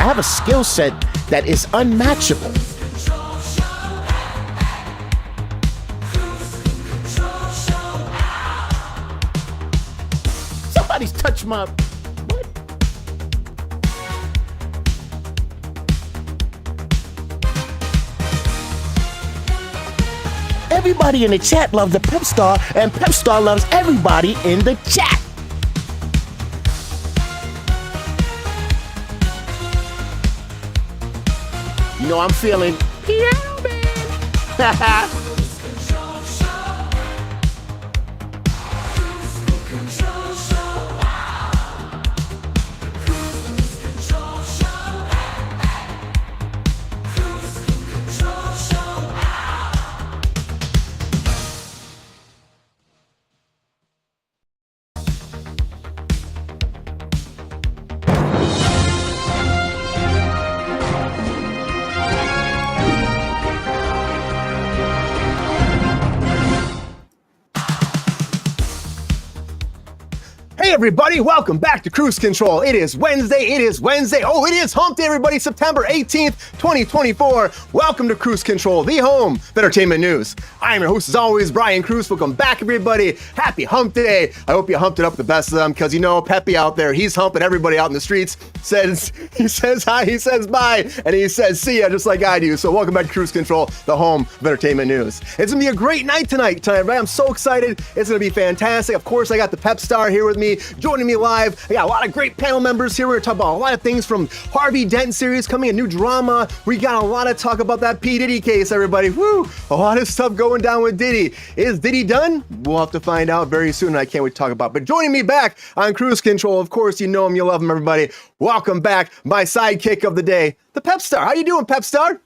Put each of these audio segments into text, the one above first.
have a skill set that is unmatchable. Somebody's touched my... What? Everybody in the chat loves the Pep Star, and Pep Star loves everybody in the chat. You know I'm feeling piano man. Hey everybody, welcome back to Kruse Control. It is Wednesday. Oh, it is Hump Day, everybody, September 18th, 2024. Welcome to Kruse Control, the home of entertainment news. I am your host, as always, Brian Kruse. Welcome back, everybody. Happy Hump Day. I hope you humped it up with the best of them, because you know, Peppy out there, he's humping everybody out in the streets. He says hi, he says bye, and he says see ya, just like I do. So welcome back to Kruse Control, the home of entertainment news. It's gonna be a great night tonight, right? I'm so excited. It's gonna be fantastic. Of course, I got the Pep Star here with me, joining me live. I got a lot of great panel members here. We're gonna talk about a lot of things from Harvey Dent series coming, a new drama. We got a lot of talk about that P. Diddy case, everybody. Woo! A lot of stuff going down with Diddy. Is Diddy done? We'll have to find out very soon, and I can't wait to talk about. But joining me back on Kruse Control, of course, you know him, you love him, everybody. Welcome back, my sidekick of the day, the Pep Star. How you doing, Pep Star?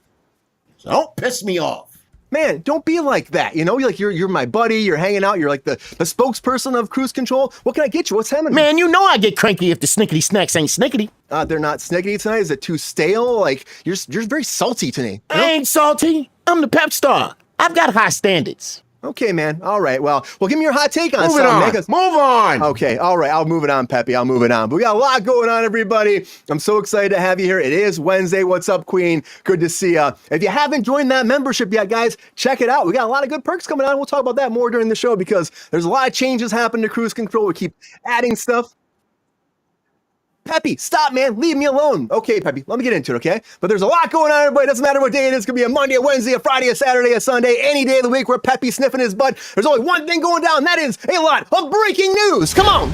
Don't piss me off. Man, don't be like that. You know, you're my buddy. You're hanging out. You're like the spokesperson of Kruse Control. What can I get you? What's happening? Man, you know I get cranky if the snickety snacks ain't snickety. They're not snickety tonight. Is it too stale? Like you're very salty today. You know? I ain't salty. I'm the Pep Star. I've got high standards. Okay, man. All right. Well, give me your hot take on Move it something. on. Move on. Okay. All right. I'll move it on, Peppy. I'll move it on. But we got a lot going on, everybody. I'm so excited to have you here. It is Wednesday. What's up, Queen? Good to see you. If you haven't joined that membership yet, guys, check it out. We got a lot of good perks coming on. We'll talk about that more during the show because there's a lot of changes happening to Kruse Control. We keep adding stuff. Peppy, stop, man. Leave me alone. Okay, Peppy, let me get into it, okay? But there's a lot going on, everybody. Doesn't matter what day it is. It could be a Monday, a Wednesday, a Friday, a Saturday, a Sunday, any day of the week where Peppy's sniffing his butt. There's only one thing going down. That is a lot of breaking news. Come on.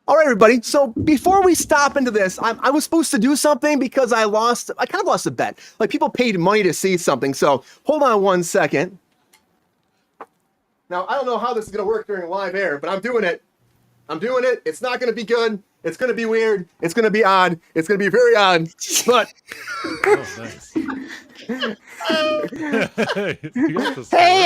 All right, everybody. So before we stop into this, I was supposed to do something because I kind of lost a bet. Like people paid money to see something. So hold on one second. Now, I don't know how this is going to work during live air, but I'm doing it. It's not going to be good. It's going to be weird. It's going to be odd. It's going to be very odd. But nice. Hey,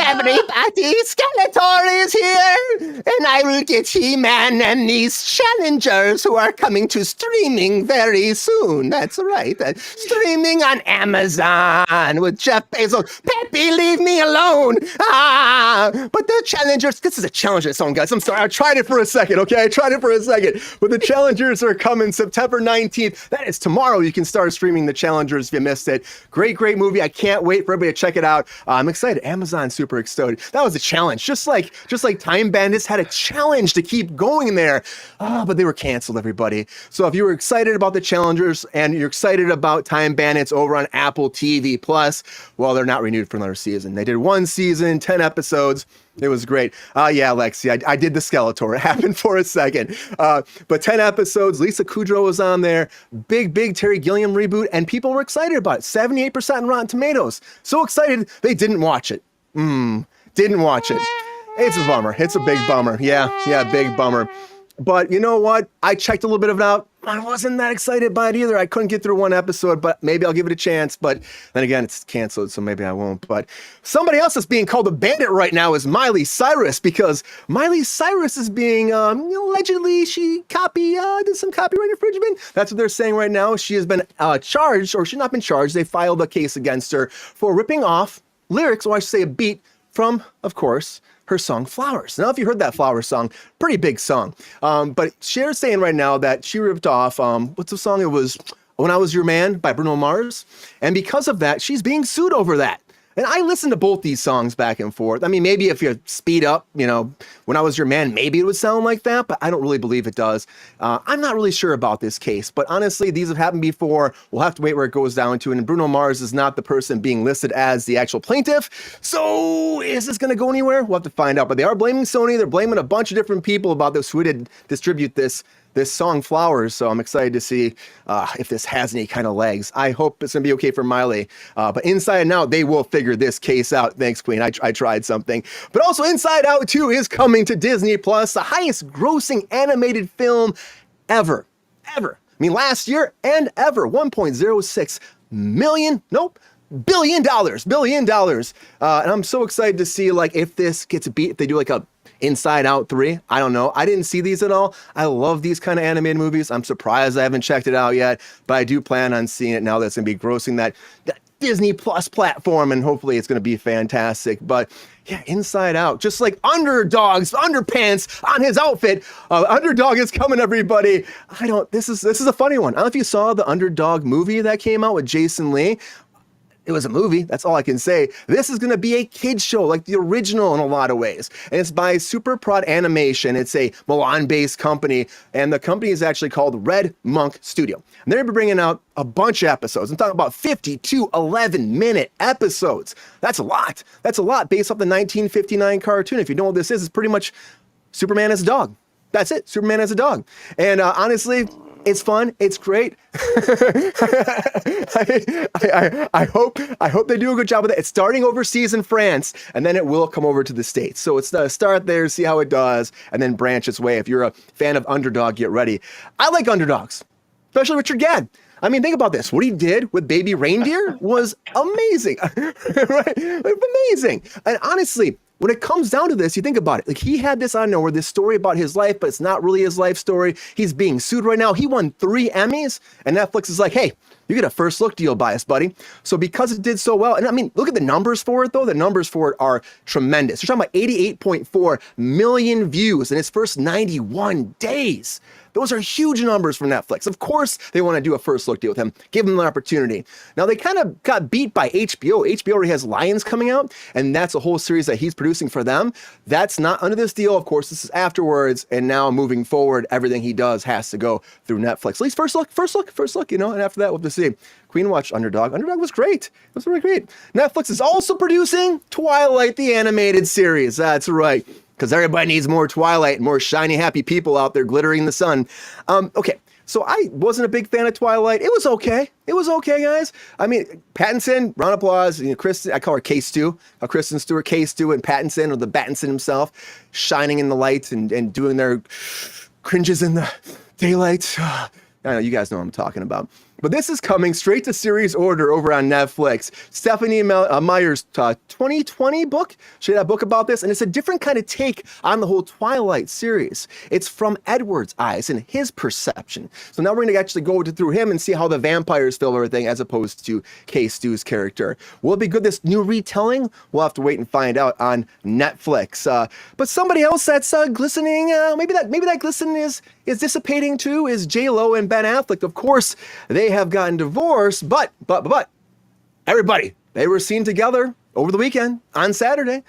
everybody, Skeletor is here, and I will get He-Man and these challengers who are coming to streaming very soon. That's right, streaming on Amazon with Jeff Bezos. Peppy, leave me alone. But the challengers, this is a challenge of its own, guys. I'm sorry, I tried it for a second, okay? But the challengers are coming September 19th. That is tomorrow. You can start streaming the challengers if you missed it. Great movie. I can't wait for everybody to check it out. I'm excited. Amazon's super excited. That was a challenge. Just like Time Bandits had a challenge to keep going there. But they were canceled, everybody. So if you were excited about the challengers and you're excited about Time Bandits over on Apple TV Plus, well, they're not renewed for another season. They did one season, 10 episodes. It was great. Yeah, Lexi, I did the Skeletor. It happened for a second. But 10 episodes, Lisa Kudrow was on there. Big Terry Gilliam reboot, and people were excited about it. 78% on Rotten Tomatoes. So excited, they didn't watch it. Didn't watch it. It's a bummer. It's a big bummer. Yeah, big bummer. But you know what? I checked a little bit of it out. I wasn't that excited by it either. I couldn't get through one episode, but maybe I'll give it a chance. But then again, it's canceled, so maybe I won't. But somebody else that's being called a bandit right now is Miley Cyrus, because Miley Cyrus is being, allegedly, she did some copyright infringement. That's what they're saying right now. She has been charged, or she's not been charged. They filed a case against her for ripping off lyrics, or I should say a beat, from, of course, her song Flowers. Now, if you heard that Flowers song, pretty big song. But Cher's saying right now that she ripped off, what's the song? It was When I Was Your Man by Bruno Mars. And because of that, she's being sued over that. And I listened to both these songs back and forth. I mean, maybe if you speed up, When I Was Your Man, maybe it would sound like that, but I don't really believe it does. I'm not really sure about this case, but honestly, these have happened before. We'll have to wait where it goes down to. And Bruno Mars is not the person being listed as the actual plaintiff. So is this going to go anywhere? We'll have to find out. But they are blaming Sony. They're blaming a bunch of different people about this who did distribute this song Flowers. So I'm excited to see if this has any kind of legs. I hope it's gonna be okay for Miley, but Inside and Out, they will figure this case out. Thanks, Queen. I tried something. But also Inside Out 2 is coming to Disney Plus, the highest grossing animated film ever. I mean, last year and ever. $1.06 billion. And I'm so excited to see if this gets beat, if they do a Inside Out 3. I don't know. I didn't see these at all. I love these kind of animated movies. I'm surprised I haven't checked it out yet, but I do plan on seeing it now that's going to be grossing that Disney Plus platform, and hopefully it's going to be fantastic. But yeah, Inside Out, just like Underdog's underpants on his outfit. Underdog is coming, everybody. This is a funny one. I don't know if you saw the Underdog movie that came out with Jason Lee. It was a movie, that's all I can say. This is gonna be a kid's show, like the original in a lot of ways. And it's by Super Prod Animation. It's a Milan-based company, and the company is actually called Red Monk Studio. And they're gonna be bringing out a bunch of episodes. I'm talking about 52 11-minute episodes. That's a lot. That's a lot based off the 1959 cartoon. If you know what this is, it's pretty much Superman as a dog. That's it, Superman as a dog. And honestly, it's fun. It's great. I hope they do a good job with it. It's starting overseas in France, and then it will come over to the States. So it's start there, see how it does, and then branch its way. If you're a fan of Underdog, get ready. I like underdogs, especially Richard Gadd. I mean, think about this. What he did with Baby Reindeer was amazing. Right? Amazing. And honestly, when it comes down to this, you think about it. He had this out of nowhere, this story about his life, but it's not really his life story. He's being sued right now. He won 3 Emmys, and Netflix is like, hey, you get a first look deal by us, buddy. So because it did so well, and I mean, look at the numbers for it, though. The numbers for it are tremendous. You're talking about 88.4 million views in its first 91 days. Those are huge numbers for Netflix. Of course, they want to do a first look deal with him, give him an opportunity. Now, they kind of got beat by HBO. HBO already has Lions coming out, and that's a whole series that he's producing for them. That's not under this deal. Of course, this is afterwards, and now moving forward, everything he does has to go through Netflix. At least first look, and after that, we'll have to see. Queen watched Underdog. Underdog was great. It was really great. Netflix is also producing Twilight, the animated series. That's right. Because everybody needs more Twilight, more shiny, happy people out there glittering in the sun. Okay, so I wasn't a big fan of Twilight. It was okay. It was okay, guys. I mean, Pattinson, round of applause. Kristen, I call her K-Stew. Kristen Stewart, K-Stew, and Pattinson, or the Battinson himself, shining in the light and doing their cringes in the daylight. I know, you guys know what I'm talking about. But this is coming straight to series order over on Netflix. Stephanie Meyer's 2020 book. She had a book about this, and it's a different kind of take on the whole Twilight series. It's from Edward's eyes and his perception. So now we're going to actually go through him and see how the vampires feel everything, as opposed to K-Stew's character. Will it be good, this new retelling? We'll have to wait and find out on Netflix. But somebody else that's glistening, maybe that glisten is dissipating too, is J-Lo and Ben Affleck. Of course, they have gotten divorced, but everybody, they were seen together over the weekend on Saturday,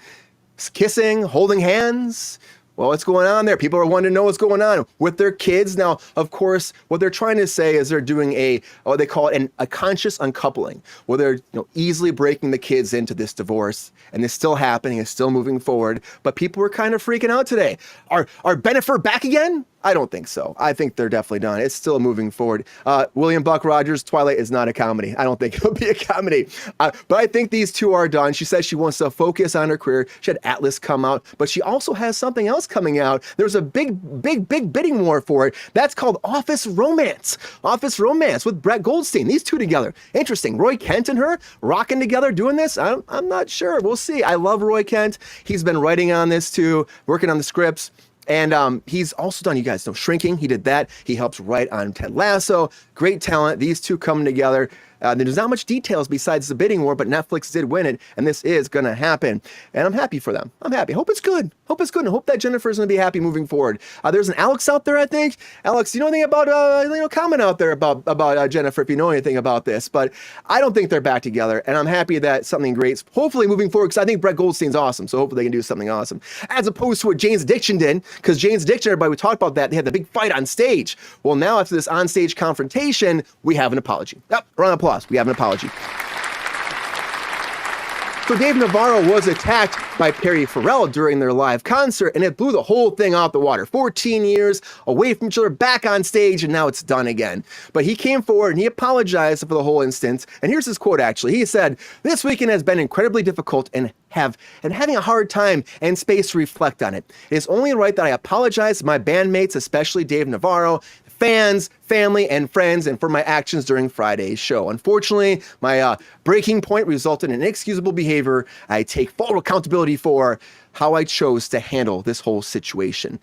kissing, holding hands. Well, what's going on there? People are wanting to know what's going on with their kids. Now, of course, what they're trying to say is they're doing what they call it a conscious uncoupling, where they're easily breaking the kids into this divorce, and it's still happening, it's still moving forward. But people were kind of freaking out today. Are Bennifer back again? I don't think so. I think they're definitely done. It's still moving forward. William Buck Rogers, Twilight is not a comedy. I don't think it'll be a comedy. But I think these two are done. She says she wants to focus on her career. She had Atlas come out, but she also has something else coming out. There's a big bidding war for it. That's called Office Romance. Office Romance with Brett Goldstein. These two together. Interesting. Roy Kent and her rocking together doing this? I'm not sure. We'll see. I love Roy Kent. He's been writing on this too, working on the scripts. And he's also done, you guys know, Shrinking. He did that. He helps write on Ted Lasso. great talent. These two coming together. There's not much details besides the bidding war, but Netflix did win it, and this is going to happen. And I'm happy for them. I'm happy. Hope it's good. Hope it's good, and hope that Jennifer's going to be happy moving forward. There's an Alex out there, I think. Alex, you know anything about, comment out there about Jennifer if you know anything about this. But I don't think they're back together, and I'm happy that something great's hopefully moving forward, because I think Brett Goldstein's awesome, so hopefully they can do something awesome. As opposed to what Jane's Addiction did, because Jane's Addiction, everybody, we talked about that. They had the big fight on stage. Well, now after this on-stage confrontation, we have an apology. Yep, round of applause. We have an apology. So Dave Navarro was attacked by Perry Farrell during their live concert, and it blew the whole thing out the water. 14 years away from each other, back on stage, and now it's done again. But he came forward and he apologized for the whole instance. And here's his quote, actually. He said, "This weekend has been incredibly difficult and having a hard time and space to reflect on it. It is only right that I apologize to my bandmates, especially Dave Navarro, fans, family, and friends, and for my actions during Friday's show. Unfortunately, my breaking point resulted in inexcusable behavior. I take full accountability for how I chose to handle this whole situation."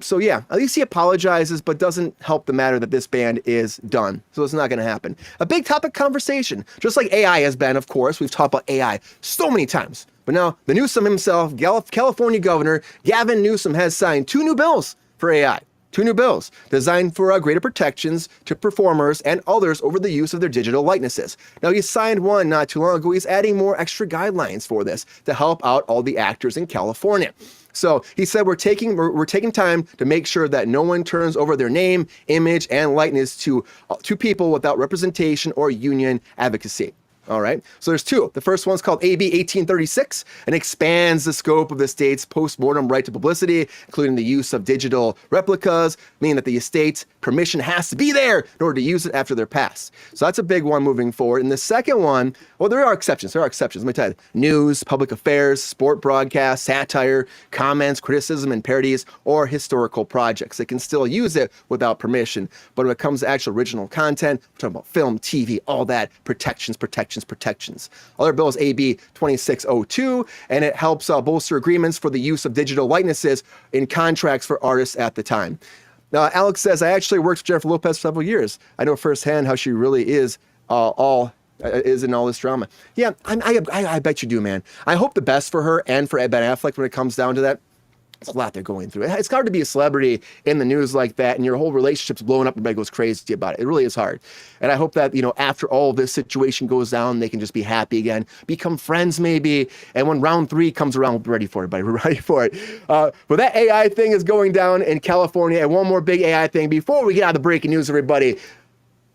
So yeah, at least he apologizes, but doesn't help the matter that this band is done. So it's not going to happen. A big topic conversation, just like AI has been, of course. We've talked about AI so many times. But now the Newsom himself, California Governor Gavin Newsom, has signed 2 new bills for AI. 2 new bills designed for greater protections to performers and others over the use of their digital likenesses. Now, he signed one not too long ago. He's adding more extra guidelines for this to help out all the actors in California. So he said, we're taking time to make sure that no one turns over their name, image, and likeness to people without representation or union advocacy. All right, so there's 2. The first one's called AB 1836 and expands the scope of the state's post-mortem right to publicity, including the use of digital replicas, meaning that the estate's permission has to be there in order to use it after they're passed. So that's a big one moving forward. And the second one, well, there are exceptions. Let me tell you. News, public affairs, sport broadcasts, satire, comments, criticism, and parodies, or historical projects. They can still use it without permission. But when it comes to actual original content, we're talking about film, TV, all that, protections. Other bill is AB 2602, and it helps bolster agreements for the use of digital likenesses in contracts for artists at the time. Now, Alex says, I actually worked with Jennifer Lopez for several years. I know firsthand how she really is is in all this drama. Yeah, I bet you do, man. I hope the best for her and for Ben Affleck when it comes down to that. It's a lot they're going through. It's hard to be a celebrity in the news like that, and your whole relationship's blowing up, everybody goes crazy about it. It really is hard. And I hope that, after all this situation goes down, they can just be happy again, become friends maybe, and when round 3 comes around, we'll be ready for it, buddy. We're ready for it. But that AI thing is going down in California, and one more big AI thing before we get out of the breaking news, everybody.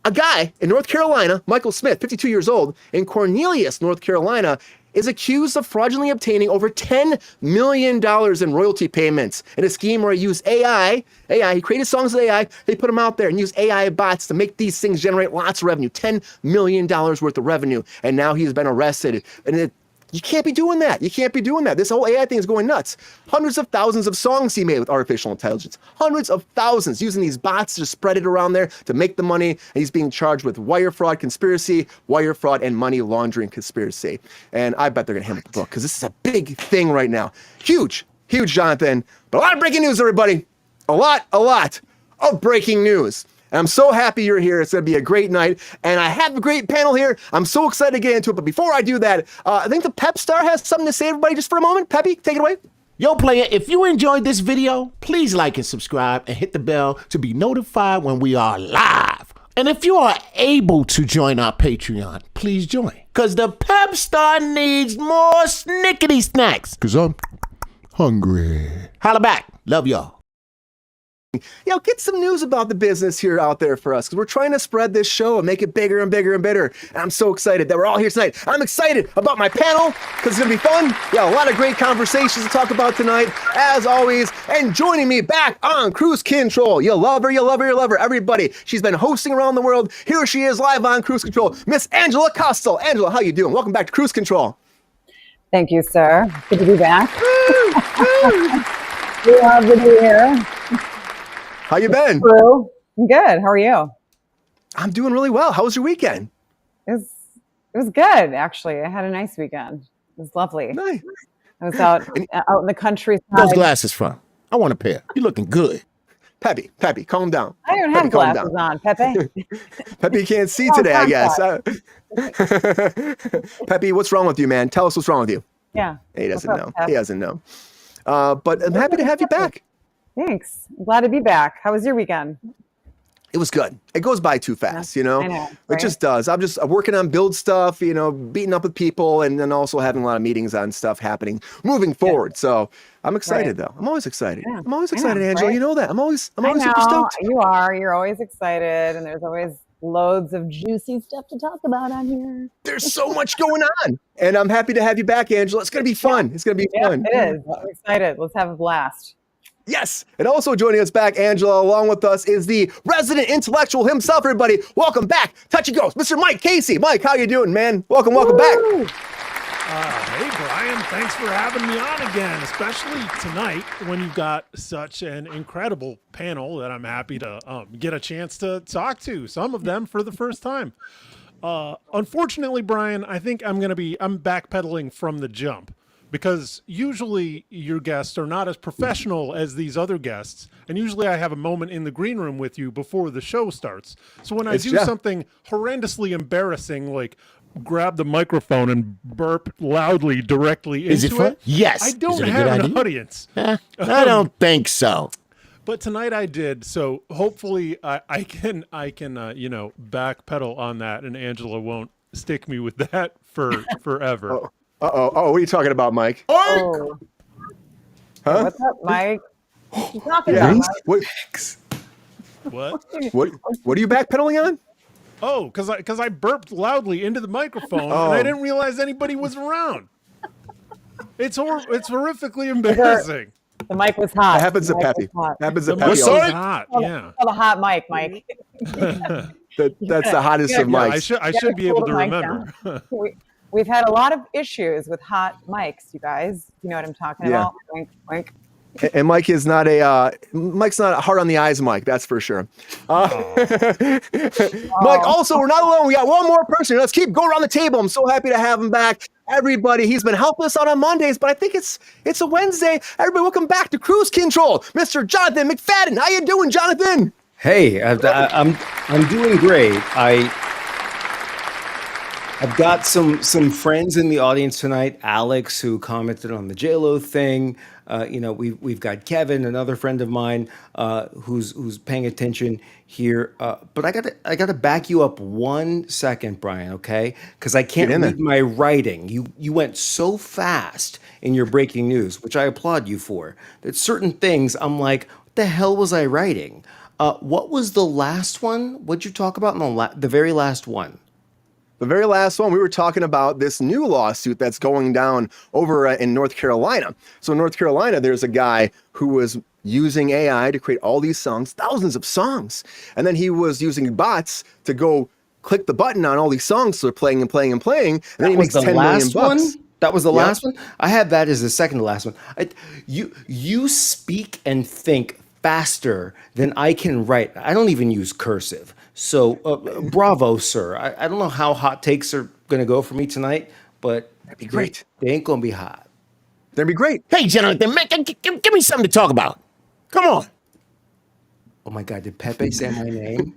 A guy in North Carolina, Michael Smith, 52 years old, in Cornelius, North Carolina, is accused of fraudulently obtaining over $10 million in royalty payments in a scheme where he used AI, he created songs with AI, they put them out there and used AI bots to make these things generate lots of revenue, $10 million worth of revenue, and now he's been arrested. And you can't be doing that. This whole AI thing is going nuts. Hundreds of thousands of songs he made with artificial intelligence. Hundreds of thousands using these bots to spread it around there to make the money. And he's being charged with wire fraud conspiracy, wire fraud, and money laundering conspiracy. And I bet they're going to handle the book because this is a big thing right now. Huge, Jonathan. But a lot of breaking news, everybody. A lot of breaking news. And I'm so happy you're here. It's going to be a great night. And I have a great panel here. I'm so excited to get into it. But before I do that, I think the Pep Star has something to say, everybody, just for a moment. Peppy, take it away. Yo, player, if you enjoyed this video, please like and subscribe and hit the bell to be notified when we are live. And if you are able to join our Patreon, please join. Because the Pep Star needs more snickety snacks. Because I'm hungry. Holla back. Love y'all. Get some news about the business here out there for us, because we're trying to spread this show and make it bigger and bigger and better. And I'm so excited that we're all here tonight. I'm excited about my panel because it's going to be fun. A lot of great conversations to talk about tonight, as always. And joining me back on Kruse Control, you love her, everybody. She's been hosting around the world. Here she is live on Kruse Control, Miss Angela Costel. Angela, how you doing? Welcome back to Kruse Control. Thank you, sir. Good to be back. We love to be here. How you been? Hello. I'm good. How are you? I'm doing really well. How was your weekend? It was good, actually. I had a nice weekend. It was lovely. Nice. I was out in the countryside. Those glasses from? I want a pair. You're looking good. Pepe, calm down. I don't Pepe, have calm glasses down. on, Pepe. Pepe can't see Oh, today, I guess. contact. Pepe, what's wrong with you, man? Tell us what's wrong with you. Yeah. He doesn't What's up, know. Pep? He doesn't know. But I'm happy to have you back. Thanks. I'm glad to be back. How was your weekend? It was good. It goes by too fast, you know? I know, It right? just does. I'm just working on build stuff, you know, beating up with people, and then also having a lot of meetings on stuff happening moving forward. So I'm excited, though. I'm always excited. Yeah. I'm always I know, excited, Angela. right? You know that. I'm always I know super stoked. you are. You're always excited, and there's always loads of juicy stuff to talk about on here. There's so much going on, and I'm happy to have you back, Angela. It's gonna be fun. It's gonna be Yeah, fun. it is. I'm excited. Let's have a blast. Yes. And also joining us back, Angela, along with us is the resident intellectual himself, everybody. Welcome back. Touch and goes, Mr. Mike Casey. Mike, how you doing, man? Welcome back. Woo! Hey, Brian, thanks for having me on again, especially tonight when you've got such an incredible panel that I'm happy to get a chance to talk to, some of them for the first time. Unfortunately, Brian, I think I'm backpedaling from the jump, because usually your guests are not as professional as these other guests, and usually I have a moment in the green room with you before the show starts. So when I do something horrendously embarrassing, like grab the microphone and burp loudly directly Is it into fun? it, Yes. I don't Is it a have good an idea? audience. I don't think so. But tonight I did, so hopefully I can backpedal on that, and Angela won't stick me with that for forever. Oh, what are you talking about, Mike? Oh. Huh? What's up, Mike? What you talking Yeah. about, Mike? What? What are you backpedaling on? Oh, because I burped loudly into the microphone, and I didn't realize anybody was around. It's horrifically embarrassing. The mic was hot. That happens The to mic Pepe. was hot. Happens to The Pepe. mic all the was time. hot, yeah. Oh, the hot mic, Mike. That's the hottest of Yeah, mics. I should be able to Pull the mic remember. We've had a lot of issues with hot mics, you guys. You know what I'm talking Yeah. about? Wink, wink. And Mike is not Mike's not a hard on the eyes Mike, that's for sure. Mike, also, we're not alone. We got one more person. Let's keep going around the table. I'm so happy to have him back. Everybody, he's been helpless on Mondays, but I think it's a Wednesday. Everybody, welcome back to Kruse Control, Mr. Jonathan McFadden. How you doing, Jonathan? Hey, I'm doing great. I've got some friends in the audience tonight. Alex, who commented on the JLo thing. We've got Kevin, another friend of mine, who's paying attention here. But I gotta back you up 1 second, Brian. Okay, because I can't read my writing. You went so fast in your breaking news, which I applaud you for. That certain things I'm like, what the hell was I writing? What was the last one? What'd you talk about in the very last one? The very last one, we were talking about this new lawsuit that's going down over in North Carolina. So in North Carolina, there's a guy who was using AI to create all these songs, thousands of songs. And then he was using bots to go click the button on all these songs. So they're playing and playing and playing. And then he makes $10 million bucks. That was the last one? I had that as the second to last one. You speak and think faster than I can write. I don't even use cursive. So bravo, sir. I don't know how hot takes are going to go for me tonight, but that'd be great. They ain't going to be hot. That'd be great. Hey, Jonathan, give me something to talk about. Come on. Oh my God, did Pepe say my name?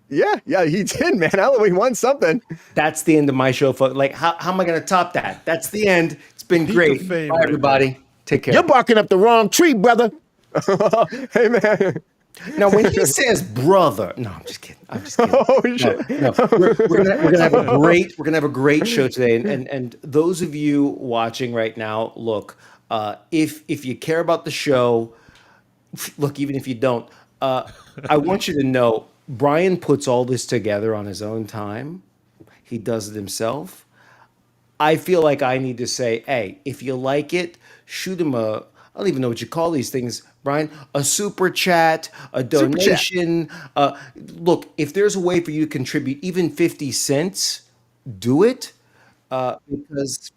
Yeah, he did, man. I don't know, he won something. That's the end of my show, folks. Like, how am I going to top that? That's the end. It's been great. Fame, Bye, everybody. Take care. You're barking up the wrong tree, brother. Hey, man. Now, when he says brother, no, I'm just kidding. Oh, shit. No. We're gonna have a great show today. And those of you watching right now, look, if you care about the show, look, even if you don't, I want you to know Brian puts all this together on his own time. He does it himself. I feel like I need to say, hey, if you like it, shoot him I don't even know what you call these things, Brian, a super chat, a donation. Look, if there's a way for you to contribute even 50 cents, do it. Because,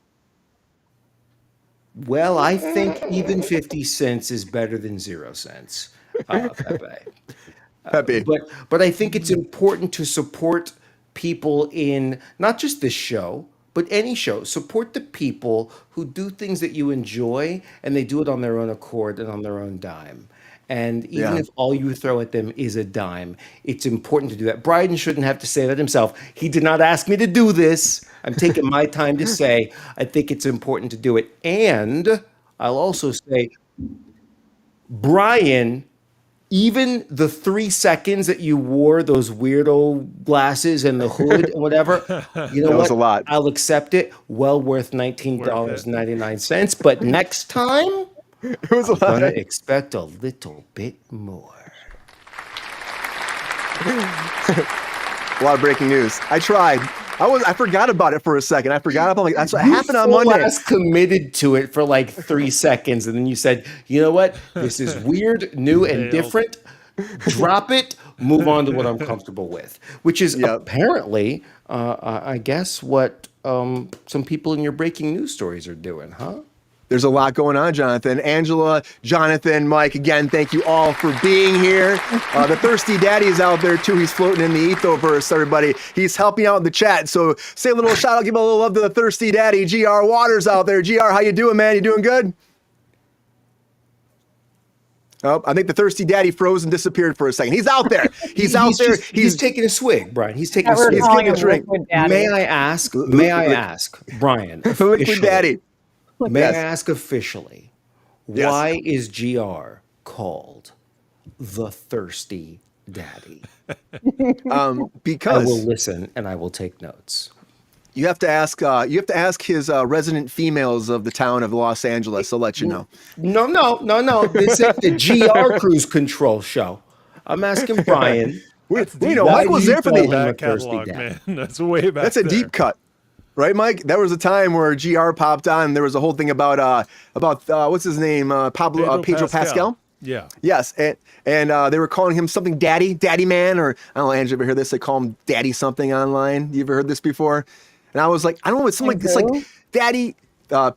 well, I think even 50 cents is better than 0 cents, Pepe. But I think it's important to support people in not just this show, but any show. Support the people who do things that you enjoy, and they do it on their own accord and on their own dime. And even Yeah. if all you throw at them is a dime, it's important to do that. Bryden shouldn't have to say that himself. He did not ask me to do this. I'm taking my time to say I think it's important to do it. And I'll also say, Brian, even the 3 seconds that you wore those weirdo glasses and the hood and whatever, you know That what? was a lot. I'll accept it. Well worth $19.99. But next time, It was a I'm gonna lot. expect a little bit more. A lot of breaking news. I tried. I forgot about it for a second. I forgot about that's what happened on Full Monday. ass committed to it for like 3 seconds, and then you said, "You know what? This is weird, new, and Failed. different. Drop it. Move on to what I'm comfortable with." Which is Yep. apparently, I guess, what some people in your breaking news stories are doing, huh? There's a lot going on, Jonathan. Angela, Jonathan, Mike, again, thank you all for being here. The Thirsty Daddy is out there too. He's floating in the ethoverse, everybody. He's helping out in the chat. So say a little shout out, give a little love to the Thirsty Daddy. GR Waters out there. GR, how you doing, man? You doing good? Oh, I think the Thirsty Daddy froze and disappeared for a second. He's out there. He's out there. He's taking a swig, Brian. He's taking a We're swig. He's calling getting a him drink. Liquid Daddy. May I ask, Brian, Liquid officially, Daddy. May Yes. I ask officially, Yes. why is GR called the Thirsty Daddy? I Because will listen and I will take notes. you have to ask his resident females of the town of Los Angeles. I'll let you know. No. This is the GR Kruse Control show. I'm asking Brian. We deep. know Why Mike do was you there for call the him a Back thirsty catalog, dad? man. That's way back. That's a there. deep cut, right, Mike? There was a time where GR popped on. And there was a whole thing about what's his name, Pedro Pascal. Yeah. Yes, and they were calling him something Daddy Man, or I don't know. Andrew, ever heard this? They call him Daddy something online. You ever heard this before? And I was like, I don't know. It's something like it's like Daddy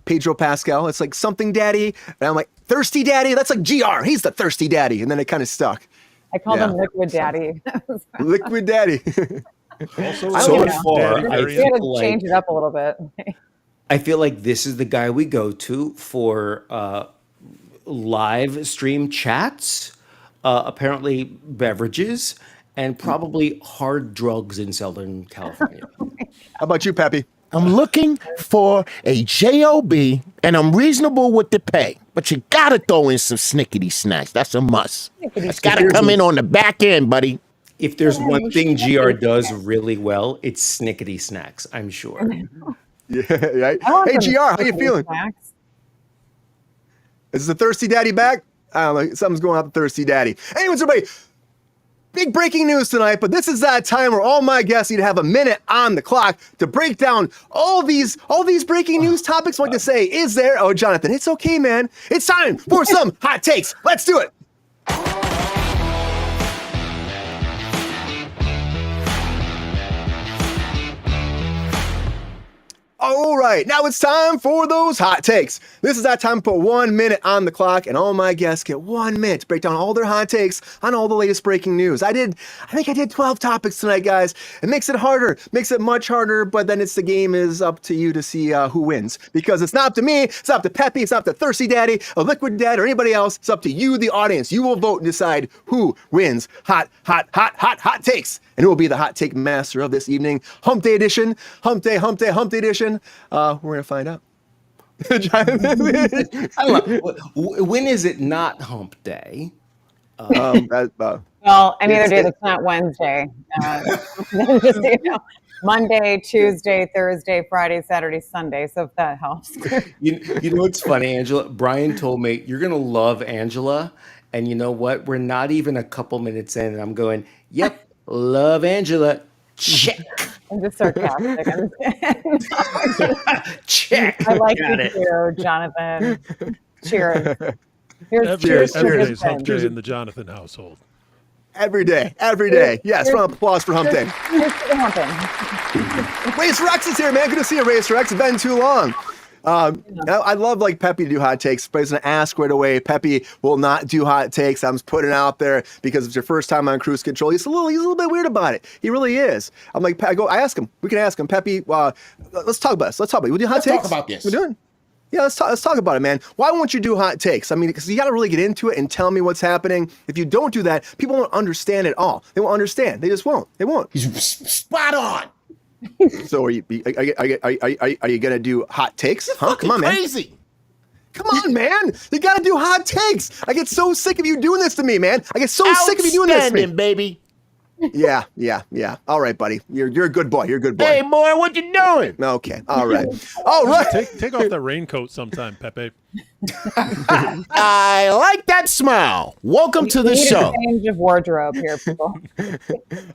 Pedro Pascal. It's like something Daddy, and I'm like Thirsty Daddy. That's like GR. He's the Thirsty Daddy, and then it kind of stuck. I called Yeah. him Liquid Daddy. Liquid Daddy. Also, So Daddy far, Daddy I We variant. had to like- change it up a little bit. I feel like this is the guy we go to for live stream chats, apparently beverages, and probably hard drugs in Southern California. How about you, Peppy? I'm looking for a job, and I'm reasonable with the pay. But you gotta throw in some snickety snacks. That's a must. It's gotta come in on the back end, buddy. If there's one thing GR does really well, it's snickety snacks, I'm sure. Yeah, right. I want Hey, some GR, how you Liquid feeling? snacks. Is the Thirsty Daddy back? I don't know. Something's going on with the Thirsty Daddy. Anyways, everybody, big breaking news tonight, but this is that time where all my guests need to have a minute on the clock to break down all these breaking news topics. What to say? Is there? Oh, Jonathan, it's okay, man. It's time for some hot takes. Let's do it. All right, now it's time for those hot takes. This is that time to put 1 minute on the clock, and all my guests get 1 minute to break down all their hot takes on all the latest breaking news. I think I did 12 topics tonight, guys. It makes it harder, makes it much harder, but then the game is up to you to see who wins. Because it's not up to me, it's not up to Peppy, it's not up to Thirsty Daddy, a Liquid Dad, or anybody else. It's up to you, the audience. You will vote and decide who wins hot takes. And who will be the hot take master of this evening? Hump Day edition. Hump Day edition. We're going to find out. I don't know. When is it not hump day? Well, any other day that's not Wednesday. Just so you know, Monday, Tuesday, Thursday, Friday, Saturday, Sunday. So if that helps. You know what's funny, Angela? Brian told me you're gonna love Angela, and you know what? We're not even a couple minutes in, and I'm going, "Yep, love Angela." Check. I'm just sarcastic. Check. I like Got you it. too, Jonathan. Cheers. Every Cheers to day your is hump friends. day in the Jonathan household. Every day. Yes, round of applause for Hump Day. Cheers to the humping. Racer X is here, man. Good to see you, Racer X. It's been too long. I'd love like Peppy to do hot takes, but he's gonna ask right away. Peppy will not do hot takes. I'm just putting it out there because it's your first time on Kruse Control. He's a little bit weird about it. He really is. I'm like, I ask him. We can ask him, Peppy. Let's talk about this. Let's talk about it. We do hot Let's takes. talk about this. We doing? Yeah, let's talk about it, man. Why won't you do hot takes? I mean, because you got to really get into it and tell me what's happening. If you don't do that, people won't understand at all. They won't understand. They just won't. They won't. He's spot on. So are you gonna do hot takes? Huh? Come on, man. Crazy. Come on, man. You got to do hot takes. I get so sick of you doing this to me, man. I get so sick of you doing this to me. Outstanding, baby. Yeah. All right, buddy. You're a good boy. You're a good boy. Hey, boy, what you doing? Okay. All right. All right. Take off that raincoat sometime, Pepe. I like that smile. Welcome to the We need show. a change of wardrobe here, people.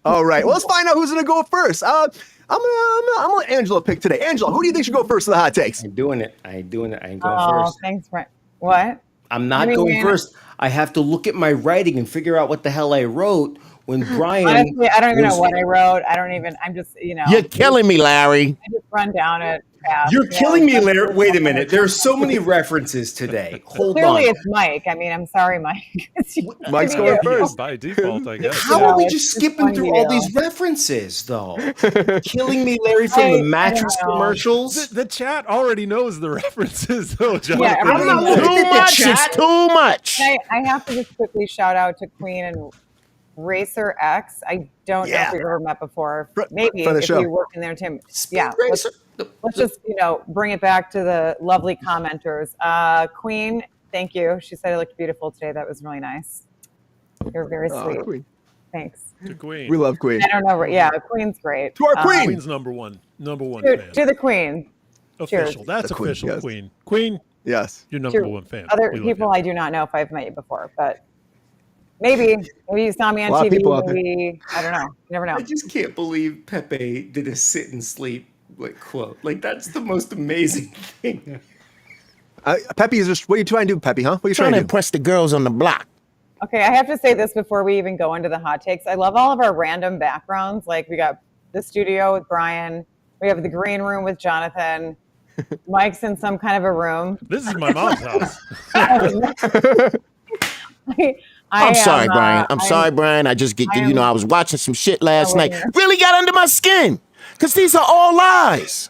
All right. Well, let's find out who's gonna go first. I'm gonna let Angela pick today. Angela, who do you think should go first in the hot takes? I ain't doing it. I ain't going Oh, first. thanks, Brent. What? I'm not going first. I have to look at my writing and figure out what the hell I wrote when Brian. Honestly, I don't even know was- what I wrote. I'm just, You're killing me, Larry. I just run down it fast. You're Yeah, killing me, that's- Larry. Wait a minute. There's so many references today. Hold Clearly, on. it's Mike. I mean, I'm sorry, Mike. Mike's going first. By default, I guess. How are we it's just just skipping fun through all video. these references, though? Killing me, Larry, from I the don't mattress know. commercials. The chat already knows the references, though, Jonathan. Yeah, everyone knows. Too much. It's too much. I have to just quickly shout out to Queen and Racer X. I don't know if we've ever met before. Maybe friend of the if show. we work in their team. Speed Yeah, Racer. let's just bring it back to the lovely commenters. Queen, thank you. She said I looked beautiful today. That was really nice. You're very Oh, sweet. Queen. Thanks. To Queen. We love Queen. I don't know. Yeah, Queen's great. To our Queen. Queen's number one To fan. the Queen. Official. That's The Queen, official, yes. Queen. Queen, Yes. you're number To one fan. other We love people you. I do not know if I've met you before, but maybe you saw me on A lot of TV. people out there. Maybe I don't know. You never know. I just can't believe Pepe did a sit and sleep quote. That's the most amazing thing. Peppy is just. What are you trying to do, Peppy? Huh? What are you Trying trying to to do? impress the girls on the block. Okay, I have to say this before we even go into the hot takes. I love all of our random backgrounds. Like we got the studio with Brian. We have the green room with Jonathan. Mike's in some kind of a room. This is my mom's house. I'm sorry, Brian. I'm sorry, Brian. I just get, I was watching some shit last night. yeah. Really got under my skin. Because these are all lies.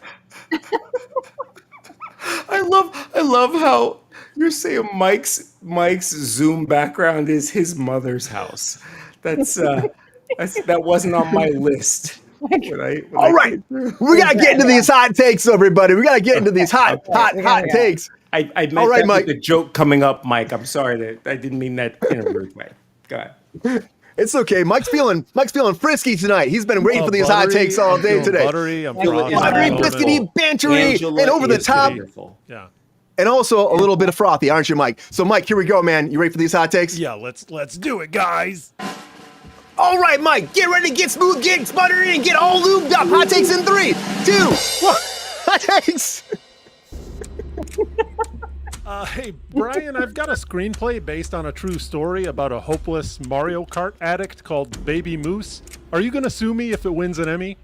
I love how you're saying Mike's Zoom background is his mother's house. That wasn't on my list. All right, we gotta get into these hot takes, everybody. We gotta get into these hot takes. I meant All right, that Mike. with the joke coming up, Mike. I'm sorry that I didn't mean that in a rude way. Go ahead. It's okay. Mike's feeling frisky tonight. He's been waiting for these hot Buttery, takes all I'm day feeling today. Buttery, I'm Buttery, frosty. Buttery, Angela biscuity, bantery, Angela and over the is top, beautiful. Yeah. and also a little bit of frothy, aren't you, Mike? So, Mike, here we go, man. You ready for these hot takes? Yeah, let's do it, guys. All right, Mike, get ready, get smooth, get buttery, and get all lubed up. Hot takes in 3, 2, 1. Hot takes. Hey, Brian, I've got a screenplay based on a true story about a hopeless Mario Kart addict called Baby Moose. Are you going to sue me if it wins an Emmy?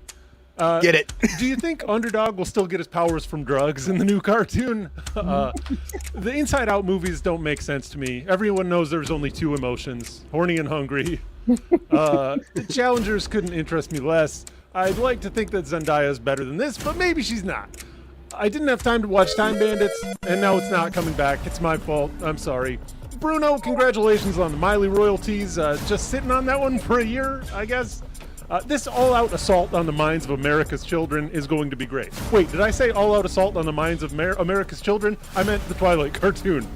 Get it. Do you think Underdog will still get his powers from drugs in the new cartoon? The Inside Out movies don't make sense to me. Everyone knows there's only 2 emotions, horny and hungry. The Challengers couldn't interest me less. I'd like to think that Zendaya is better than this, but maybe she's not. I didn't have time to watch Time Bandits, and now it's not coming back. It's my fault. I'm sorry. Bruno, congratulations on the Miley royalties. Just sitting on that one for a year, I guess. This all-out assault on the minds of America's children is going to be great. Wait, did I say all-out assault on the minds of America's children? I meant the Twilight cartoon.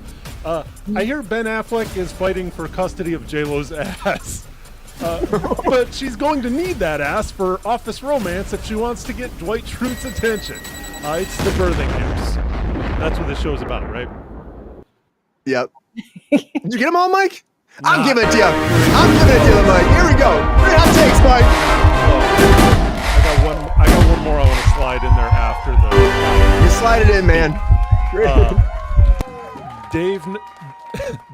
I hear Ben Affleck is fighting for custody of J-Lo's ass. But she's going to need that ass for office romance if she wants to get Dwight Schrute's attention. It's the birthing news. That's what this show's about, right? Yep. Did you get them all, Mike? I'm giving it to you. I'm giving it to you, Mike. Here we go. Great hot takes, Mike. I got one more I want to slide in there after the. You slide it in, man.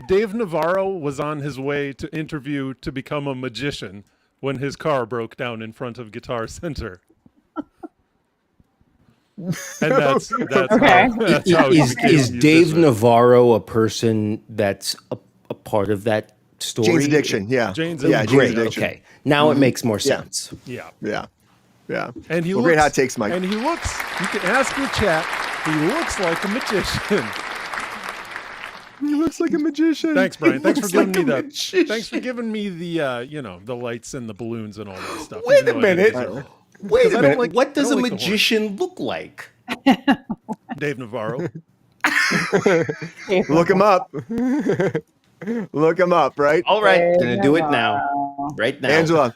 Dave Navarro was on his way to interview to become a magician when his car broke down in front of Guitar Center. And that's Okay. that's how he became a Is Dave musician. Navarro a person that's a part of that story? Jane's Addiction, yeah. Jane's yeah, Addiction. Jane's Great. Addiction. Okay. Now it makes more Yeah. sense. Yeah. Yeah. Yeah. And he Well, looks, great hot takes, Mike. And he looks, you can ask your chat, He looks like a magician. He looks like a magician. Thanks, Brian. Thanks for giving me like a that. magician. Thanks for giving me the the lights and the balloons and all that stuff. Wait even a though I didn't minute. deserve it. Wait a I don't minute. like- What I does a don't like the horn. magician look like? Dave Navarro. Look him up. Look him up, right? All right, gonna do it now. Right now. Angela,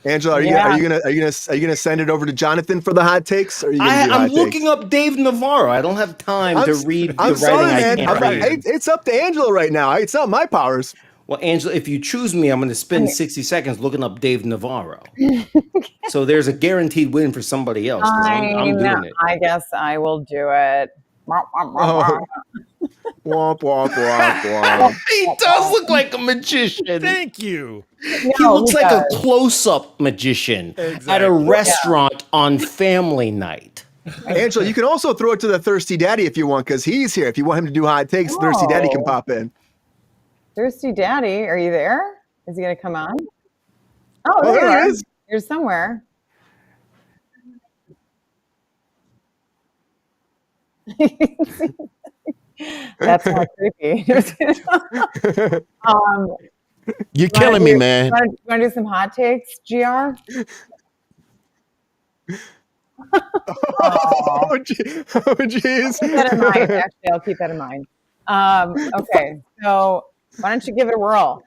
are you Yeah. gonna send it over to Jonathan for the hot takes? Or are you gonna do I'm hot looking takes? up Dave Navarro. I don't have time to read the I'm writing sorry, I man. can't read. It's up to Angela right now. It's not my powers. Well, Angela, if you choose me, I'm going to spend 60 seconds looking up Dave Navarro. So there's a guaranteed win for somebody else. 'Cause I'm doing it. I guess I will do it. Oh. Womp womp womp womp. He does look like a magician. Thank you. He looks like a close-up magician at a Exactly. restaurant on family night. Angela, you can also throw it to the Thirsty Daddy if you want, because he's here. If you want him to do hot takes, Thirsty Daddy can Oh. pop in. Thirsty Daddy, are you there? Is he going to come on? Oh, Oh, there there you he are. is. You're somewhere. That's not creepy. You're killing me, man. Want to do some hot takes, GR? Oh, jeez. Keep that in mind. Actually, I'll keep that in mind. Okay, so why don't you give it a whirl?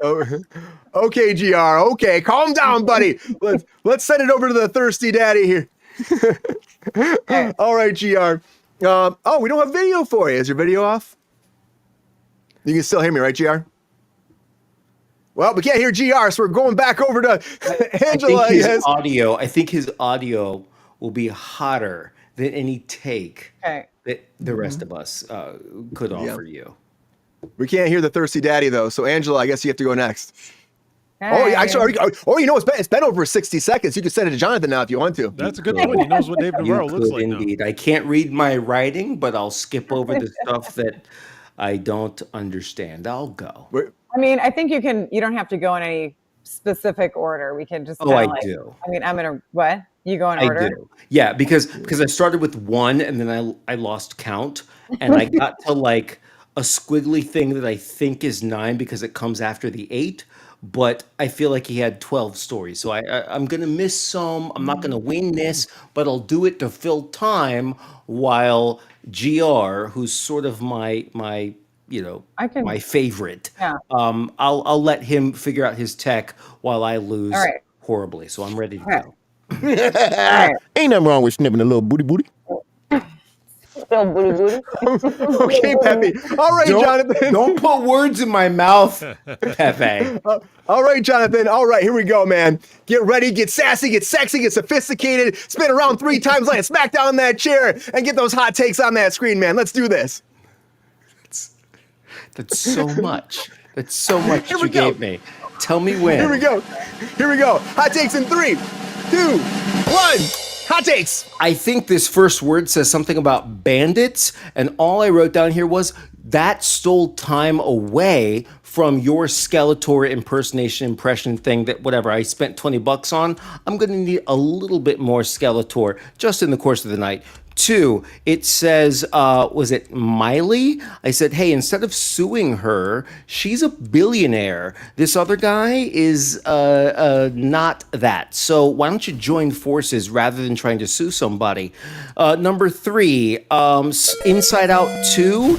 Oh, okay, GR. Okay, calm down, buddy. Let's send it over to the Thirsty Daddy here. All right, GR. Oh, we don't have video for you. Is your video off? You can still hear me, right, GR? Well, we can't hear GR, so we're going back over to Angela. I think his audio will be hotter than any take Okay. that the rest of us could offer you. We can't hear the Thirsty Daddy, though. So, Angela, I guess you have to go next. Oh, Hey. yeah, actually, you know, it's been over 60 seconds. You can send it to Jonathan now if you want to. That's a good point. He knows what Dave Navarro You looks could like now. indeed. I can't read my writing, but I'll skip over the stuff that I don't understand. I'll go. I mean, I think you can. You don't have to go in any specific order. We can just. Oh, I kinda do. I mean, I'm gonna what? You go in I order. do. Yeah, because I started with one and then I lost count and I got to like a squiggly thing that I think is 9 because it comes after the 8. But I feel like he had 12 stories. So I'm going to miss some. I'm not going to win this, but I'll do it to fill time while GR, who's sort of my my favorite. Yeah. I'll let him figure out his tech while I lose All right. horribly. So I'm ready to right. go. Ain't nothing wrong with snipping a little booty. Okay, Pepe. All right, Jonathan. Don't put words in my mouth, Pepe. All right, Jonathan. All right, here we go, man. Get ready, get sassy, get sexy, get sophisticated. Spin around 3 times, land smack down in that chair, and get those hot takes on that screen, man. Let's do this. That's so much. That's so much Here that we you go. gave me. Tell me when. Here we go. Here we go. Hot takes in 3, 2, 1. Hot takes. I think this first word says something about bandits, and all I wrote down here was that stole time away from your Skeletor impression thing that whatever I spent $20 on. I'm going to need a little bit more Skeletor just in the course of the night. 2, it says, was it Miley? I said, hey, instead of suing her, she's a billionaire. This other guy is not that. So why don't you join forces rather than trying to sue somebody? Number 3, Inside Out 2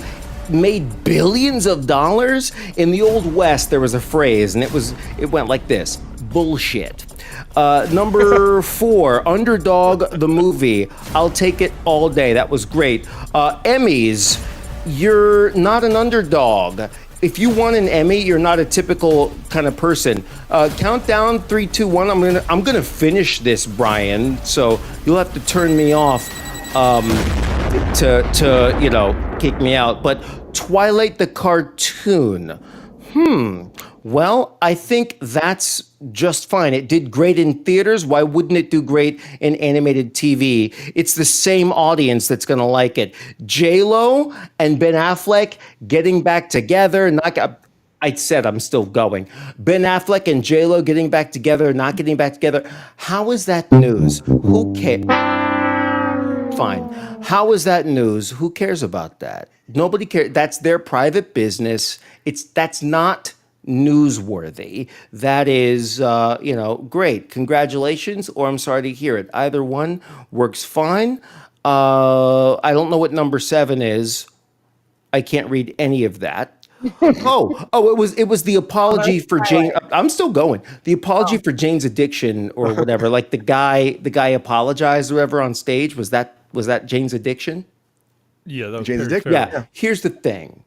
made billions of dollars. In the Old West, there was a phrase, and it went like this: bullshit. Number 4, Underdog, the movie. I'll take it all day. That was great. Emmys, you're not an underdog. If you want an Emmy, you're not a typical kind of person. Count down 3, 2, 1. I'm gonna finish this, Brian. So you'll have to turn me off to kick me out. But Twilight the cartoon. Well, I think that's just fine. It did great in theaters. Why wouldn't it do great in animated TV? It's the same audience that's going to like it. J-Lo and Ben Affleck getting back together. I said I'm still going. Ben Affleck and J-Lo getting back together, not getting back together. How is that news? Who cares? Fine. How is that news? Who cares about that? Nobody cares. That's their private business. That's not newsworthy. That is, great. Congratulations, or I'm sorry to hear it. Either one works fine. I don't know what number 7 is. I can't read any of that. It was the apology for Jane. I'm still going. The apology for Jane's addiction or whatever. Like the guy apologized or whatever on stage. Was that Jane's addiction? Yeah, that was Jane's very addiction. fair. Yeah. Here's the thing.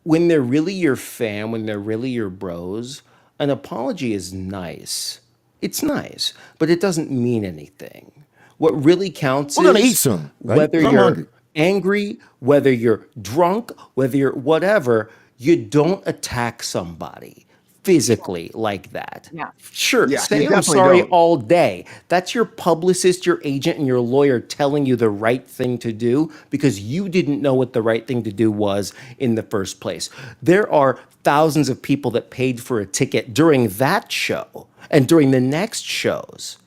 When they're really your fan, when they're really your bros, an apology is nice. It's nice, but it doesn't mean anything. What really counts We're is gonna eat some, right? whether I'm you're hungry. angry, whether you're drunk, whether you're whatever, you don't attack somebody physically like that. Yeah. Sure, Yeah, say you I'm definitely sorry don't. all day. That's your publicist, your agent, and your lawyer telling you the right thing to do because you didn't know what the right thing to do was in the first place. There are thousands of people that paid for a ticket during that show and during the next shows.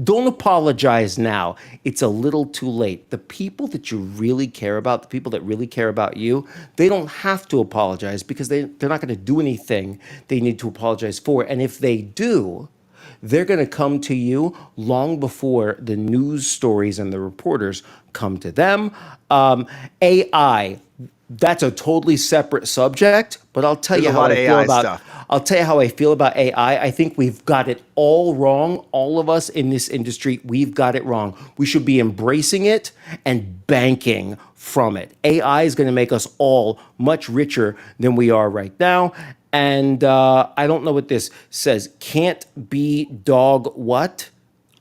Don't apologize now. It's a little too late. The people that you really care about, the people that really care about you, they don't have to apologize because they're not going to do anything they need to apologize for. And if they do, they're going to come to you long before the news stories and the reporters come to them. AI, that's a totally separate subject, but I'll tell There's you a how lot I of feel AI about stuff. I'll tell you how I feel about AI. I think we've got it all wrong. All of us in this industry, we've got it wrong. We should be embracing it and banking from it. AI is going to make us all much richer than we are right now. And I don't know what this says. Can't be dog what?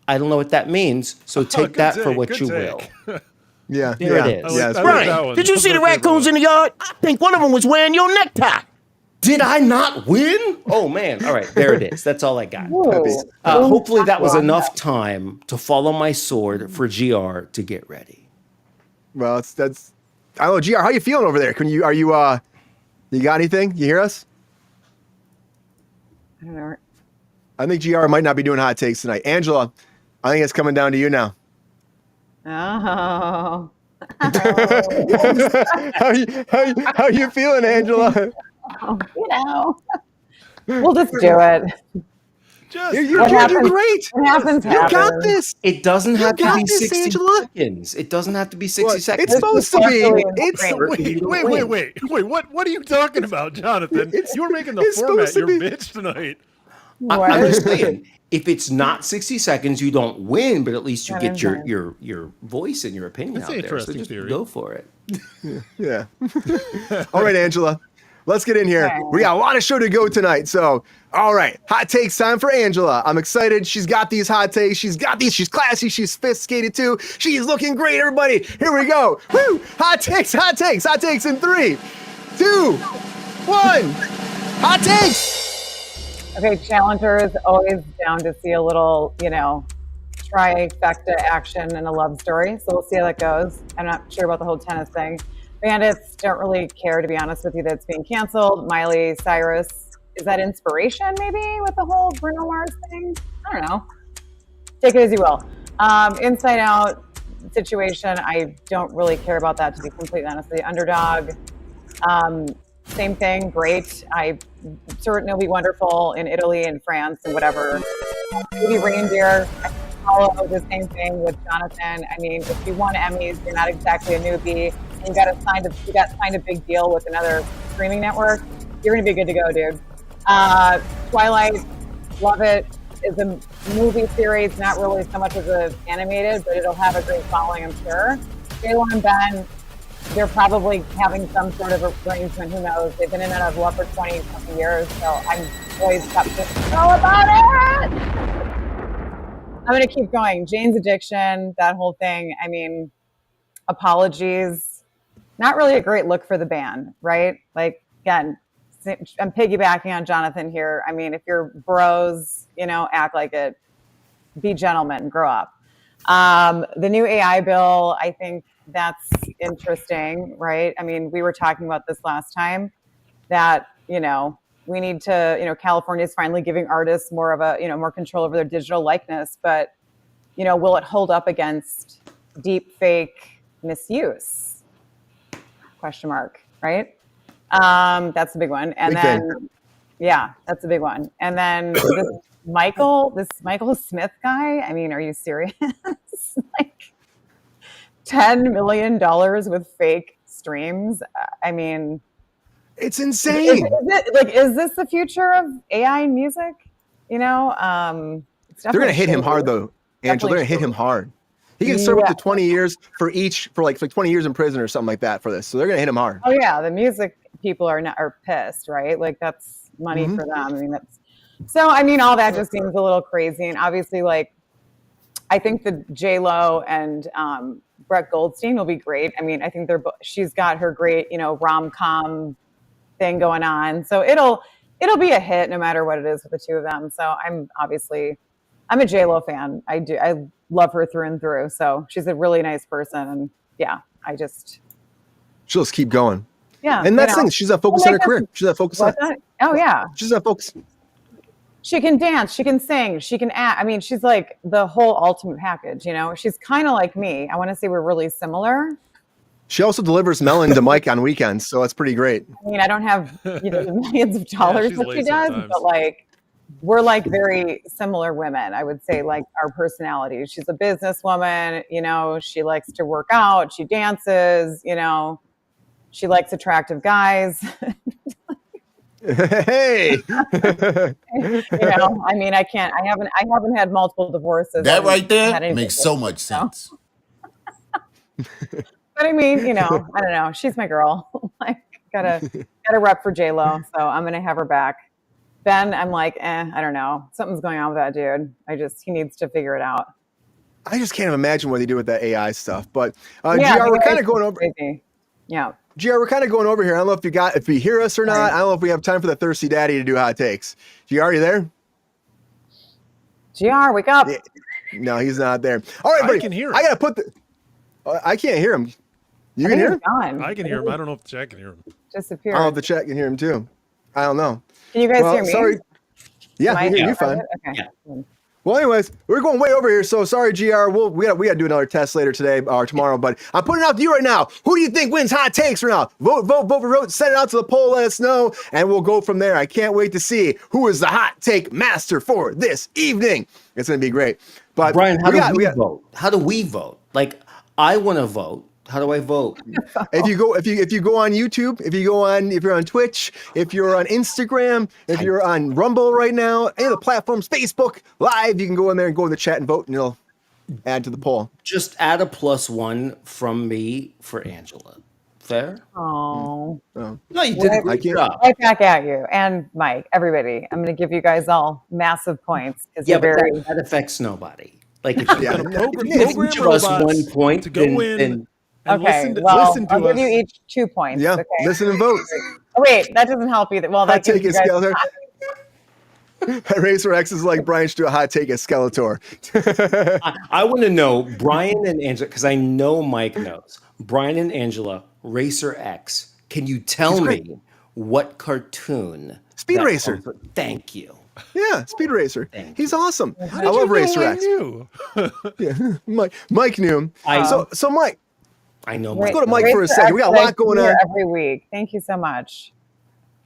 I don't know what that means. So take Good that for take, what good you take. will. Yeah, There yeah, it is. Yeah, it's I pretty- like that Right. one. Did you That's see my the favorite raccoons one. in the yard? I think one of them was wearing your necktie. Did I not win? Oh man. All right, there it is. That's all I got. Ooh. Hopefully that was Well, enough time to follow my sword for GR to get ready. Well, that's. I don't know, Gr. How you feeling over there? You got anything? You hear us? I don't know. I think Gr might not be doing hot takes tonight. Angela, I think it's coming down to you now. Oh. How you feeling, Angela? We'll just do it. Just You're What doing happens- great. What happens, You got happens. this. It doesn't have to got be this, 60 Angela. seconds. It doesn't have to be 60 What? seconds. It's supposed to be. Especially in It's Ukraine. wait. What are you talking about, Jonathan? You were making the it's format supposed to your be- bitch tonight. I'm just saying, if it's not 60 seconds, you don't win, but at least you That get is your nice. voice and your opinion That's out an there. So interesting just theory. go for it. Yeah. All right, Angela. Let's get in here. Okay. We got a lot of show to go tonight. So, all right. Hot takes time for Angela. I'm excited. She's got these hot takes. She's got these. She's classy. She's sophisticated too. She's looking great, everybody. Here we go. Woo! Hot takes, hot takes, hot takes in 3, 2, 1. Hot takes. Okay, challengers always down to see a little, trifecta action in a love story. So we'll see how that goes. I'm not sure about the whole tennis thing. Bandits don't really care, to be honest with you, that it's being canceled. Miley Cyrus, is that inspiration maybe with the whole Bruno Mars thing? I don't know. Take it as you will. Inside Out situation, I don't really care about that, to be completely honest with you. Underdog, same thing, great. I certain it'll be wonderful in Italy and France and whatever. Maybe Reindeer, I follow the same thing with Jonathan. I mean, if you won Emmys, you're not exactly a newbie. And you got signed a big deal with another streaming network. You're gonna be good to go, dude. Twilight, love it. Is a movie series, not really so much as a animated, but it'll have a great following, I'm sure. J.Lo and Ben, they're probably having some sort of arrangement. Who knows? They've been in and out of love for 20-something years, so I'm always skeptical about it. I'm going to keep going. Jane's addiction, that whole thing. I mean, apologies. Not really a great look for the band, right? Like, again, I'm piggybacking on Jonathan here. I mean, if you're bros, act like it. Be gentlemen, grow up. The new AI bill, I think that's interesting, right? I mean, we were talking about this last time that, We need to, California's finally giving artists more of a, more control over their digital likeness. But, will it hold up against deep fake misuse? Question mark, right? That's the big one. And Big then, thing. yeah, that's a big one. And then this Michael Smith guy. I mean, are you serious? Like $10 million with fake streams. I mean, It's insane. is this the future of AI music? They're gonna hit him hard though, Angela. They're gonna hit him hard. He can serve up to 20 years for 20 years in prison or something like that for this. So they're gonna hit him hard. Oh yeah, the music people are pissed, right? Like that's money for them. I mean, all that just seems a little crazy. And obviously, like, I think the J-Lo and Brett Goldstein will be great. I mean, I think she's got her great, rom-com thing going on. So it'll be a hit no matter what it is with the two of them. So I'm a J-Lo fan. I love her through and through. So she's a really nice person. And yeah, She'll just keep going. Yeah. And that's the thing. She's not focused on her career. She's not focused on. Oh yeah. She's not focused. She can dance, she can sing, she can act. I mean, she's like the whole ultimate package, She's kind of like me. I want to say we're really similar. She also delivers melon to Mike on weekends, so that's pretty great. I mean, I don't have millions of dollars that she does, but like we're like very similar women. I would say like our personalities. She's a businesswoman, she likes to work out, she dances, she likes attractive guys. Hey. I mean, I haven't had multiple divorces. That right there makes so much sense. But I mean, I don't know. She's my girl. I gotta rep for J-Lo, so I'm gonna have her back. Ben, I'm like, I don't know. Something's going on with that dude. He needs to figure it out. I just can't imagine what they do with that AI stuff. But Yeah, GR, we're kind of going over. Crazy. Yeah. GR, we're kind of going over here. I don't know if you hear us or not. I don't know if we have time for the thirsty daddy to do hot takes. GR, are you there? GR, wake up. Yeah. No, he's not there. All right, buddy. I can hear him. I gotta put I can't hear him. You can hear him? I can hear him. I don't know if the chat can hear him. Disappeared. I don't know if the chat can hear him too. I don't know. Can you guys hear me? Sorry. Yeah, we hear you fine. Okay. Yeah. Well, anyways, we're going way over here, so sorry, GR. We got to do another test later today or tomorrow, but I'm putting it out to you right now. Who do you think wins hot takes right now? Vote. Send it out to the poll. Let us know, and we'll go from there. I can't wait to see who is the hot take master for this evening. It's going to be great. But Brian, how do we vote? How do we vote? Like, I want to vote. How do I vote? If you go on YouTube, if you're on Twitch, if you're on Instagram, if you're on Rumble right now, any of the platforms, Facebook Live, you can go in there and go in the chat and vote, and it'll add to the poll. Just add a +1 from me for Angela. Fair? Oh. Oh. No, you did a great job. Right back at you. And Mike, everybody. I'm going to give you guys all massive points. Yeah, but that affects nobody. Like, if you Program each of us 1 point, to go in and okay, listen to I'll us. give you each 2 points. Yeah, okay? listen and vote. Oh, wait, that doesn't help either. Well, Hot that gives take you is guys... Skeletor. Racer X is like Brian should do a hot take as Skeletor. I want to know Brian and Angela, because I know Mike knows. Brian and Angela, Racer X. Can you tell me what cartoon? Speed Racer. Thank you. Yeah, Speed Racer. He's awesome. How I did love you know Racer I X. knew? Yeah, Mike knew him. So Mike, I know. let's go to Mike for a second. We got a lot going on every week. Thank you so much.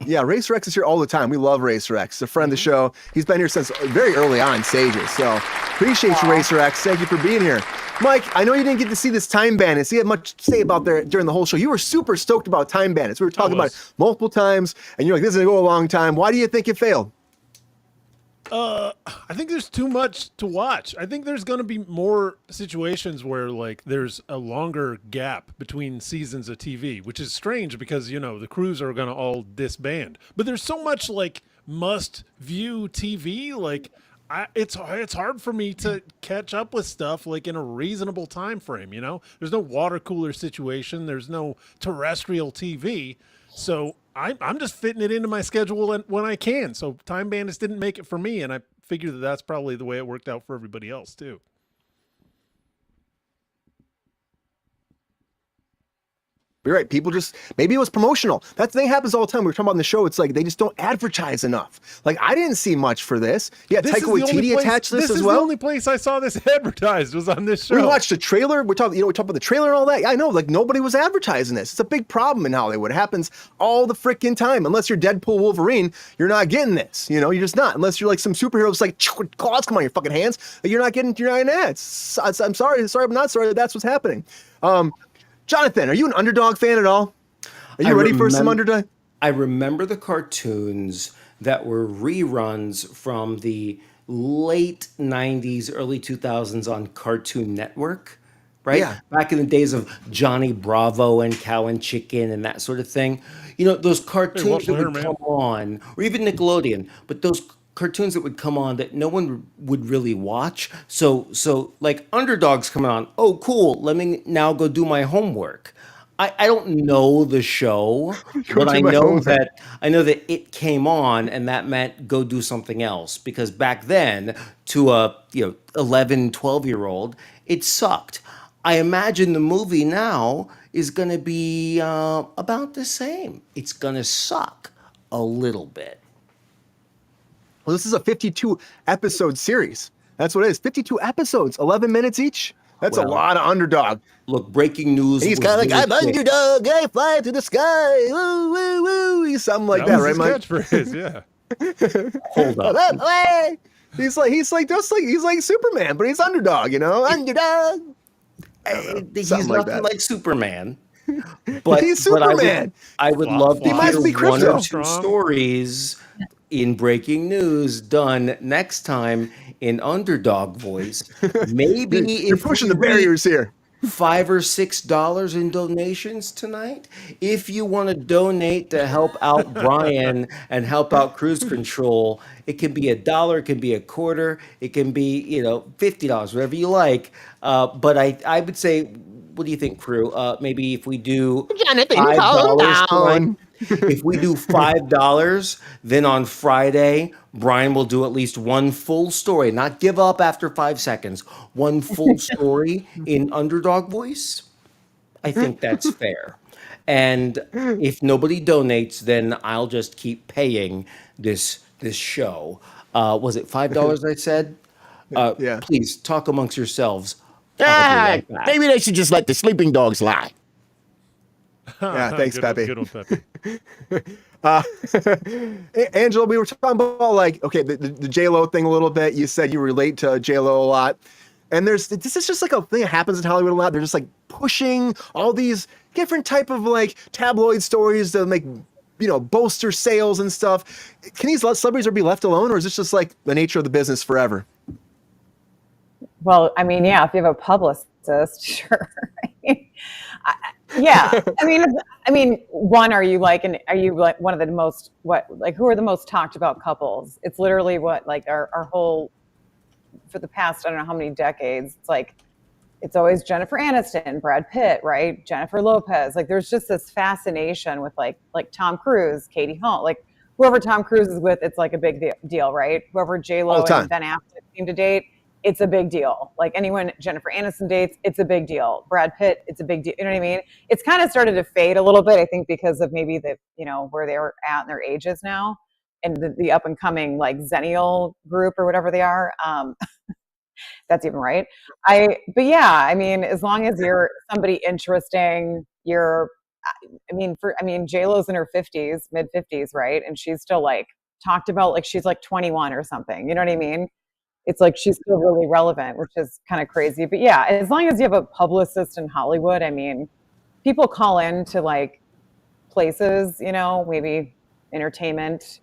Yeah, Racer X is here all the time. We love Racer X. He's a friend of the show. He's been here since very early on stages. So appreciate you, Racer X. Thank you for being here. Mike, I know you didn't get to see this Time Bandits. You had much to say about there during the whole show. You were super stoked about Time Bandits. We were talking about it multiple times, and you're like, this is going to go a long time. Why do you think it failed? I think there's too much to watch. I think there's going to be more situations where like there's a longer gap between seasons of TV, which is strange because, you know, the crews are going to all disband. But there's so much like must view TV. Like it's hard for me to catch up with stuff like in a reasonable time frame. You know, there's no water cooler situation. There's no terrestrial TV. So I'm just fitting it into my schedule when I can. So Time Bandits didn't make it for me, and I figure that that's probably the way it worked out for everybody else too. You're right. People just, maybe it was promotional. That thing happens all the time. We were talking about in the show. It's like they just don't advertise enough. Like I didn't see much for this. Yeah, Taika Waititi attached this as well. This is the only place I saw this advertised was on this show. We watched the trailer. We talked about the trailer and all that. Yeah, I know. Like nobody was advertising this. It's a big problem in Hollywood. It happens all the freaking time. Unless you're Deadpool Wolverine, you're not getting this. You're just not. Unless you're like some superhero, it's like claws come on your fucking hands. You're not getting ads. I'm sorry, I'm not sorry. That's what's happening. Jonathan, are you an Underdog fan at all? Are you ready for some Underdog? I remember the cartoons that were reruns from the late 90s, early 2000s on Cartoon Network, right? Yeah. Back in the days of Johnny Bravo and Cow and Chicken and that sort of thing. Those cartoons that would come on, or even Nickelodeon, but those cartoons that would come on that no one would really watch. So like Underdog's coming on. Oh, cool. Let me now go do my homework. I don't know the show, but I know that it came on and that meant go do something else, because back then to a 11, 12-year-old, it sucked. I imagine the movie now is going to be about the same. It's going to suck a little bit. Well, this is a 52 episode series. That's what it is. 52 episodes, 11 minutes each. That's a lot of Underdog. Look, breaking news. He's kind of like, I'm Underdog. I fly to the sky. Woo, woo, woo. He's something like that, right, Mike? Catchphrase, yeah. Hold up. He's like Superman, but he's Underdog. Underdog. He's nothing like Superman. But he's Superman. I would love to might hear be one or Kruse. two stories in breaking news done next time in Underdog voice. Maybe you're pushing the barriers here. $5 or $6 in donations tonight. If you want to donate to help out Brian and help out Kruse Control, it can be $1, it can be $0.25, it can be $50, whatever you like. But I would say, what do you think, crew? Maybe if we do $5 tonight, if we do $5, then on Friday, Brian will do at least one full story, not give up after 5 seconds, one full story in Underdog voice. I think that's fair. And if nobody donates, then I'll just keep paying this show. Was it $5 I said? Yeah. Please talk amongst yourselves. I'll be right back. Maybe they should just let the sleeping dogs lie. Yeah, thanks, Pepe. Good one, Pepe. Angela, we were talking about the J-Lo thing a little bit. You said you relate to J-Lo a lot. And this is just like a thing that happens in Hollywood a lot. They're just like pushing all these different type of like tabloid stories to make, bolster sales and stuff. Can these celebrities be left alone, or is this just like the nature of the business forever? Well, I mean, yeah, if you have a publicist, sure. Yeah. I mean, one, are you like one of the most, who are the most talked about couples? It's literally what, like our whole, for the past, I don't know how many decades, it's always Jennifer Aniston, Brad Pitt, right? Jennifer Lopez. Like there's just this fascination with like Tom Cruise, Katie Holmes, like whoever Tom Cruise is with, it's like a big deal, right? Whoever J-Lo and Ben Affleck seem to date, it's a big deal. Like anyone Jennifer Aniston dates, it's a big deal. Brad Pitt, it's a big deal. You know what I mean? It's kind of started to fade a little bit, I think, because of maybe where they were at in their ages now, and the up and coming like Zennial group or whatever they are. That's even right. But yeah, I mean, as long as you're somebody interesting, J-Lo's in her 50s, mid 50s, right? And she's still like talked about like she's like 21 or something. You know what I mean? It's like she's still really relevant, which is kind of crazy. But yeah, as long as you have a publicist in Hollywood, I mean, people call in to like places, maybe entertainment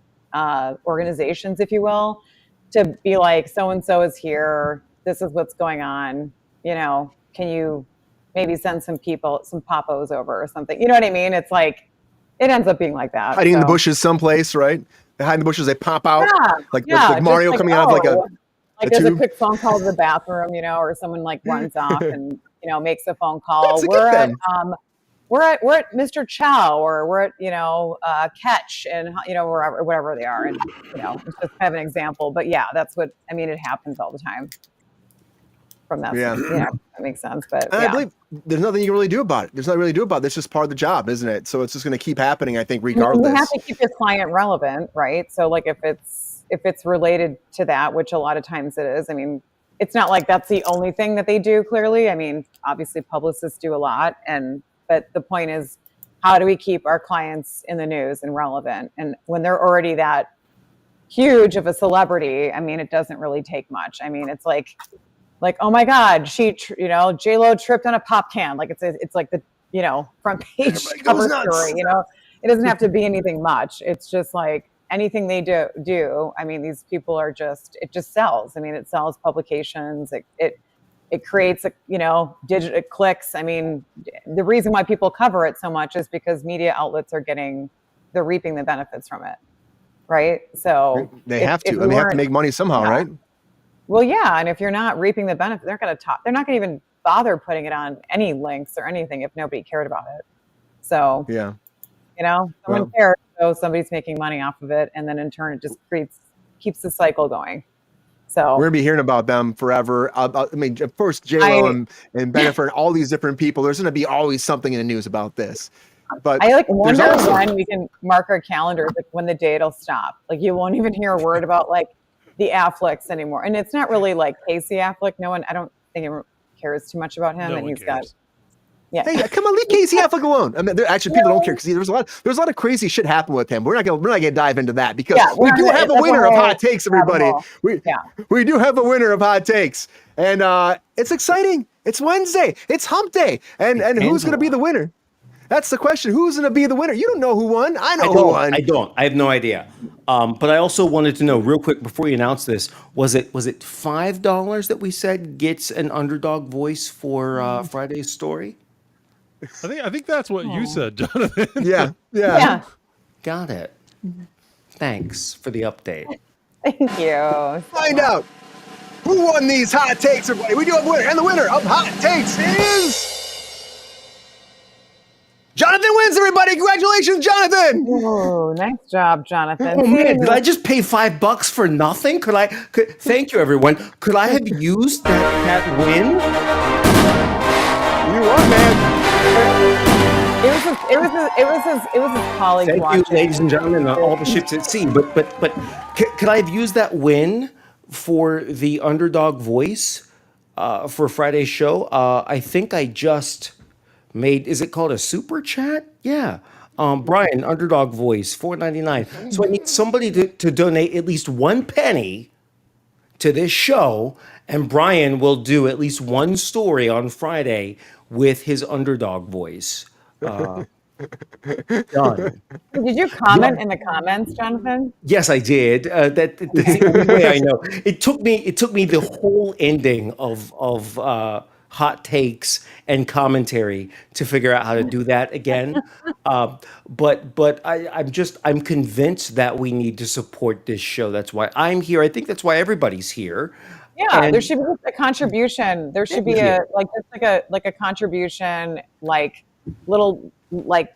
organizations, if you will, to be like, so-and-so is here. This is what's going on. Can you maybe send some papos over or something? You know what I mean? It's like, it ends up being like that. Hiding in the bushes someplace, right? Behind the bushes, they pop out. Like Mario coming out of like a there's tube. A quick phone call to the bathroom, or someone like runs off and, makes a phone call. We're at Mr. Chow, or we're at, Catch, and, wherever, whatever they are. And, it's just kind of an example, but yeah, that's what, it happens all the time from that. Yeah. makes sense. But And yeah. I believe there's nothing you can really do about it. There's not really do about it. It's just part of the job, isn't it? So it's just going to keep happening, I think, regardless. You have to keep your client relevant, right? So like if it's related to that, which a lot of times it is, I mean, it's not like that's the only thing that they do, clearly. I mean, obviously publicists do a lot, but the point is, how do we keep our clients in the news and relevant? And when they're already that huge of a celebrity, I mean, it doesn't really take much. I mean, it's like, oh my God, J-Lo tripped on a pop can. Like it's like the, front page cover story, it doesn't have to be anything much. It's just like anything they do. I mean, these people it just sells. I mean, it sells publications. It creates, digital clicks. I mean, the reason why people cover it so much is because media outlets they're reaping the benefits from it. Right. So they have to make money somehow, right? Well, yeah. And if you're not reaping the benefit, they're not going to even bother putting it on any links or anything if nobody cared about it. So, yeah, someone cares. So somebody's making money off of it. And then in turn, it just keeps the cycle going. So we're gonna be hearing about them forever. I mean, of course, J-Lo and Bennifer and all these different people. There's gonna be always something in the news about this. But I wonder when we can mark our calendars, like when the day it'll stop. Like you won't even hear a word about like the Afflecks anymore. And it's not really like Casey Affleck. I don't think anyone cares too much about him. No and one he's cares. got. Yeah. Hey, come on, leave Casey Affleck alone. I mean, people don't care because there's a lot of crazy shit happen with him. We're not gonna dive into that because we do have a winner of hot takes, everybody. We do have a winner of hot takes, and it's exciting. It's Wednesday. It's Hump Day, and who's gonna be the winner? That's the question. Who's gonna be the winner? You don't know who won. I know who won. I don't. I have no idea. But I also wanted to know real quick before you announce this: was it $5 that we said gets an underdog voice for Friday's story? I think that's what you said, Jonathan. Yeah. Got it. Thanks for the update. Thank you. Find out who won these hot takes, everybody. We do have a winner, and the winner of hot takes is Jonathan wins, everybody. Congratulations, Jonathan. Oh, nice job, Jonathan. Oh man, did I just pay $5 for nothing? Thank you, everyone. Could I have used that win? You won, man. It was his colleague. Thank watching. you, ladies and gentlemen, all the ships at sea. But could I have used that win for the underdog voice for Friday's show? I think I just made. Is it called a super chat? Yeah. Brian, underdog voice, $4.99. So I need somebody to donate at least 1 penny to this show, and Brian will do at least one story on Friday with his underdog voice. Done. Did you comment in the comments, Jonathan? Yes, I did. That's the only way I know. It took me the whole ending of hot takes and commentary to figure out how to do that again. But I'm convinced that we need to support this show. That's why I'm here. I think that's why everybody's here. Yeah, And- there should be a contribution. There should be a contribution, like little like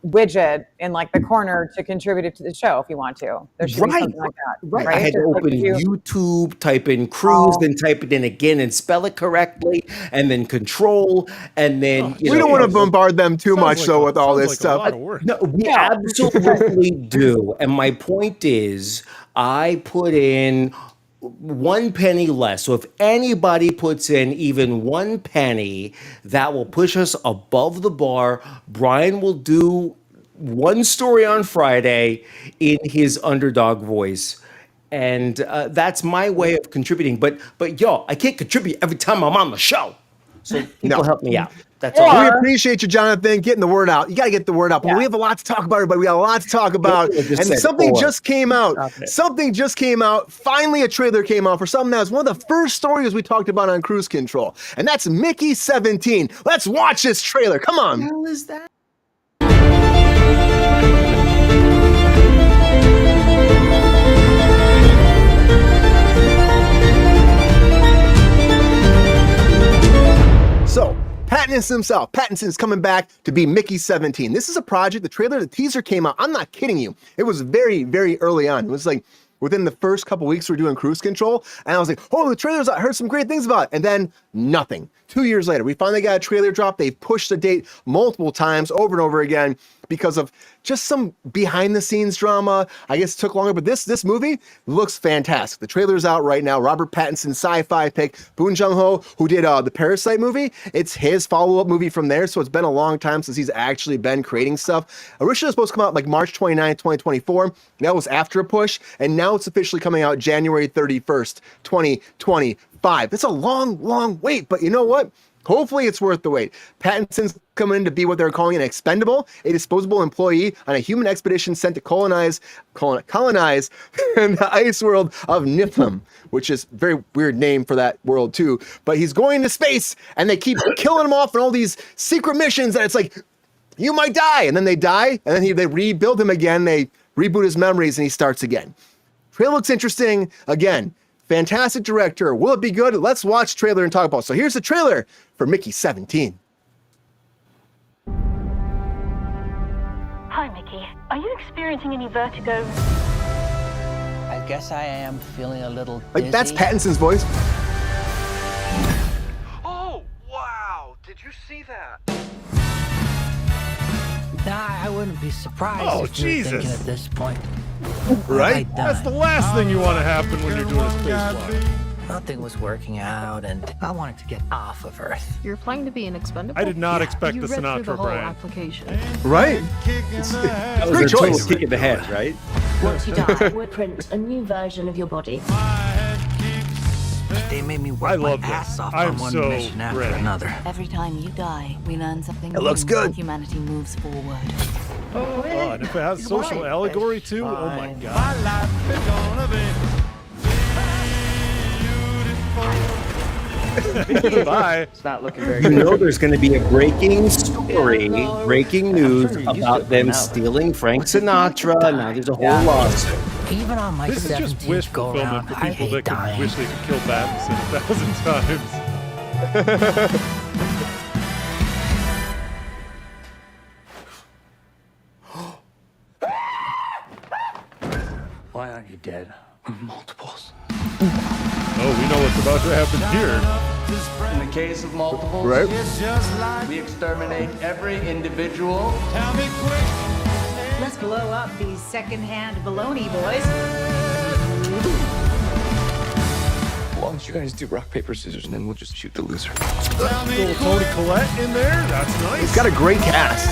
widget in like the corner to contribute to the show if you want to. There should be something like that. Right. I had to open YouTube, type in Kruse, then type it in again and spell it correctly, and then Control, and then We don't want to bombard them too much, though, with all this stuff. No, we absolutely do. And my point is, I put in 1 penny less. So if anybody puts in even 1 penny, that will push us above the bar. Brian will do one story on Friday in his underdog voice. And that's my way of contributing. But yo, I can't contribute every time I'm on the show. So people help me out. That's all. We appreciate you, Jonathan, getting the word out. You got to get the word out. But we have a lot to talk about, everybody. We got a lot to talk about. And something just came out. Something just came out. Finally, a trailer came out for something that was one of the first stories we talked about on Kruse Control. And that's Mickey 17. Let's watch this trailer. Come on. What the hell is that? So, Pattinson's coming back to be Mickey 17. This is a project, the trailer, the teaser came out. I'm not kidding you. It was very, very early on. It was like within the first couple weeks we were doing Kruse Control. And I was like, oh, the trailers, I heard some great things about it. And then nothing. 2 years later, we finally got a trailer drop. They've pushed the date multiple times over and over again because of just some behind the scenes drama. I guess it took longer, but this movie looks fantastic. The trailer's out right now. Robert Pattinson sci-fi pick, Boon Joon-ho, who did the Parasite movie. It's his follow-up movie from there, so it's been a long time since he's actually been creating stuff. Originally it was supposed to come out like March 29th, 2024. That was after a push, and now it's officially coming out January 31st, 2025. It's a long, long wait, but you know what? Hopefully it's worth the wait. Pattinson's coming in to be what they're calling an expendable, a disposable employee on a human expedition sent to colonize the ice world of Niflheim, which is a very weird name for that world too. But he's going into space and they keep killing him off in all these secret missions, and it's like, you might die. And then they die, and then they rebuild him again. They reboot his memories and he starts again. Trailer looks interesting. Again, fantastic director. Will it be good? Let's watch trailer and talk about it. So here's the trailer for Mickey 17. Hi, Mickey. Are you experiencing any vertigo? I guess I am feeling a little dizzy. Like, that's Pattinson's voice. Oh, wow. Did you see that? Nah, I wouldn't be surprised Oh, if you're thinking Jesus. at this point. Right? That's the last thing you want to happen when you're doing a spacewalk. Nothing was working out, and I wanted to get off of Earth. You're applying to be an expendable? I did not expect you the read through the Sinatra whole Brian. application. Right? That was Great a total choice. kick in the head, right? Once you die, we'll print a new version of your body. They made me I work my love this. ass off I'm on one so mission after ready. another. Every time you die, we learn something It looks new good. and humanity moves forward. Oh, and if it has social allegory too, oh my Fine. god. Bye. It's not looking very You good. know there's going to be a breaking story, breaking news about them stealing Frank Sinatra. Now there's a whole lawsuit. Even on my This is just 17th wish go around, fulfillment for I people hate that could dying. wish they could kill Pattinson 1,000 times. Why aren't you dead? Multiples. Oh, we know what's about to happen here. In the case of multiples, Right? we exterminate every individual. Let's blow up these secondhand baloney boys. Why don't you guys do rock, paper, scissors, and then we'll just shoot the loser. Little Tony Collette in there. That's nice. It's got a great cast.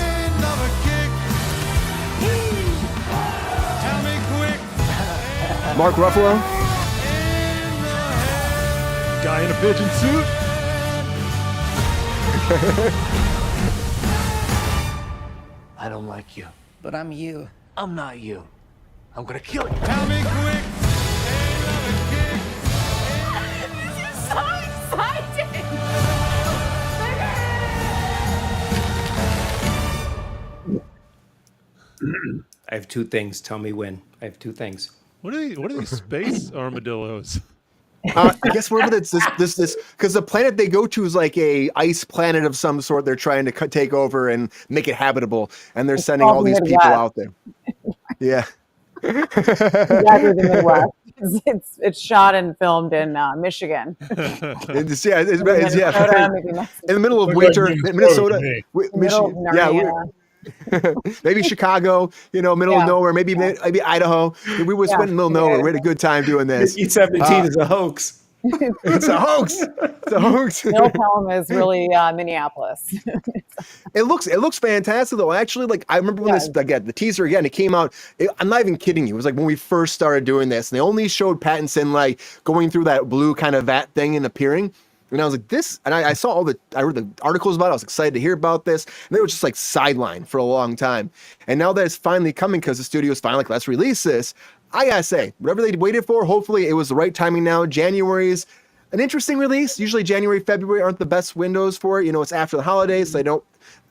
Mark Ruffalo. Guy in a pigeon suit. I don't like you. But I'm you. I'm not you. I'm gonna kill you. So exciting! I have two things. Tell me when. I have two things. What are these space armadillos? I guess wherever this because the planet they go to is like a ice planet of some sort. They're trying to take over and make it habitable, and they're sending all these people out there. Yeah. Exactly the Midwest. It's shot and filmed in Michigan. It's Minnesota, maybe in the middle of winter, Minnesota. Middle of Narnia. Maybe Chicago, middle of nowhere, maybe Idaho. We were spending middle of nowhere. We had a good time doing this. Mickey 17 is a hoax. It's a hoax. It's a hoax. Middle Pelham is really Minneapolis. It looks fantastic though. Actually, like I remember when the teaser again, it came out. I'm not even kidding you. It was like when we first started doing this, and they only showed Pattinson like going through that blue kind of vat thing and appearing. And I was like, this, and I saw I read the articles about it. I was excited to hear about this. And they were just like sidelined for a long time. And now that it's finally coming because the studio's finally like, let's release this. I gotta say, whatever they waited for, hopefully it was the right timing now. January's an interesting release. Usually January, February aren't the best windows for it. It's after the holidays. So I don't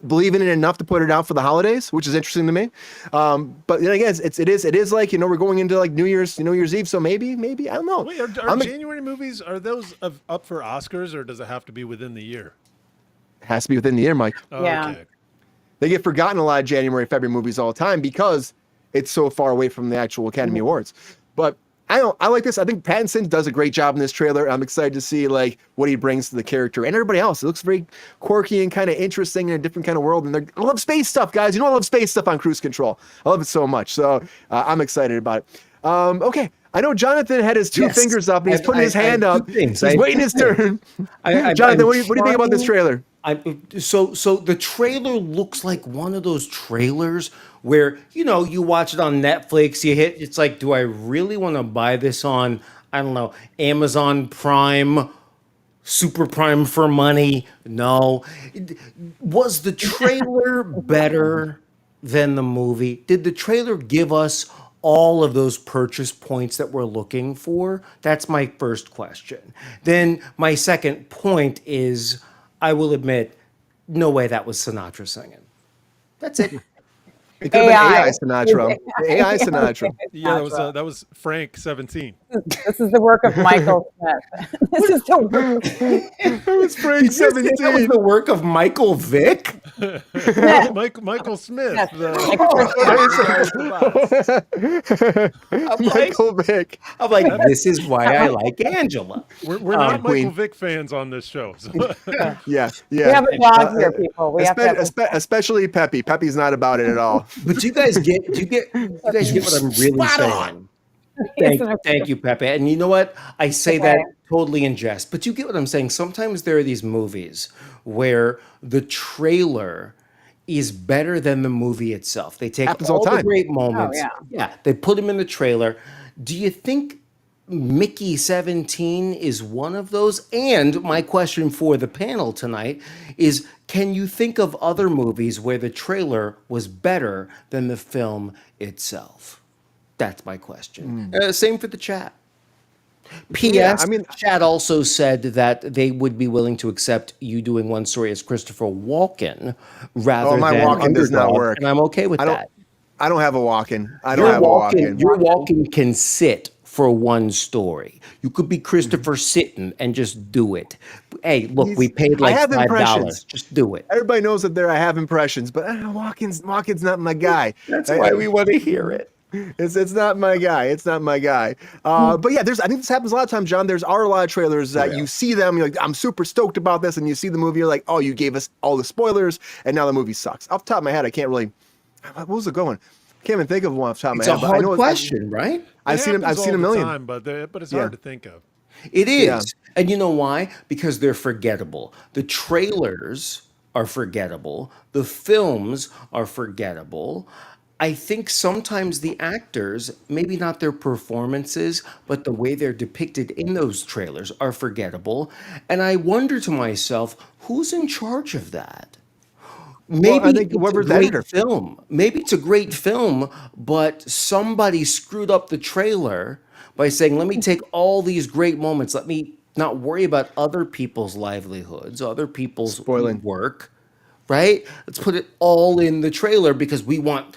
believe in it enough to put it out for the holidays, which is interesting to me. But then again, it is like, we're going into like New Year's Eve. So maybe, I don't know. Wait, are January movies, are those up for Oscars or does it have to be within the year? It has to be within the year, Mike. Oh, Yeah. Okay. They get forgotten a lot of January, February movies all the time because it's so far away from the actual Academy Awards. But I like this. I think Pattinson does a great job in this trailer. I'm excited to see like what he brings to the character and everybody else. It looks very quirky and kind of interesting in a different kind of world. And I love space stuff, guys. You know I love space stuff on Kruse Control. I love it so much. So I'm excited about it. Okay. I know Jonathan had his two fingers up and he's putting his hand up. He's waiting his turn. Jonathan, what do you think about this trailer? So the trailer looks like one of those trailers where, you know, you watch it on Netflix, it's like, do I really want to buy this on, I don't know, Amazon Prime, Super Prime for money? No. Was the trailer better than the movie? Did the trailer give us all of those purchase points that we're looking for? That's my first question. Then my second point is, I will admit, no way that was Sinatra singing. That's it. It could have been AI Sinatra. AI Sinatra. Yeah, that was Frank 17. This is the work of Michael Smith. This is the work. That was Frank 17. That was the work of Michael Vick. Michael Smith. Michael Vick. I'm like, this is why I like Angela. We're not Michael Vick fans on this show. So. Yeah. We have a dog here, people. We have to especially Peppy. Peppy's not about it at all. But you guys get what I'm really saying. Thank you, Pepe. And you know what? I say that totally in jest, but you get what I'm saying. Sometimes there are these movies where the trailer is better than the movie itself. They take all the great moments. They put them in the trailer. Do you think Mickey 17 is one of those? And my question for the panel tonight is, can you think of other movies where the trailer was better than the film itself? That's my question. Same for the chat. P.S. Chad also said that they would be willing to accept you doing one story as Christopher Walken rather than my Walken Underdog, does not work. and I'm okay with that. I don't have a Walken. I don't have a Walken. Your Walken can sit for one story. You could be Christopher Sitton and just do it. Hey, look, we paid like $5. Just do it. Everybody knows that I have impressions, but Walken's not my guy. That's why we want to hear it. It's not my guy. It's not my guy. But yeah, I think this happens a lot of times, John. There are a lot of trailers that you see them, you're like, I'm super stoked about this, and you see the movie, you're like, oh, you gave us all the spoilers, and now the movie sucks. Off the top of my head, I can't really. What was it going? Can't even think of one off the top of my head. It's a hard question, right? I've seen a million. Time, but it's hard to think of. It is. Yeah. And you know why? Because they're forgettable. The trailers are forgettable. The films are forgettable. I think sometimes the actors, maybe not their performances, but the way they're depicted in those trailers are forgettable. And I wonder to myself, who's in charge of that? Maybe it's a great film. Maybe it's a great film, but somebody screwed up the trailer by saying, let me take all these great moments. Let me not worry about other people's livelihoods, other people's work, right? Let's put it all in the trailer because we want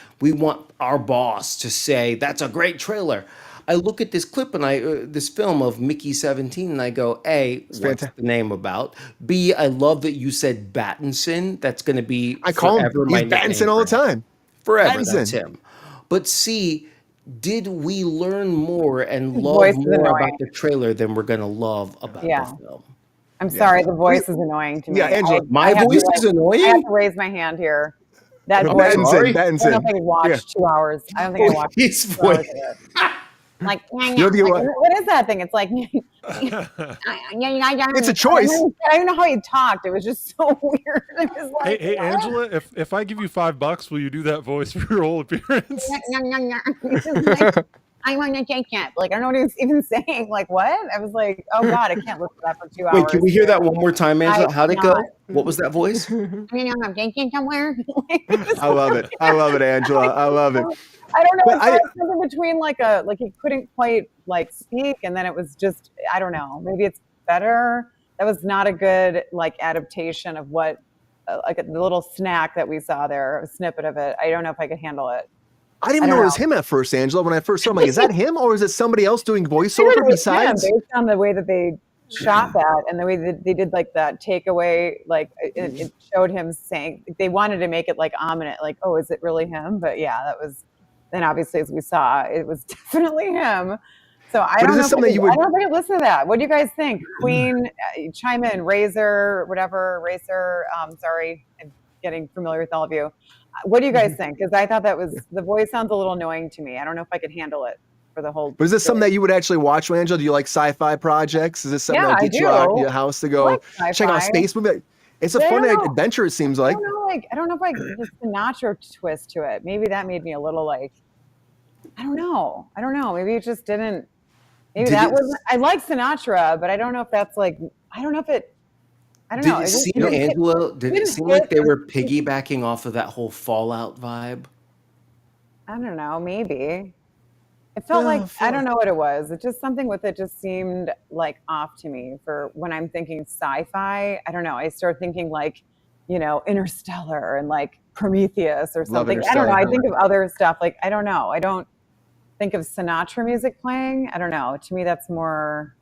our boss to say, that's a great trailer. I look at this clip and this film of Mickey 17 and I go, A, what's the name about? B, I love that you said Battinson. That's going to be I call him he's Battinson all the time. Forever, that's him. But C, did we learn more and love more about the trailer than we're going to love about the film? I'm sorry, the voice is annoying to me. Yeah, Angela, my voice is annoying? I have to raise my hand here. That voice, I don't think I watched 2 hours. I don't think I watched his 2 hours of it. Like, what is that thing? It's like, it's a choice. I don't know how he talked. It was just so weird. It was like, hey, Angela, if I give you $5, will you do that voice for your whole appearance? I want to take it. Like, I don't know what he was even saying. Like, what? I was like, oh God, I can't listen to that for 2 hours. Wait, can we hear that one more time, Angela? How'd it go? What was that voice? I'm taking somewhere. I love it. I love it, Angela. I love it. I don't know. It's something between like he couldn't quite like speak, and then it was just, I don't know. Maybe it's better. That was not a good like adaptation of what like the little snack that we saw there, a snippet of it. I don't know if I could handle it. I didn't even know it was him at first, Angela. When I first saw him, like, is that him or is it somebody else doing voiceover besides? Him, based on the way that they shot that and the way that they did like that takeaway, like it showed him saying they wanted to make it like ominous, like, oh, is it really him? But yeah, that was. Then obviously, as we saw, it was definitely him. So I But don't is know. this something you I would? don't think I listen to that. What do you guys think? Queen, chime in. Razor, whatever. Racer. Sorry, I'm getting familiar with all of you. What do you guys think? Because I thought the voice sounds a little annoying to me. I don't know if I could handle it for the whole. But is this something that you would actually watch, Angela? Do you like sci-fi projects? Is this something Yeah, that I gets you out of do. your house to I go like check out a sci-fi. space movie? It's a But I fun don't know. adventure. It seems I like. don't know. Like I don't know if the Sinatra twist to it. Maybe that made me a little like. I don't know. Maybe it just didn't. Maybe Did that it- wasn't. I like Sinatra, but I don't know if that's like. I don't know if it. I don't Did know. it It seem, didn't hit- Angela? Did it didn't seem hit like they or- were piggybacking off of that whole Fallout vibe? I don't know. Maybe. It felt like I don't know what it was. It just something with it just seemed like off to me for when I'm thinking sci-fi. I don't know. I start thinking like, Interstellar and like Prometheus or Love something. I don't know. I Interstellar. think of other stuff. Like I don't know. I don't think of Sinatra music playing. I don't know. To me, that's more.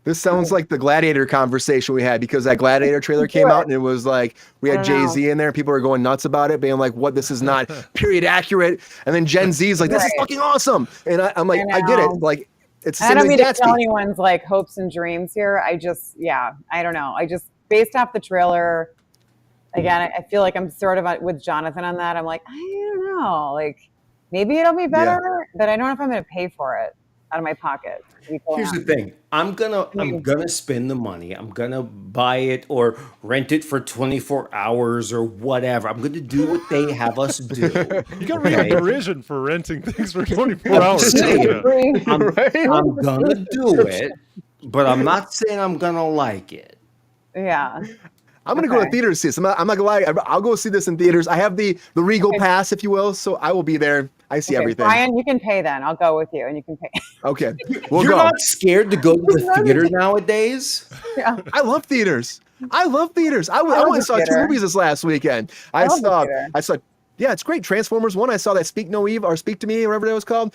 This sounds like the Gladiator conversation we had because that Gladiator trailer came out and it was like we had I don't know. Jay-Z in there and people were going nuts about it, being like, "What? This is not period accurate." And then Gen Z is like, "This is Right. fucking awesome!" And I'm like, I get it. know. Like, it's the I same don't as mean to tell Gatsby. anyone's like hopes and dreams here. I don't know. I just based off the trailer. Again, I feel like I'm sort of with Jonathan on that. I'm like, I don't know. Like, maybe it'll be better, but I don't know if I'm going to pay for it out of my pocket. to be quite Here's the honest. thing. I'm gonna spend the money. I'm gonna buy it or rent it for 24 hours or whatever. I'm gonna do what they have us do. You got real Okay? derision for renting things for 24 hours. saying. Yeah. I'm gonna do it, but I'm not saying I'm gonna like it. Yeah. I'm gonna go to theaters to see this. I'm not gonna lie. I'll go see this in theaters. I have the Regal pass, if you will, so I will be there. I see everything. Brian, you can pay then. I'll go with you and you can pay. Okay, we'll You're go. not scared to go to the theater nowadays? Yeah. I love theaters. I love theaters. I love went the and saw two theater. movies this last weekend. I love the theater. Yeah, it's great. Transformers 1. I saw that Speak No Evil or Speak to Me, whatever that was called.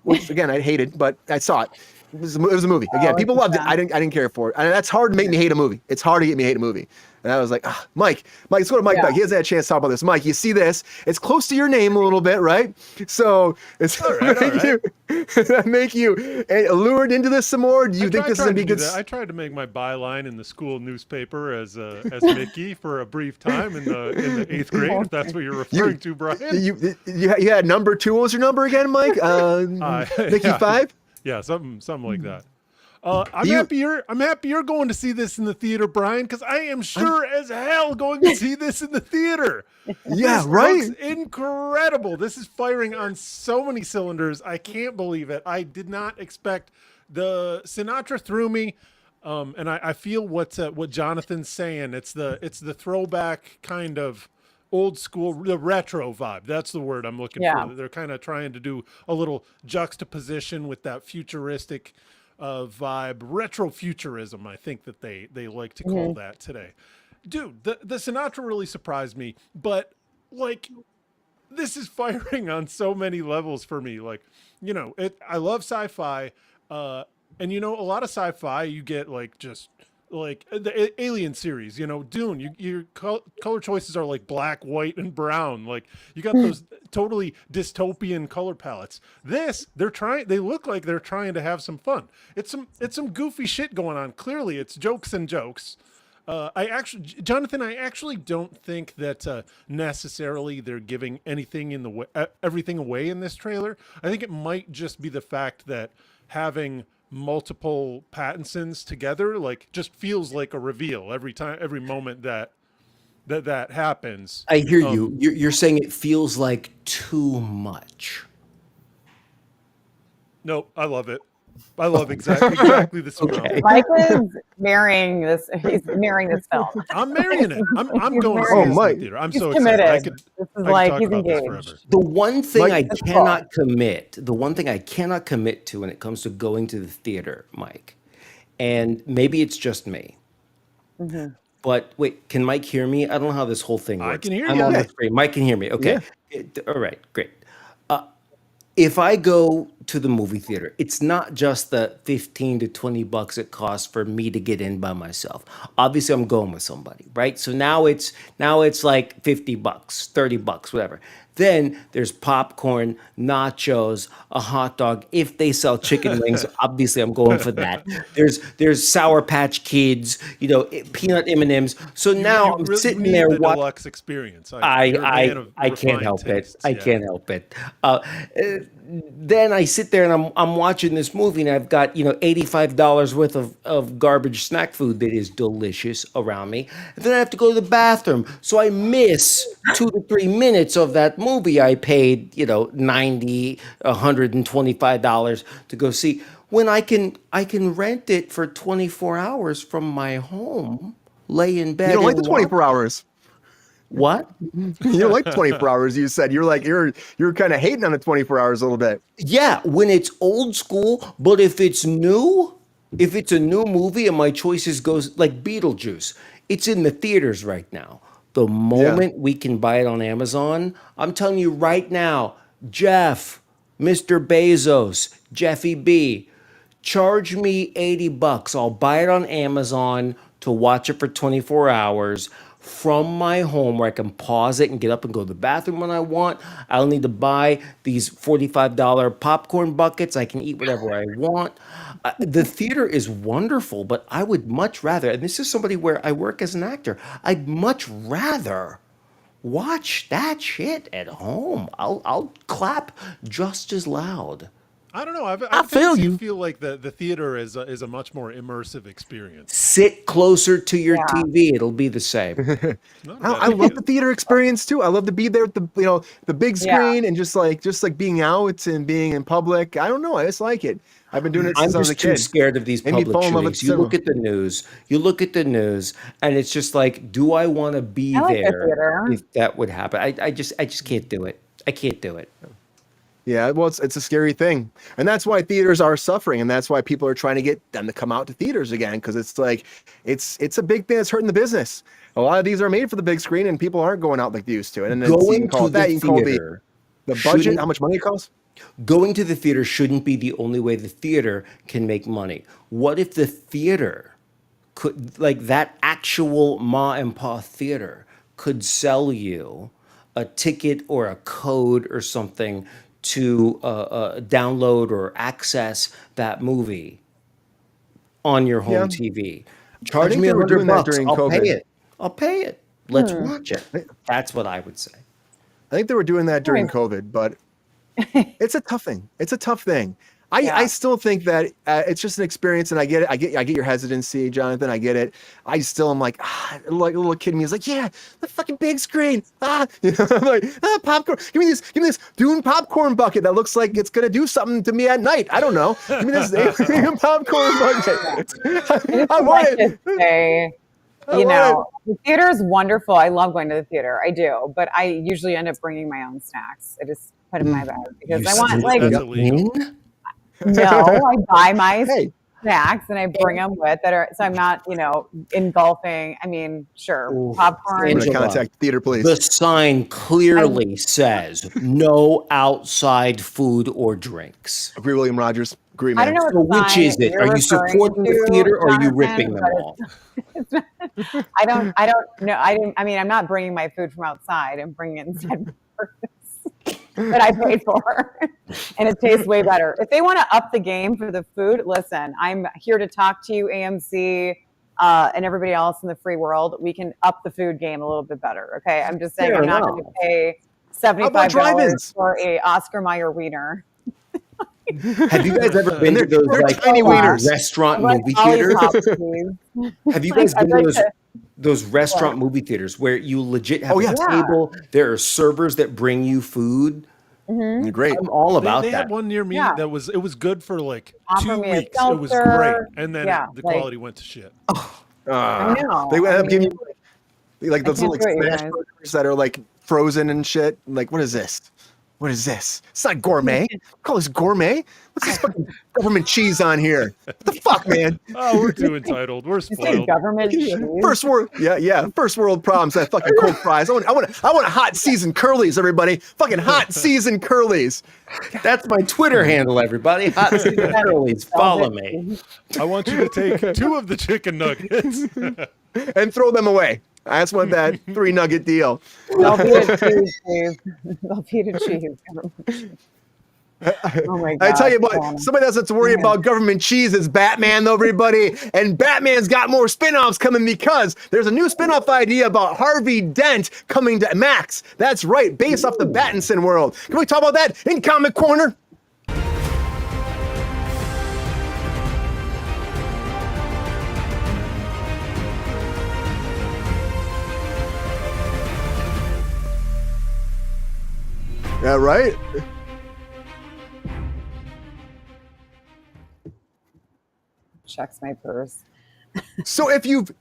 Which again, I hated, but I saw it. It was a movie. Again, people loved it. I didn't care for it. And that's hard to make me hate a movie. It's hard to get me to hate a movie. And I was like, Mike, let's go to Mike back. He hasn't had a chance to talk about this. Mike, you see this? It's close to your name a little bit, right? So it's make you lured into this some more. Do you think this is gonna be good? I tried to make my byline in the school newspaper as Mickey for a brief time in the 8th grade, if that's what you're referring to, Brian. You had number 2. What was your number again, Mike? Mickey 5? Yeah, something like that. I'm happy you're going to see this in the theater, Brian, because I am sure as hell going to see this in the theater. Yeah, This right. looks incredible. This is firing on so many cylinders. I can't believe it. I did not expect the Sinatra threw me. And I feel what Jonathan's saying. It's the throwback kind of old school, the retro vibe. That's the word I'm looking for. They're kind of trying to do a little juxtaposition with that futuristic vibe, retrofuturism. I think that they like to call that today. Dude, the Sinatra really surprised me, but like this is firing on so many levels for me. Like, I love sci-fi, and a lot of sci-fi you get like just like the Alien series, Dune, your color choices are like black, white, and brown. Like you got those totally dystopian color palettes. They look like they're trying to have some fun. It's some goofy shit going on. Clearly it's jokes and jokes. Jonathan, I actually don't think that necessarily they're giving everything away in this trailer. I think it might just be the fact that having multiple Pattinsons together like just feels like a reveal every moment that happens. I hear you. You're saying it feels like too much. Nope, I love it. I love exactly this amount. Mike is marrying this. He's marrying this film. I'm marrying it. I'm going to see this in the theater. I'm He's so committed. excited. This is I like could he's talk about this engaged. forever. The one thing I That's cannot commit, the one thing I cannot commit to when it comes to going to the theater, Mike, and maybe it's just me, but wait, can Mike hear me? I don't know how this whole thing works. I can hear I'm you. on the screen. Mike can hear me. Okay. All right, great. If I go to the movie theater, it's not just the 15 to 20 bucks it costs for me to get in by myself. Obviously, I'm going with somebody, right? So now it's like 50 bucks, 30 bucks, whatever. Then there's popcorn, nachos, a hot dog. If they sell chicken wings, obviously I'm going for that. There's Sour Patch Kids, peanut M&Ms. So now I'm sitting there the watching. deluxe experience. You're a man of I can't refined help tastes, it. I can't help it. Then I sit there and I'm watching this movie and I've got $85 worth of garbage snack food that is delicious around me. And then I have to go to the bathroom, so I miss 2 to 3 minutes of that movie I paid $90, $125 to go see. When I can rent it for 24 hours from my home, lay in bed. You don't like the 24 hours. What? You don't like 24 hours. You said you're kind of hating on the 24 hours a little bit. Yeah, when it's old school, but if it's a new movie and my choices goes like Beetlejuice, it's in the theaters right now. The moment we can buy it on Amazon, I'm telling you right now, Jeff, Mr. Bezos, Jeffy B, charge me $80. I'll buy it on Amazon to watch it for 24 hours from my home where I can pause it and get up and go to the bathroom when I want. I don't need to buy these $45 popcorn buckets. I can eat whatever I want. The theater is wonderful, but I would much rather, and this is somebody where I work as an actor, I'd much rather watch that shit at home. I'll clap just as loud. I don't know. I feel you. Feel like the theater is a much more immersive experience. Sit closer to your TV; it'll be the same. I love the theater experience too. I love to be there with the big screen and just like being out and being in public. I don't know. I just like it. I've been doing it since I was a kid. I'm just too scared of these public shootings. You look at the news, and it's just like, do I want to be there if that would happen? I just can't do it. I can't do it. Yeah, well, it's a scary thing, and that's why theaters are suffering, and that's why people are trying to get them to come out to theaters again, because it's like it's a big thing that's hurting the business. A lot of these are made for the big screen, and people aren't going out like they used to. And then you can call the budget, how much money it costs. Going to the theater shouldn't be the only way the theater can make money. What if the theater could, like that actual ma and pa theater, could sell you a ticket or a code or something to download or access that movie on your home TV? Charge me $100. I'll pay it. Let's watch it. That's what I would say. I think they were doing that during COVID, but it's a tough thing. It's a tough thing. I still think that it's just an experience, and I get it. I get your hesitancy, Jonathan. I get it. I still am like a little kid in me is like, yeah, the fucking big screen. I'm like, popcorn. Give me this Dune popcorn bucket that looks like it's gonna do something to me at night. I don't know. Give me this popcorn bucket. I want it. The theater is wonderful. I love going to the theater. I do, but I usually end up bringing my own snacks. I just put in my bag because I want No, I buy my snacks and I bring them with so I'm not, engulfing. I mean, sure, popcorn. I'm going to contact the theater, please. The sign clearly says no outside food or drinks. Agree, William Rogers. Agree, man. I don't know what which is it? Are you supporting the theater or are you ripping them off? I don't know. I'm not bringing my food from outside. I'm bringing it inside my purse that I paid for, and it tastes way better. If they want to up the game for the food, listen, I'm here to talk to you, AMC, and everybody else in the free world. We can up the food game a little bit better. Okay, I'm just saying I'm not going to pay $75 for a Oscar Mayer wiener. Have you guys ever been to those tiny wieners restaurant movie theaters? Have you guys been to those restaurant movie theaters where you legit have a table? There are servers that bring you food. Mm-hmm. Great. I'm all about they that. Had one near me that was good for like 2 weeks. It was great, and then the quality went to shit. I know. They end up giving you like those little smash burgers that are like frozen and shit. Like, what is this? What is this? It's not gourmet. Call this gourmet? What's this fucking government cheese on here? What the fuck, man? Oh, we're too entitled. We're spoiled. Government cheese. First world, first world problems. That fucking cold fries. I want hot seasoned curlies, everybody. Fucking hot seasoned curlies. That's my Twitter handle, everybody. Hot seasoned curlies. Follow me. I want you to take 2 of the chicken nuggets and throw them away. I just want that 3-nugget deal. Velveeta cheese, please. Velveeta cheese. Oh my God. I tell you what, somebody doesn't have to worry about government cheese is Batman, though, everybody. And Batman's got more spin-offs coming because there's a new spin-off idea about Harvey Dent coming to Max. That's right, based off the Pattinson world. Can we talk about that in Comic Corner? Yeah, right? Checks my purse. So if you've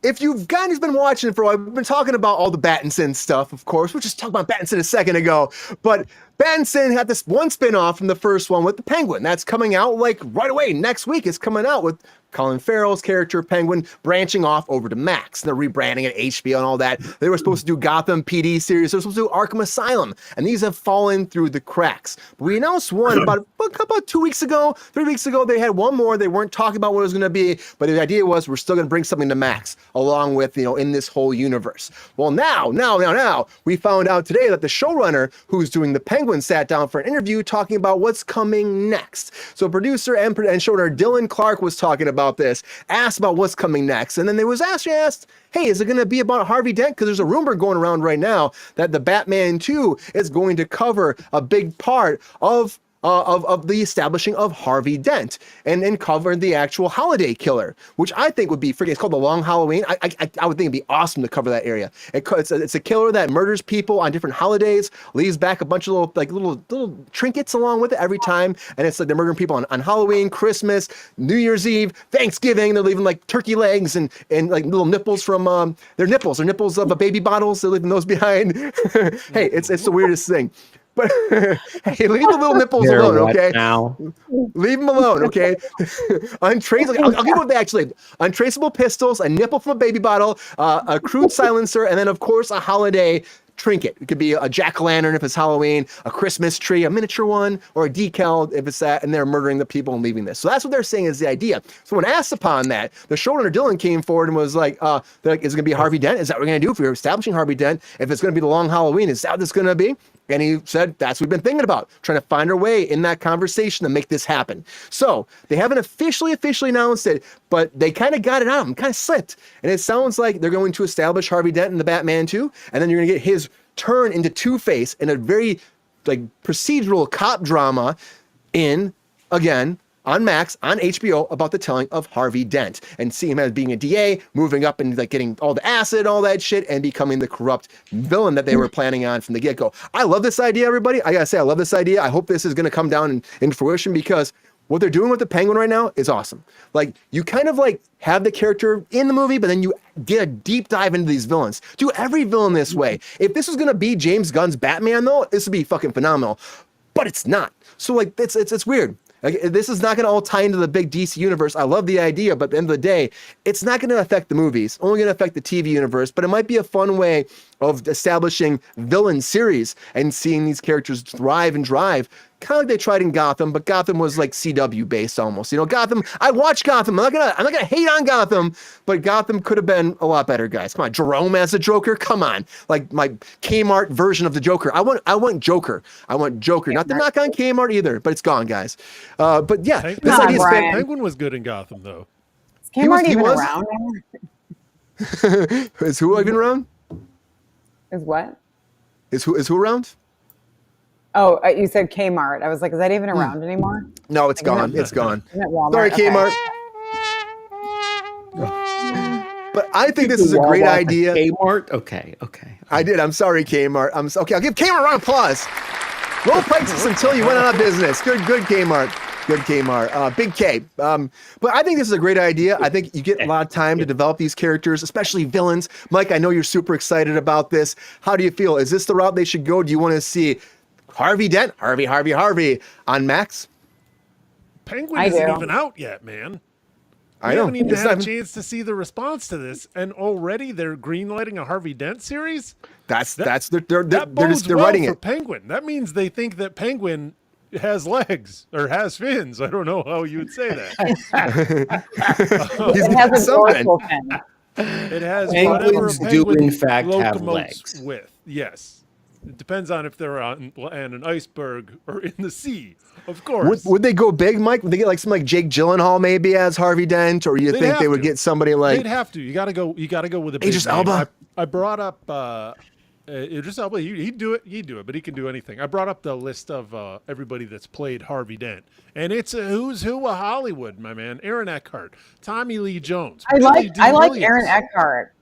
guys been watching for a while, we've been talking about all the Pattinson stuff, of course. We're just talking about Pattinson a second ago, but Pattinson had this one spin-off from the first one with the Penguin. That's coming out like right away. Next week it's coming out with Colin Farrell's character Penguin branching off over to Max. They're rebranding it HBO and all that. They were supposed to do Gotham PD series. They were supposed to do Arkham Asylum, and these have fallen through the cracks. But we announced one about 2 weeks ago, 3 weeks ago. They had one more. They weren't talking about what it was going to be, but the idea was we're still going to bring something to Max along with, in this whole universe. Well, now, we found out today that the showrunner who's doing the Penguin sat down for an interview talking about what's coming next. So producer and showrunner Dylan Clark was talking about this, asked about what's coming next, and then they was asked, hey, is it going to be about Harvey Dent? Because there's a rumor going around right now that the Batman 2 is going to cover a big part of the establishing of Harvey Dent and cover the actual holiday killer, which I think would be freaking. It's called The Long Halloween. I would think it'd be awesome to cover that area. It's a killer that murders people on different holidays, leaves back a bunch of little trinkets along with it every time, and it's like they're murdering people on Halloween, Christmas, New Year's Eve, Thanksgiving. They're leaving like turkey legs and like little nipples from their nipples of a baby bottles. They're leaving those behind. Hey, it's the weirdest thing. But hey, leave the little nipples alone, okay? Now, leave them alone, okay? Untraceable. I'll give you what they actually. Untraceable pistols, a nipple from a baby bottle, a crude silencer, and then of course a holiday trinket. It could be a jack-o'-lantern if it's Halloween, a Christmas tree, a miniature one, or a decal if it's that, and they're murdering the people and leaving this. So that's what they're saying is the idea. So when asked upon that, the showrunner Dylan came forward and was like, is it going to be Harvey Dent? Is that what we're going to do if we're establishing Harvey Dent? If it's going to be the Long Halloween, is that what it's going to be? And he said, that's what we've been thinking about, trying to find our way in that conversation to make this happen. So they haven't officially announced it, but they kind of got it out, kind of slipped. And it sounds like they're going to establish Harvey Dent in the Batman 2, and then you're going to get his turn into Two-Face in a very procedural cop drama on Max, on HBO, about the telling of Harvey Dent and seeing him as being a DA, moving up and getting all the acid, all that shit, and becoming the corrupt villain that they were planning on from the get-go. I love this idea, everybody. I gotta say, I love this idea. I hope this is gonna come down in fruition because what they're doing with the Penguin right now is awesome. You kind of have the character in the movie, but then you get a deep dive into these villains. Do every villain this way. If this was gonna be James Gunn's Batman, though, this would be fucking phenomenal. But it's not. So it's weird. This is not going to all tie into the big DC universe. I love the idea, but at the end of the day, it's not going to affect the movies. Only going to affect the TV universe. But it might be a fun way of establishing villain series and seeing these characters thrive and drive. Kind of like they tried in Gotham, but Gotham was CW based almost. Gotham. I watched Gotham. I'm not gonna hate on Gotham, but Gotham could have been a lot better, guys. Come on, Jerome as a Joker. Come on, my Kmart version of the Joker. I want Joker. I want Joker. Not to knock on Kmart either, but it's gone, guys. But yeah, this idea is Penguin was good in Gotham, though. Is Kmart even around? Is who even around? Is what? Is who around? Oh, you said Kmart. I was like, is that even around anymore? No, it's gone. It's gone. Walmart? Sorry, Kmart. But I think this is a great idea. Kmart? Okay. I did. I'm sorry, Kmart. Okay, I'll give Kmart a round of applause. Low prices until you went out of business. Good Kmart. Good Kmart. Big K. But I think this is a great idea. I think you get a lot of time to develop these characters, especially villains. Mike, I know you're super excited about this. How do you feel? Is this the route they should go? Do you want to see Harvey Dent, Harvey on Max? Penguin isn't even out yet, man. We haven't even had a chance to see the response to this, and already they're greenlighting a Harvey Dent series. They're writing it. Penguin. That means they think that Penguin has legs or has fins. I don't know how you would say that. It has a dorsal fin. It has Penguins whatever a do, penguin in fact, have locomotes legs. with. Yes. It depends on if they're on an iceberg or in the sea, of course. Would they go big, Mike? Would they get like some like Jake Gyllenhaal maybe as Harvey Dent, or you They'd think have they would to. get somebody like They'd have to. You got to go with a big Idris name. Elba? I brought up Idris Elba. He'd do it, but he can do anything. I brought up the list of everybody that's played Harvey Dent, and it's a who's who of Hollywood, my man. Aaron Eckhart, Tommy Lee Jones. I Billy D. like Williams, Aaron Eckhart.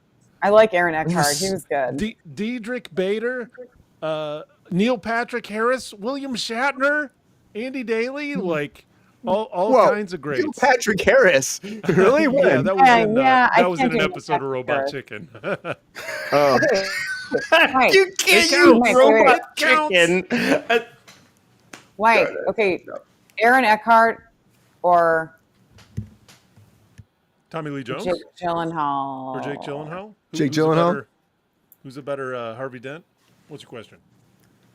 I like Aaron Eckhart. He was good. Diedrich Bader, Neil Patrick Harris, William Shatner, Andy Daly, like all kinds of greats. Neil Patrick Harris, really? Yeah, that was in an do episode of Robot Harris. Chicken. Oh. Right. You can't counts. use robot It counts. chicken. Wait, okay. Aaron Eckhart or Tommy Lee Jones Jake Gyllenhaal? or Jake Gyllenhaal? Jake Gyllenhaal? Who's a better Harvey Dent? What's your question?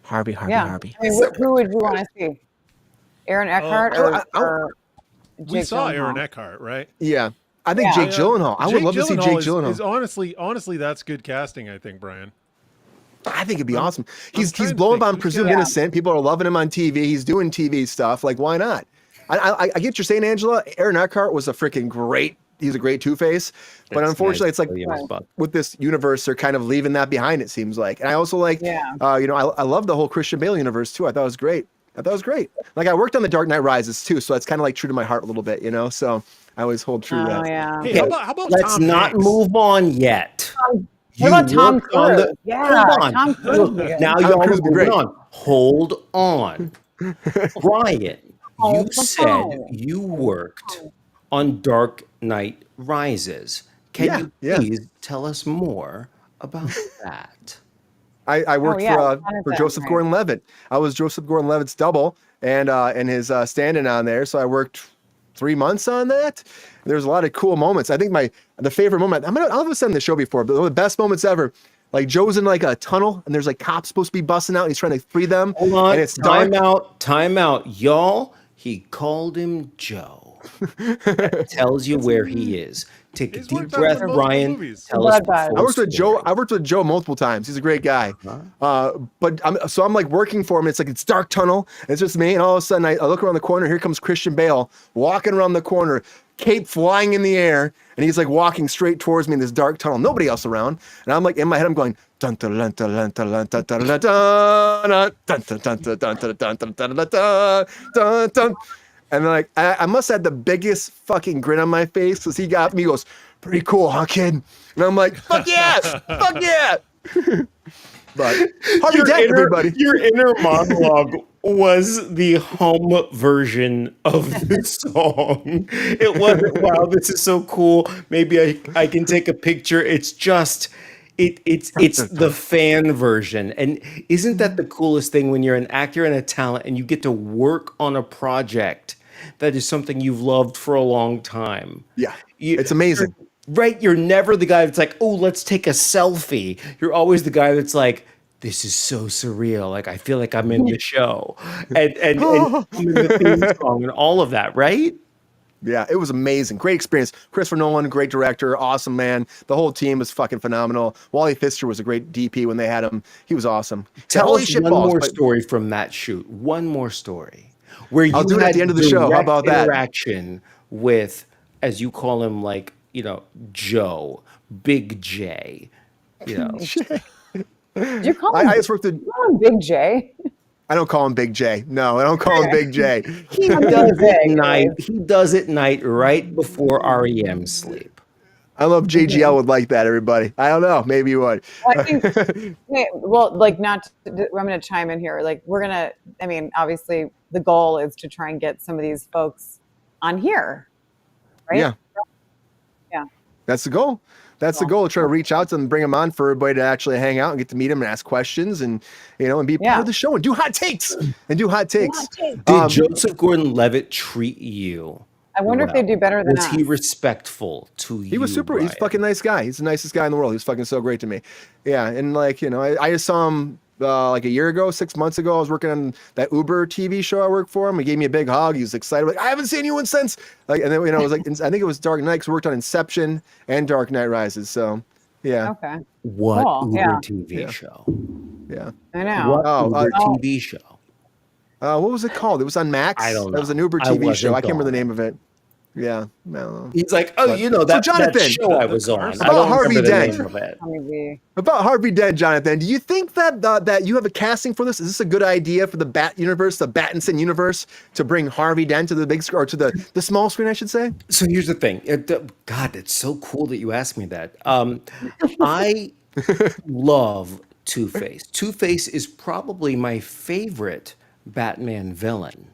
Harvey. Yeah. I mean, who would you want to see? Aaron Eckhart or We Jake saw Gyllenhaal? Aaron Eckhart, right? Yeah. I think Yeah. Jake Gyllenhaal. I would love to see Jake Gyllenhaal. Is honestly, that's good casting, I think, Brian. I think it'd be awesome. He's trying to blowing think. on Presumed Innocent. People are loving him on TV. He's doing TV stuff. Like, why not? I get what you're saying, Angela. Aaron Eckhart was a freaking great. He's a great Two-Face. But That's unfortunately, nice. it's like with this universe, they're kind of leaving that behind. It seems like. And I also like, I love the whole Christian Bale universe too. I thought it was great. Like I worked on The Dark Knight Rises too, so it's kind of like true to my heart a little bit, So I always hold true to that. Yeah. Hey, how about Let's Tom not Hanks? move on yet. What about Tom worked on Cruise? Hold on. Tom Cruise. Now Tom y'all Cruise are would be great. moving on. Hold on. Brian, you the said phone. you worked on Dark Knight Rises. Can you please tell us more about that? I worked for Jonathan, Joseph right. Gordon-Levitt. I was Joseph Gordon-Levitt's double and his stand-in on there. So I worked 3 months on that. There's a lot of cool moments. I think the favorite moment. I'll have said in the show before, but one of the best moments ever. Like Joe's in like a tunnel and there's like cops supposed to be busting out. And he's trying to free them. Hold on. And it's dark. Time out. Y'all, he called him Joe. That tells you where he is. Take a He's deep worked on breath, multiple Brian. movies. Tell us. Blood the I worked with story. Joe multiple times. He's a great guy. But I'm like working for him. It's like it's dark tunnel. And it's just me. And all of a sudden I look around the corner. Here comes Christian Bale walking around the corner, cape flying in the air. And he's like walking straight towards me in this dark tunnel. Nobody else around. And I'm like in my head, I'm going dun dun dun dun dun dun dun dun dun dun dun dun dun dun dun dun dun dun dun. And then like I must have had the biggest fucking grin on my face because he got me. He goes, pretty cool, huh, kid? And I'm like, fuck yeah, fuck yeah. But Harvey Dent, everybody. Your inner monologue was the hum version of the song. It wasn't, wow, this is so cool. Maybe I can take a picture. It's just it's the fan version. And isn't that the coolest thing when you're an actor and a talent and you get to work on a project that is something you've loved for a long time? Yeah, it's amazing. Right? You're never the guy that's like, oh, let's take a selfie. You're always the guy that's like, this is so surreal. Like, I feel like I'm in the show. And I'm in the theme song and all of that, right? Yeah, it was amazing. Great experience. Christopher Nolan, great director, awesome man. The whole team was fucking phenomenal. Wally Pfister was a great DP when they had him. He was awesome. Tell Holy us shit one balls, more but- story from that shoot. One more story. Where you I'll do it at had the end of the show. How about that? interaction with, as you call him, like, Joe, Big J, Did you call him, I just worked you call him Big J? I don't call him Big J. No, I don't call him Big J. He does it night. He does it night right before REM sleep. I love JGL would like that, everybody. I don't know. Maybe you would. Well, I think, I'm going to chime in here. Like, obviously the goal is to try and get some of these folks on here, right? Yeah. Yeah. That's the goal. That's the goal. Try to reach out to them, bring them on for everybody to actually hang out and get to meet them and ask questions and, and be part of the show and do hot takes. Did Joseph Gordon-Levitt treat you? I wonder if they do better than Was us. he respectful to you? He was super. He's a Brian? fucking nice guy. He's the nicest guy in the world. He was fucking so great to me. Yeah, and I just saw him like a year ago, 6 months ago. I was working on that Uber TV show I worked for him. He gave me a big hug. He was excited. Like, I haven't seen you in since. Like, and then it was like I think it was Dark Knight because we worked on Inception and Dark Knight Rises. So yeah. Okay. What Cool, Uber yeah. TV show? Yeah. I know. What Uber TV show? What was it called? It was on Max. I don't know. It was an Uber I TV show. wasn't I can't remember the on name of it. Yeah. I don't know. He's like, oh, But- you know So that Jonathan, show I was on. I about don't Harvey remember the Dent. name of it. Maybe. About Harvey Dent, Jonathan, do you think that that you have a casting for this? Is this a good idea for the Bat universe, the Battinson universe, to bring Harvey Dent to the big screen, or to the small screen, I should say? So here's the thing. God, it's so cool that you asked me that. I love Two-Face. Two-Face is probably my favorite Batman villain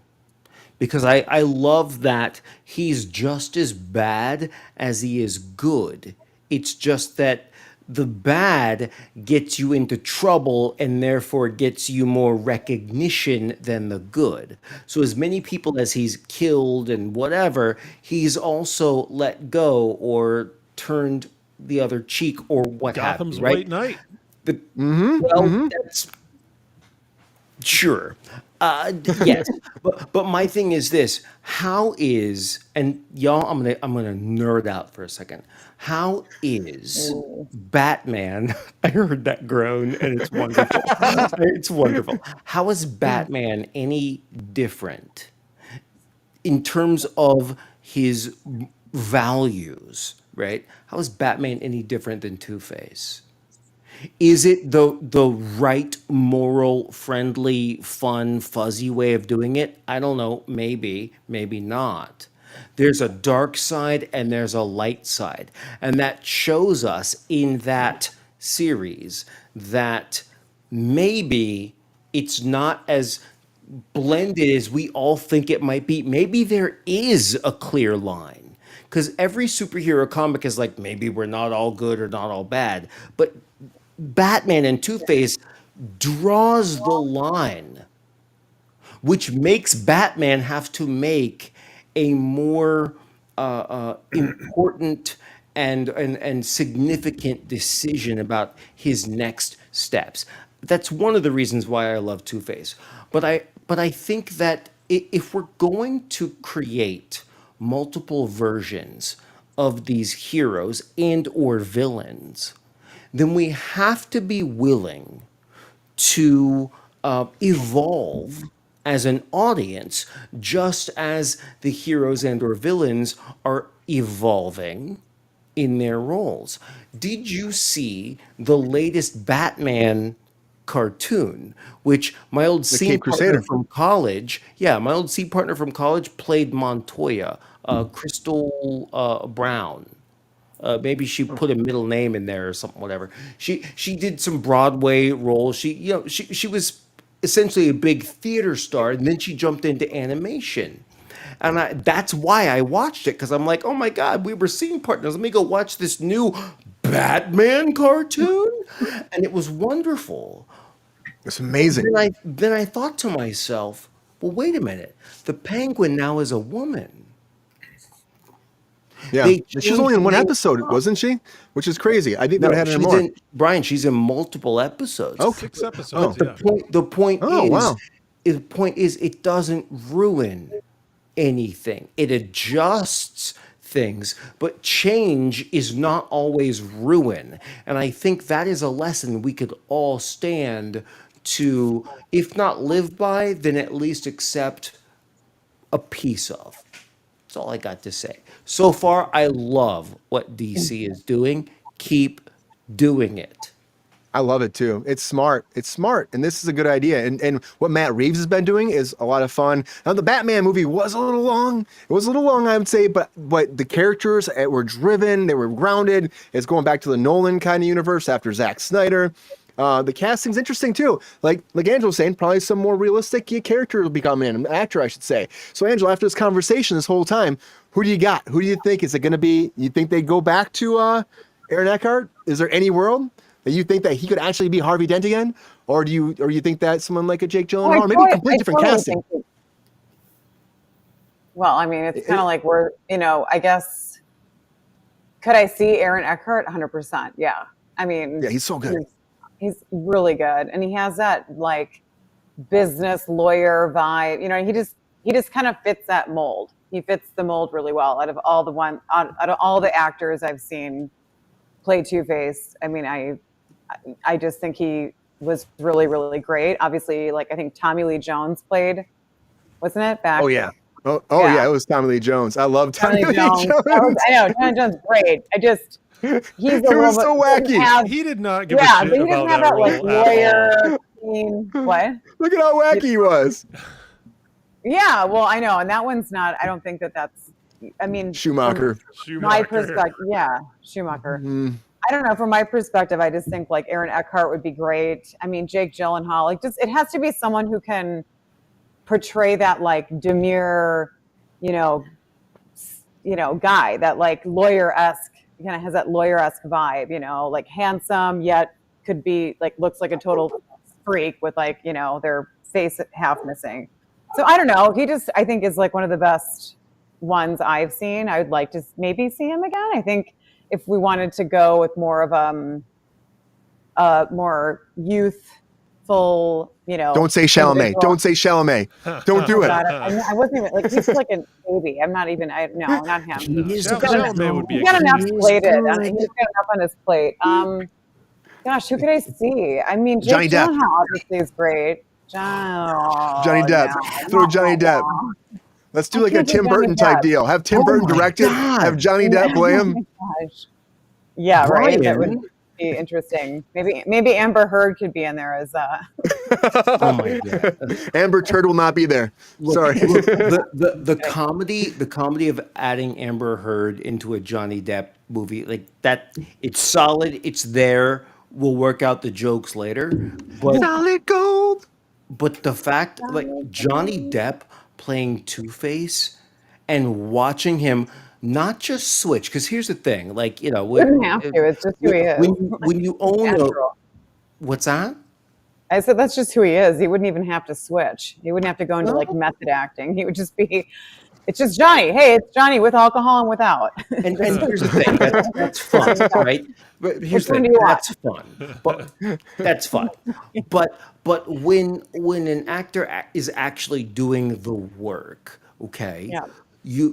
because I love that he's just as bad as he is good. It's just that the bad gets you into trouble and therefore gets you more recognition than the good. So as many people as he's killed and whatever, he's also let go or turned the other cheek or what have Gotham's you, right? White Knight. That's sure. Yes, but my thing is this: how is, and y'all, I'm gonna nerd out for a second. How is Batman? I heard that groan, and it's wonderful. It's wonderful. How is Batman any different in terms of his values? Right? How is Batman any different than Two-Face? Is it the right, moral, friendly, fun, fuzzy way of doing it? I don't know. Maybe, maybe not. There's a dark side and there's a light side. And that shows us in that series that maybe it's not as blended as we all think it might be. Maybe there is a clear line. Because every superhero comic is like, maybe we're not all good or not all bad. But Batman and Two-Face draws the line, which makes Batman have to make a more important and significant decision about his next steps. That's one of the reasons why I love Two-Face. But I think that if we're going to create multiple versions of these heroes and or villains, then we have to be willing to evolve as an audience, just as the heroes and or villains are evolving in their roles. Did you see the latest Batman cartoon, which my old scene partner from college, played Montoya, Crystal Brown. Maybe she put a middle name in there or something, whatever. She did some Broadway roles. She was essentially a big theater star, and then she jumped into animation. And that's why I watched it, because I'm like, oh my God, we were scene partners. Let me go watch this new Batman cartoon. And it was wonderful. It's amazing. Then I thought to myself, well, wait a minute. The Penguin now is a woman. Yeah, she was only in one episode, wasn't she? Which is crazy. I think they had her more. Brian, she's in multiple episodes. Oh, 6 episodes. But the point is, it doesn't ruin anything. It adjusts things, but change is not always ruin. And I think that is a lesson we could all stand to, if not live by, then at least accept a piece of. That's all I got to say. So far, I love what DC is doing. Keep doing it. I love it too. It's smart. It's smart. And this is a good idea. And what Matt Reeves has been doing is a lot of fun. Now, the Batman movie was a little long. It was a little long, I would say, but the characters were driven. They were grounded. It's going back to the Nolan kind of universe after Zack Snyder. The casting's interesting too. Like Angela was saying, probably some more realistic character will be coming in, an actor, I should say. So, Angela, after this conversation this whole time, who do you got? Who do you think? Is it going to be, you think they go back to Aaron Eckhart? Is there any world that you think that he could actually be Harvey Dent again? Or do you think that someone like a Jake Gyllenhaal, or maybe a completely different casting? Well, I mean, it's kind of like I guess, could I see Aaron Eckhart? 100%. Yeah. I mean, yeah, he's so good. He's really good, and he has that like business lawyer vibe. You know, he just kind of fits that mold. He fits the mold really well out of all the actors I've seen play Two-Face. I mean, I just think he was really, really great. Obviously, like I think Tommy Lee Jones played, wasn't it? Back. Oh yeah. Yeah, it was Tommy Lee Jones. I love Tommy Lee Jones. I know Tommy Jones is great. He's it was so wacky. He did not give a shit but he about doesn't have that like lawyer scene. What? Look at how wacky he was. Yeah, well, I know, and that one's not. I don't think that's. I mean, Schumacher. My perspective, yeah, Schumacher. I don't know. From my perspective, I just think like Aaron Eckhart would be great. I mean, Jake Gyllenhaal. Like, just it has to be someone who can portray that like demure, you know, guy, that like lawyer-esque, kind of has that lawyer-esque vibe, you know, like handsome yet could be like looks like a total freak with like, you know, their face half missing. So I don't know. He just I think is like one of the best ones I've seen. I would like to maybe see him again. I think if we wanted to go with more of more youthful, you know. Don't say Chalamet. Don't say Chalamet. Don't do it. God, I wasn't even like he's like a baby. I'm not even. No, not him. Chalamet would be. He's got enough plated. He's got enough on his plate. Gosh, who could I see? I mean, Johnny Depp obviously is great. Johnny Depp. Throw Johnny Depp. Let's do like a Tim Burton type deal. Have Tim Burton direct it. Have Johnny Depp play him. Gosh. Yeah, right. That would be interesting. Maybe Amber Heard could be in there as Oh my God. Amber Turd will not be there. Sorry. The comedy of adding Amber Heard into a Johnny Depp movie, like that, it's solid. It's there. We'll work out the jokes later. But solid gold. But the fact, like Johnny Depp playing Two-Face and watching him not just switch, because here's the thing, like, you know, wouldn't have to. It's just who he is. When you own what's that? I said that's just who he is. He wouldn't even have to switch. He wouldn't have to go into like method acting. He would just be. It's just Johnny. Hey, it's Johnny with alcohol and without. And here's the thing. That's fun, right? But here's the thing. That's fun. But that's fun. But when an actor is actually doing the work, okay? Yeah.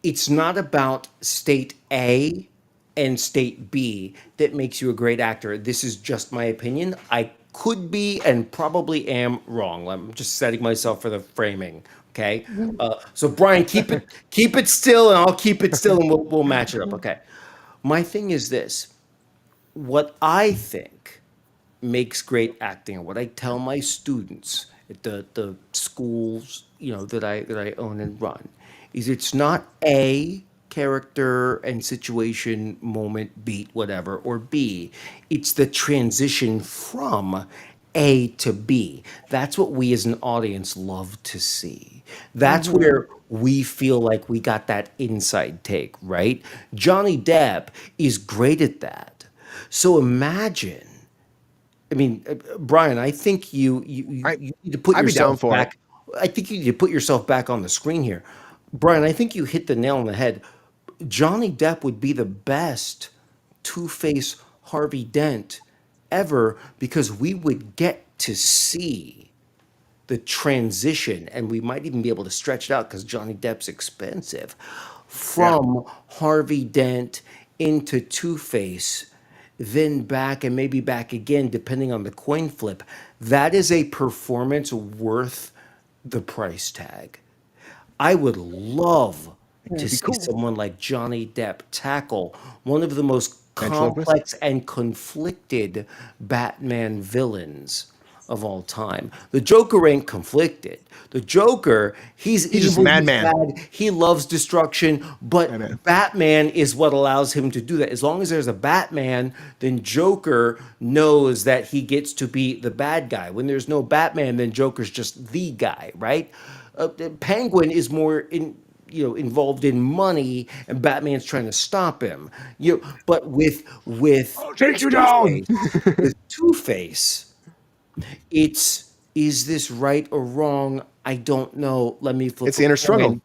It's not about state A and state B that makes you a great actor. This is just my opinion. I could be and probably am wrong. I'm just setting myself for the framing. Okay. So Brian, keep it still, and I'll keep it still, and we'll match it up. Okay. My thing is this: what I think makes great acting, and what I tell my students at the schools, you know, that I own and run, is it's not A, character and situation, moment, beat, whatever, or B. It's the transition from A to B. That's what we as an audience love to see. That's where we feel like we got that inside take, right? Johnny Depp is great at that. So imagine, I mean, Brian, I think you need to put yourself back. I think you need to put yourself back on the screen here. Brian, I think you hit the nail on the head. Johnny Depp would be the best Two-Face Harvey Dent ever, because we would get to see the transition, and we might even be able to stretch it out because Johnny Depp's expensive, from Harvey Dent into Two-Face, then back and maybe back again, depending on the coin flip. That is a performance worth the price tag. I would love to see someone like Johnny Depp tackle one of the most complex and conflicted Batman villains of all time. The Joker ain't conflicted. The Joker, he's just madman. He loves destruction, but Batman is what allows him to do that. As long as there's a Batman, then Joker knows that he gets to be the bad guy. When there's no Batman, then Joker's just the guy, right? Penguin is more involved in money, and Batman's trying to stop him. But with I'll take you down. With Two-Face, is this right or wrong? I don't know. Let me flip. It's the inner struggle.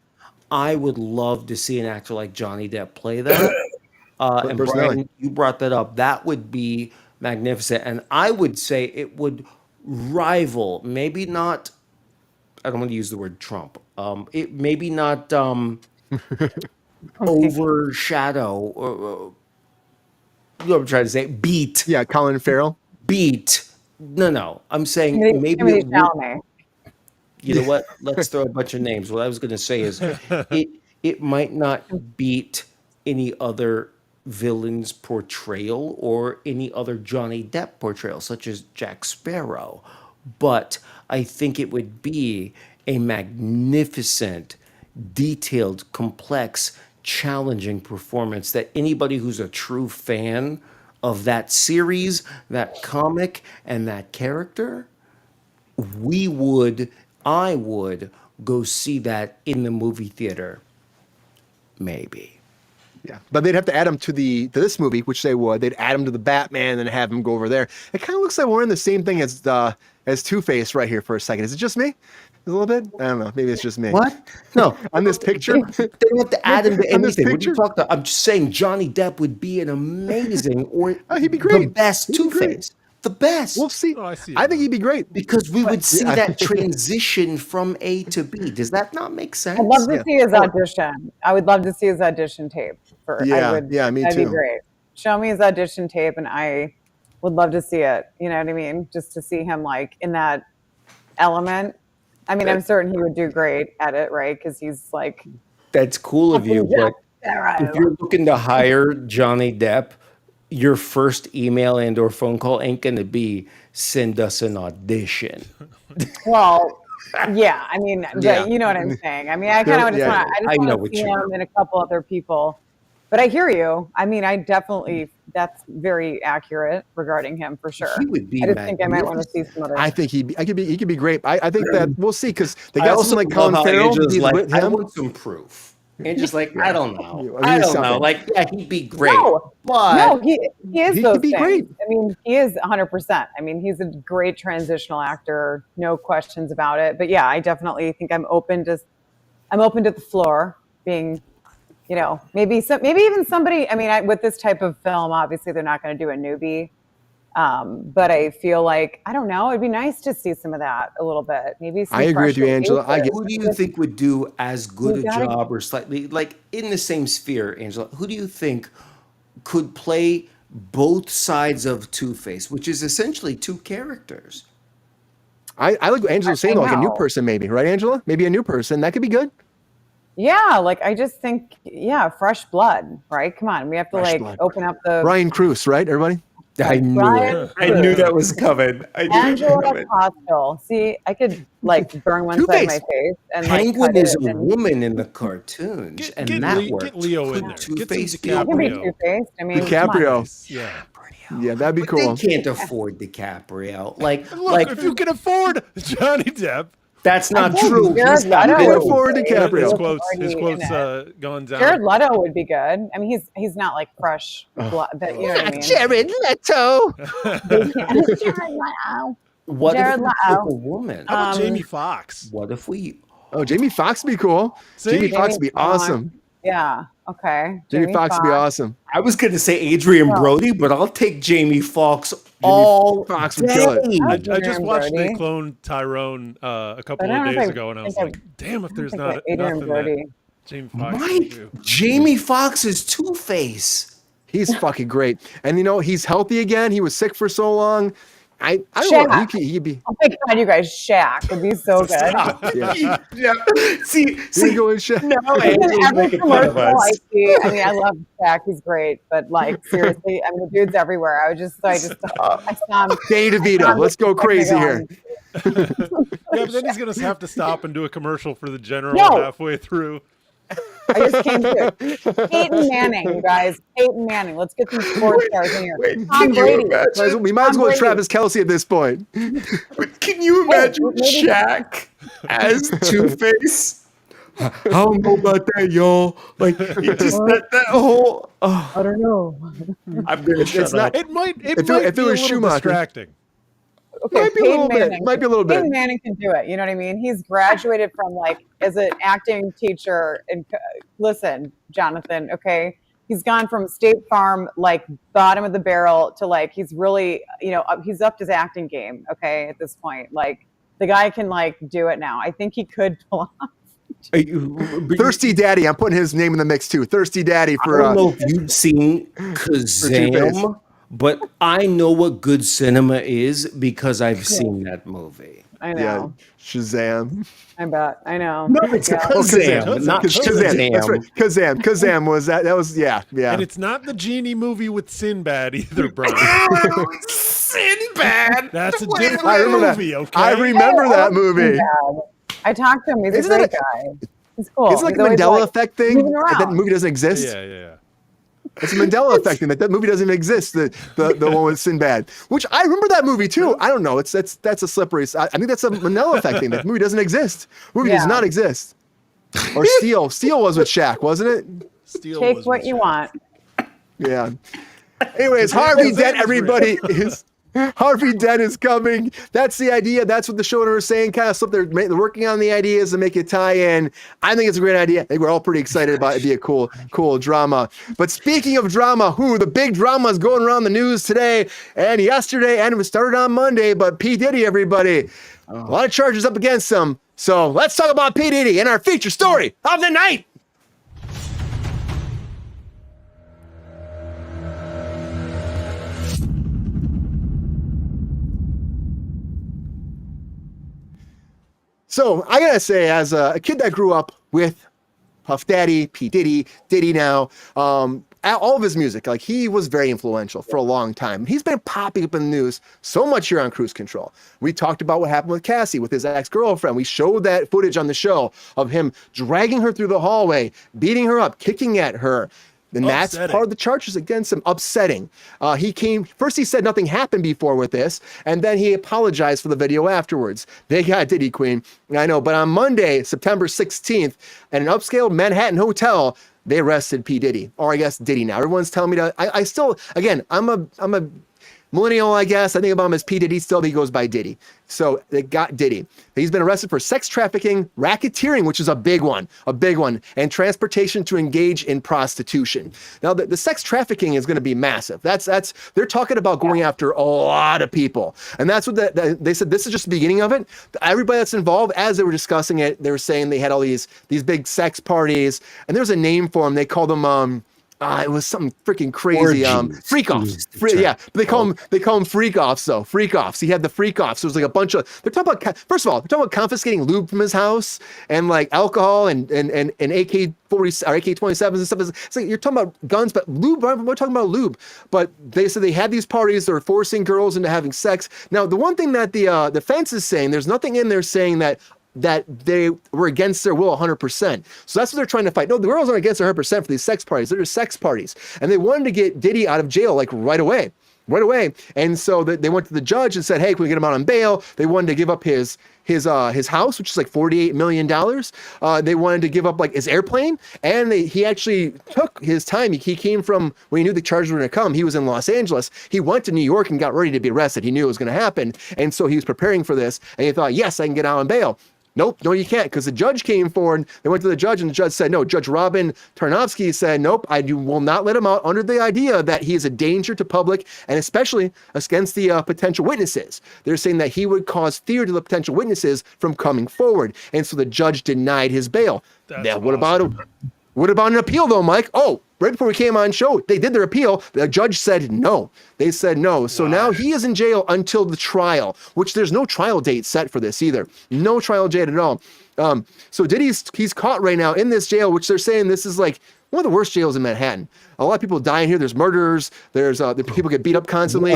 I would love to see an actor like Johnny Depp play that. And Brian, you brought that up. That would be magnificent. And I would say it would rival, maybe not, I don't want to use the word Trump. It maybe not overshadow, or you know what I'm trying to say, beat. Yeah, Colin Farrell. Beat. No. I'm saying maybe it would, you know what? Let's throw a bunch of names. What I was going to say is it might not beat any other villain's portrayal or any other Johnny Depp portrayal, such as Jack Sparrow. But I think it would be a magnificent, detailed, complex, challenging performance that anybody who's a true fan of that series, that comic, and that character, I would go see that in the movie theater. Maybe. Yeah, but they'd have to add him to this movie, which they would. They'd add him to the Batman and have him go over there. It kind of looks like we're in the same thing as Two-Face right here for a second. Is it just me? A little bit? I don't know. Maybe it's just me. What? No. On this picture? They don't have to add him to On this anything. What are picture? you talking about? I'm just saying Johnny Depp would be an amazing, or he'd be great. the best He'd be great. Two-Face. The best. We'll see. Oh, I see. I think he'd be great. Because we would see Yeah. that transition from A to B. Does that not make sense? I'd love to see his audition. I would love to see his audition tape. Yeah, me that'd too. be great. Show me his audition tape, and I would love to see it. You know what I mean? Just to see him like in that element. I mean, I'm certain he would do great at it, right? Because he's like, That's cool of you, but if you're looking to hire Johnny Depp, your first email and or phone call ain't going to be send us an audition. well, yeah. I mean, Yeah. you know what I'm saying. I mean, I kind of just Yeah. want I know to what see you him and a couple other people. But I hear you. I mean, I definitely, that's very accurate regarding him for sure. He would be I just think I might want to see some other. I think he could be great. I think that we'll see because they I got also some like love Colin how Farrell. Angela's He's like, with I him. want some proof. Angela's like, I don't know. I I need don't know. something. Like, yeah, he'd be great. No, But he is He those could be things. great. I mean, he is 100%. I mean, he's a great transitional actor, no questions about it. But yeah, I definitely think I'm open to the floor being, you know, maybe even somebody. I mean, with this type of film, obviously they're not going to do a newbie. But I feel like, I don't know, it'd be nice to see some of that a little bit. Maybe some I agree with you, fresher Angela. faces. who do you think would do as good a gotta- job or slightly like in the same sphere, Angela? Who do you think could play both sides of Two-Face, which is essentially two characters? I like what Angela's saying, though, like a new know. person, maybe, right, Angela? Maybe a new person. That could be good. Yeah, like I just think, fresh blood, right? Come on, we have to Fresh like blood. open up the Ryan Kruse, right, everybody? I knew Brian it. I knew that was coming. I knew it was Angela coming. Hostel. See, I could like burn one side of my Two-Face. face and like Penguin cut is it a and woman in the cartoons, and that works. Get Leo in there. Get some Two-Face I can be DiCaprio. two-faced. I mean, DiCaprio. Yeah. Yeah, that'd be But cool. they can't afford DiCaprio. Like, Look, if you can afford Johnny Depp, that's not think true. Jared He's not Leto Can't good. afford would be DiCaprio. his quotes already gone down. Jared Leto would be good. I mean, he's not like fresh blood, but you know what I mean. Jared Leto. Jared Leto. What Jared if we Leto. took a woman? How about Jamie Foxx? What if we? Oh, Jamie Foxx would be cool. See? Jamie Foxx would be Jamie Foxx. awesome. Yeah. Okay. Jamie Foxx would be awesome. I was going to say Adrian Brody, but I'll take Jamie Foxx Foxx would kill it. day. I Adrian just watched Brody. They Clone Tyrone a couple But I of don't days think- ago, and I was think like, damn, if there's think not that Adrian nothing Brody. that Jamie Foxx can Mike, do. Jamie Foxx is Two-Face. He's fucking great. And you know, he's healthy again. He was sick for so long. I don't know. Shaq. He'd be. Oh my God, you guys, Shaq would be so good. Yeah. Yeah. See, He'd go in Shaq. now In Angela's every making fun of commercial I us. see, I mean, I love Shaq. He's great, but like seriously, I mean, the dude's everywhere. I saw him. Danny DeVito. Let's go crazy here. Yeah, but then he's going to have to stop and do a commercial for the general No. halfway through. I just came to Peyton Manning, you guys. Peyton Manning. Let's get some sports stars in here. Tom Brady. We might as well go with Tom Travis Kelce at this point. Can you imagine maybe- Shaq as Two-Face? I don't know about that, y'all. Like, it just that whole. Oh, I don't know. I'm gonna shut not- up. It might If it be was a little Schumacher. distracting. Okay, Might be a little bit. Might be a little bit. Peyton Manning can do it. You know what I mean? He's graduated from like as an acting teacher. And listen, Jonathan. Okay, he's gone from State Farm, like bottom of the barrel, to like he's really, he's upped his acting game. Okay, at this point, like the guy can like do it now. I think he could pull off. Thirsty Daddy. I'm putting his name in the mix too. Thirsty Daddy for. I don't know if you've seen Kazam, but I know what good cinema is because I've seen that movie. I know. Yeah, Shazam. I bet. I know. No, it's Kazam, not Shazam. That's right. Kazam was that. That was yeah. And it's not the genie movie with Sinbad either, bro. Sinbad. That's a different movie. Okay. I remember that movie. I talked to him. He's a great guy. He's cool. It's like a Mandela effect thing. That movie doesn't exist. Yeah. It's a Mandela effect thing that movie doesn't exist. The one with Sinbad, which I remember that movie too. I don't know. That's a slippery. I think that's a Mandela effect thing. That movie doesn't exist. Movie does not exist. Or Steel. Steel was with Shaq, wasn't it? Steel Take what you want. Yeah. Anyways, Harvey Dent, everybody is. Harvey Dent is coming. That's the idea. That's what the showrunner is saying. Kind of stuff they're working on the ideas to make it tie in. I think it's a great idea. I think we're all pretty excited about it. It'd be a cool drama. But speaking of drama, the big drama is going around the news today and yesterday, and it was started on Monday. But P. Diddy, everybody, a lot of charges up against him. So let's talk about P. Diddy and our feature story of the night. So I gotta say, as a kid that grew up with Puff Daddy, P. Diddy, Diddy now, all of his music, like he was very influential for a long time. He's been popping up in the news so much here on Kruse Control. We talked about what happened with Cassie, with his ex-girlfriend. We showed that footage on the show of him dragging her through the hallway, beating her up, kicking at her. And that's part of the charges against him. Upsetting. First he said nothing happened before with this, and then he apologized for the video afterwards. They got Diddy Queen. I know, but on Monday, September 16th, at an upscale Manhattan hotel, they arrested P. Diddy, or I guess Diddy now. Everyone's telling me to, I still, again, I'm a millennial, I guess. I think about him as P. Diddy still, but he goes by Diddy. So they got Diddy. He's been arrested for sex trafficking, racketeering, which is a big one, and transportation to engage in prostitution. Now, the sex trafficking is going to be massive. They're talking about going after a lot of people. And that's what they said. This is just the beginning of it. Everybody that's involved, as they were discussing it, they were saying they had all these big sex parties, and there's a name for them. They called them, it was something freaking crazy. Freak offs. But they call them freak offs though. Freak offs. He had the freak offs. So it was like a bunch of. They're talking about. First of all, they're talking about confiscating lube from his house and like alcohol and AK-40 or AK-27s and stuff. It's like you're talking about guns, but lube. We're talking about lube. But they said they had these parties. They were forcing girls into having sex. Now the one thing that the defense is saying, there's nothing in there saying that they were against their will 100%. So that's what they're trying to fight. No, the girls aren't against 100% for these sex parties. They're just sex parties. And they wanted to get Diddy out of jail like right away. And so they went to the judge and said, hey, can we get him out on bail? They wanted to give up his house, which is like $48 million. They wanted to give up like his airplane. And he actually took his time. He came from, when he knew the charges were going to come, he was in Los Angeles. He went to New York and got ready to be arrested. He knew it was going to happen. And so he was preparing for this. And he thought, yes, I can get out on bail. Nope, no, you can't, because the judge came forward. They went to the judge, and the judge said no. Judge Robin Tarnowski said, nope, I will not let him out under the idea that he is a danger to public and especially against the potential witnesses. They're saying that he would cause fear to the potential witnesses from coming forward. And so the judge denied his bail. What about an appeal, though, Mike? Oh, right before we came on show, they did their appeal. The judge said no. They said no. So now he is in jail until the trial, which there's no trial date set for this either. No trial date at all. So Diddy's caught right now in this jail, which they're saying this is like one of the worst jails in Manhattan. A lot of people die in here. There's murders. There's people get beat up constantly.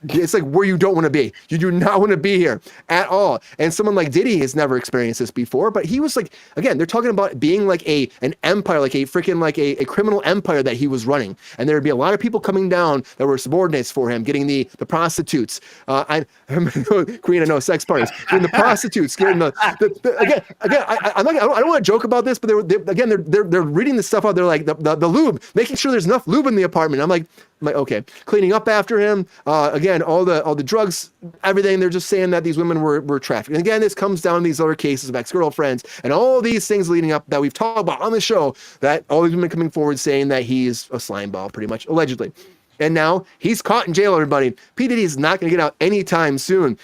It's like where you don't want to be. You do not want to be here at all. And someone like Diddy has never experienced this before, but he was like, again, they're talking about being like an empire, like a freaking like a criminal empire that he was running. And there would be a lot of people coming down that were subordinates for him, getting the prostitutes. Queen, I know, sex parties, getting the prostitutes, getting again. I don't want to joke about this, but they're reading this stuff out. They're like the lube, making sure there's enough lube in the apartment. I'm like, I'm like, okay, cleaning up after him. Again, all the drugs, everything. They're just saying that these women were trafficked. And again, this comes down to these other cases of ex-girlfriends and all these things leading up that we've talked about on the show, that all these women coming forward saying that he's a slime ball, pretty much, allegedly. And now he's caught in jail, everybody. P. Diddy is not going to get out anytime soon.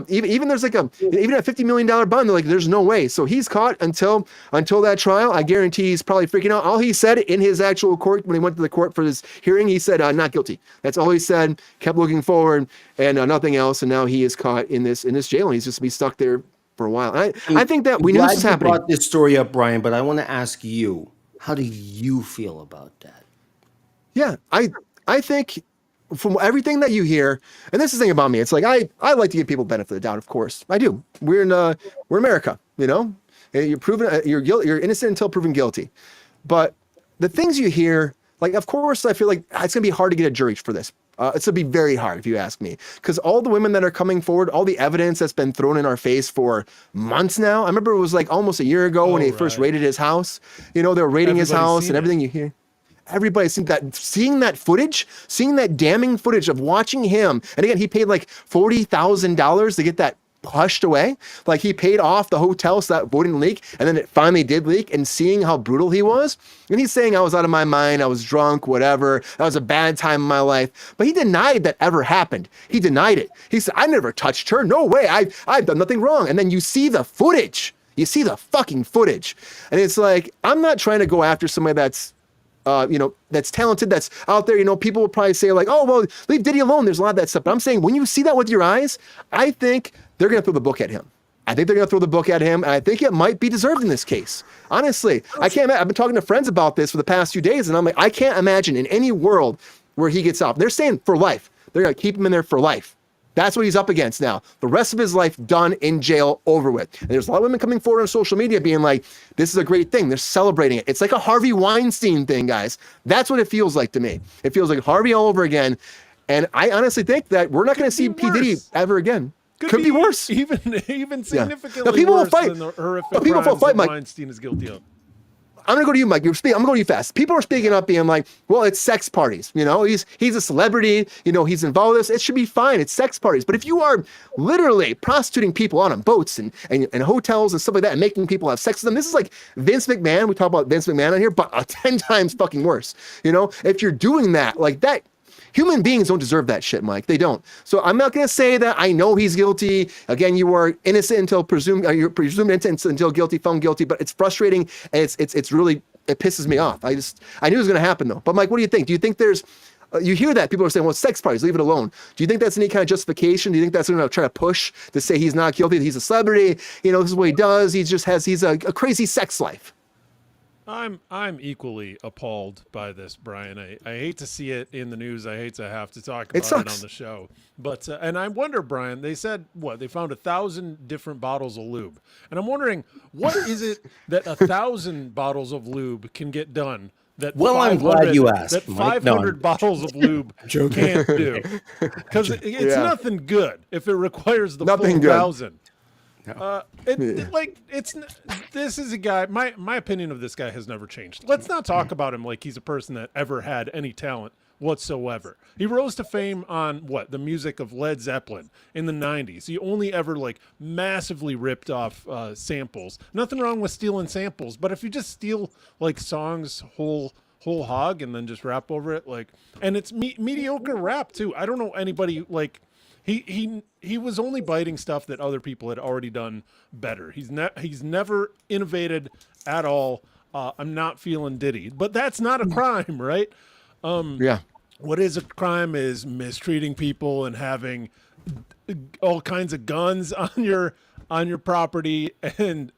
Even there's like even a $50 million bond, they're like, there's no way. So he's caught until that trial. I guarantee he's probably freaking out. All he said in his actual court, when he went to the court for his hearing, he said, not guilty. That's all he said, kept looking forward and nothing else. And now he is caught in this jail and he's just be stuck there for a while. And I think that we knew this was happening. I brought this story up, Brian, but I want to ask you, how do you feel about that? Yeah, I think from everything that you hear, and this is the thing about me, it's like I like to give people benefit of the doubt. Of course, I do. We're America, you know. You're innocent until proven guilty. But the things you hear, like, of course, I feel like it's gonna be hard to get a jury for this. It's gonna be very hard if you ask me, because all the women that are coming forward, all the evidence that's been thrown in our face for months now. I remember it was like almost a year ago when they first raided his house. You know, they were raiding his house and everything you hear. Everybody seeing that footage, seeing that damning footage of watching him. And again, he paid like $40,000 to get that hushed away. Like, he paid off the hotel so that wouldn't leak. And then it finally did leak, and seeing how brutal he was. And he's saying, I was out of my mind. I was drunk, whatever. That was a bad time in my life. But he denied that ever happened. He denied it. He said, I never touched her. No way. I've done nothing wrong. And then you see the footage. You see the fucking footage. And it's like, I'm not trying to go after somebody that's that's talented, that's out there. You know, people will probably say like, oh, well, leave Diddy alone. There's a lot of that stuff. But I'm saying, when you see that with your eyes, I think they're going to throw the book at him. I think they're going to throw the book at him. And I think it might be deserved in this case. Honestly, I've been talking to friends about this for the past few days. And I'm like, I can't imagine in any world where he gets out. They're saying for life. They're going to keep him in there for life. That's what he's up against now. The rest of his life done in jail, over with. And there's a lot of women coming forward on social media being like, this is a great thing. They're celebrating it. It's like a Harvey Weinstein thing, guys. That's what it feels like to me. It feels like Harvey all over again. And I honestly think that we're not going to see P. Diddy ever again. Could be worse. Even significantly now, people worse will fight. than the horrific People will fight, crimes that Mike. Weinstein is guilty of. I'm gonna go to you, Mike. I'm gonna go to you fast. People are speaking up, being like, "Well, it's sex parties. You know, he's a celebrity. You know, he's involved with this. It should be fine. It's sex parties." But if you are literally prostituting people out on boats and hotels and stuff like that, and making people have sex with them, this is like Vince McMahon. We talk about Vince McMahon on here, but 10 times fucking worse. You know, if you're doing that like that. Human beings don't deserve that shit, Mike. They don't. So I'm not going to say that I know he's guilty. Again, you are innocent until you're presumed innocent until guilty, found guilty. But it's frustrating, and it's really, it pisses me off. I knew it was going to happen though. But Mike, what do you think? Do you think there's you hear that people are saying, well, sex parties, leave it alone. Do you think that's any kind of justification? Do you think that's going to try to push to say he's not guilty, that he's a celebrity? You know, this is what he does. He's a crazy sex life. I'm equally appalled by this, Brian. I hate to see it in the news. I hate to have to talk about it on the show. But and I wonder, Brian, they said they found 1,000 different bottles of lube. And I'm wondering, what is it that 1,000 bottles of lube can get done that I'm glad you asked. That 500 bottles of lube can't do? Because it's nothing good if it requires the full 1,000. No. This is a guy, my opinion of this guy has never changed. Let's not talk about him like he's a person that ever had any talent whatsoever. He rose to fame on the music of Led Zeppelin in the 90s. He only ever massively ripped off samples. Nothing wrong with stealing samples, but if you just steal songs whole hog and then just rap over it, and it's mediocre rap too. I don't know anybody He was only biting stuff that other people had already done better. He's never innovated at all. I'm not feeling Diddy, but that's not a crime, right? Yeah. What is a crime is mistreating people and having all kinds of guns on your property and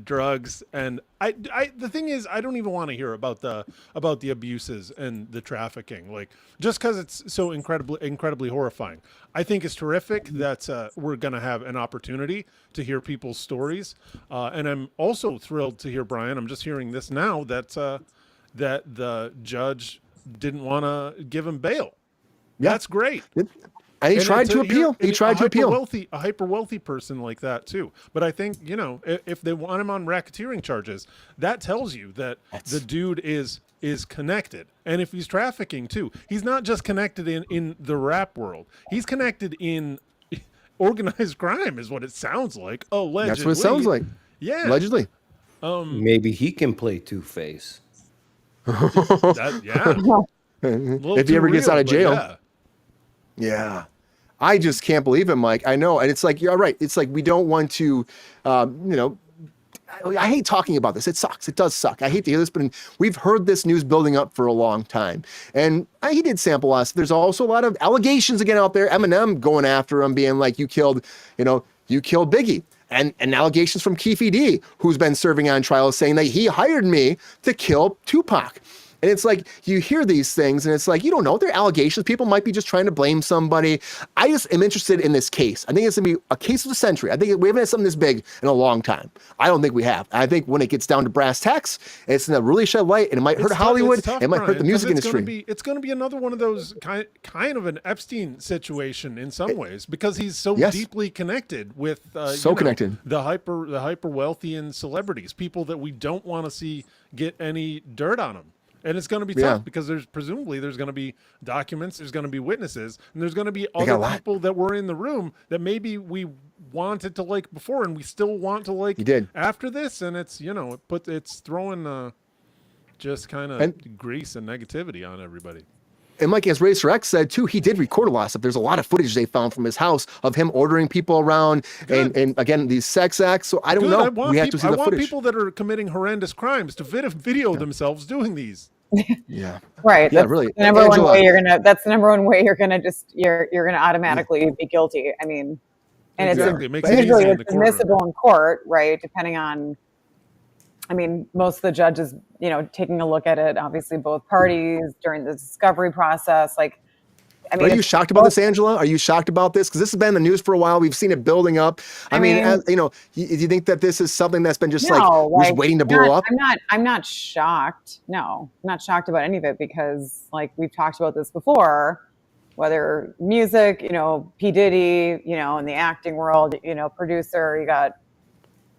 drugs. And the thing is, I don't even want to hear about the abuses and the trafficking, just because it's so incredibly horrifying. I think it's terrific that we're going to have an opportunity to hear people's stories. And I'm also thrilled to hear, Brian, I'm just hearing this now, that the judge didn't want to give him bail. Yeah. That's great. And he tried to appeal. He tried to appeal. A hyper wealthy person like that too. But I think, if they want him on racketeering charges, that tells you that the dude is is connected. And if he's trafficking too, he's not just connected in the rap world. He's connected in organized crime is what it sounds like. Allegedly. That's what it sounds like. Yeah. Allegedly. Maybe he can play Two-Face. Yeah. If he ever gets out of jail. Yeah. I just can't believe it, Mike. I know. And it's like, you're right. It's like, we don't want to, I hate talking about this. It sucks. It does suck. I hate to hear this, but we've heard this news building up for a long time. And he did sample us. There's also a lot of allegations again out there. Eminem going after him, being like, you killed Biggie. And allegations from Keefe D, who's been serving on trial, saying that he hired me to kill Tupac. And it's like, you hear these things and it's like, you don't know, they're allegations. People might be just trying to blame somebody. I just am interested in this case. I think it's gonna be a case of the century. I think we haven't had something this big in a long time. I don't think we have. I think when it gets down to brass tacks, it's gonna really shed light, and it might hurt Hollywood. It might hurt the music industry. It's gonna be another one of those kind of an Epstein situation in some ways, because he's so deeply connected with connected. The hyper wealthy and celebrities, people that we don't want to see get any dirt on them. And it's going to be tough because there's going to be documents, there's going to be witnesses, and there's going to be other people that were in the room that maybe we wanted to like before and we still want to like after this. And it's, it's throwing just kind of grease and negativity on everybody. And Mike, as Racer X said too, he did record a lot of stuff. There's a lot of footage they found from his house of him ordering people around and again, these sex acts. So I don't know. We have to see the footage. I want people that are committing horrendous crimes to video themselves doing these. Yeah. Right. Yeah, that's really. The number one way that's the number one way you're gonna automatically be guilty. I mean, and it's usually admissible in court, right? Depending on, I mean, most of the judges, taking a look at it, obviously both parties during the discovery process. Like, I mean, are you shocked about this, Angela? Are you shocked about this? Because this has been in the news for a while. We've seen it building up. I mean, do you think that this is something that's been just just waiting to blow up? I'm not shocked. No, I'm not shocked about any of it because, like, we've talked about this before. Whether music, P. Diddy, in the acting world, producer, you got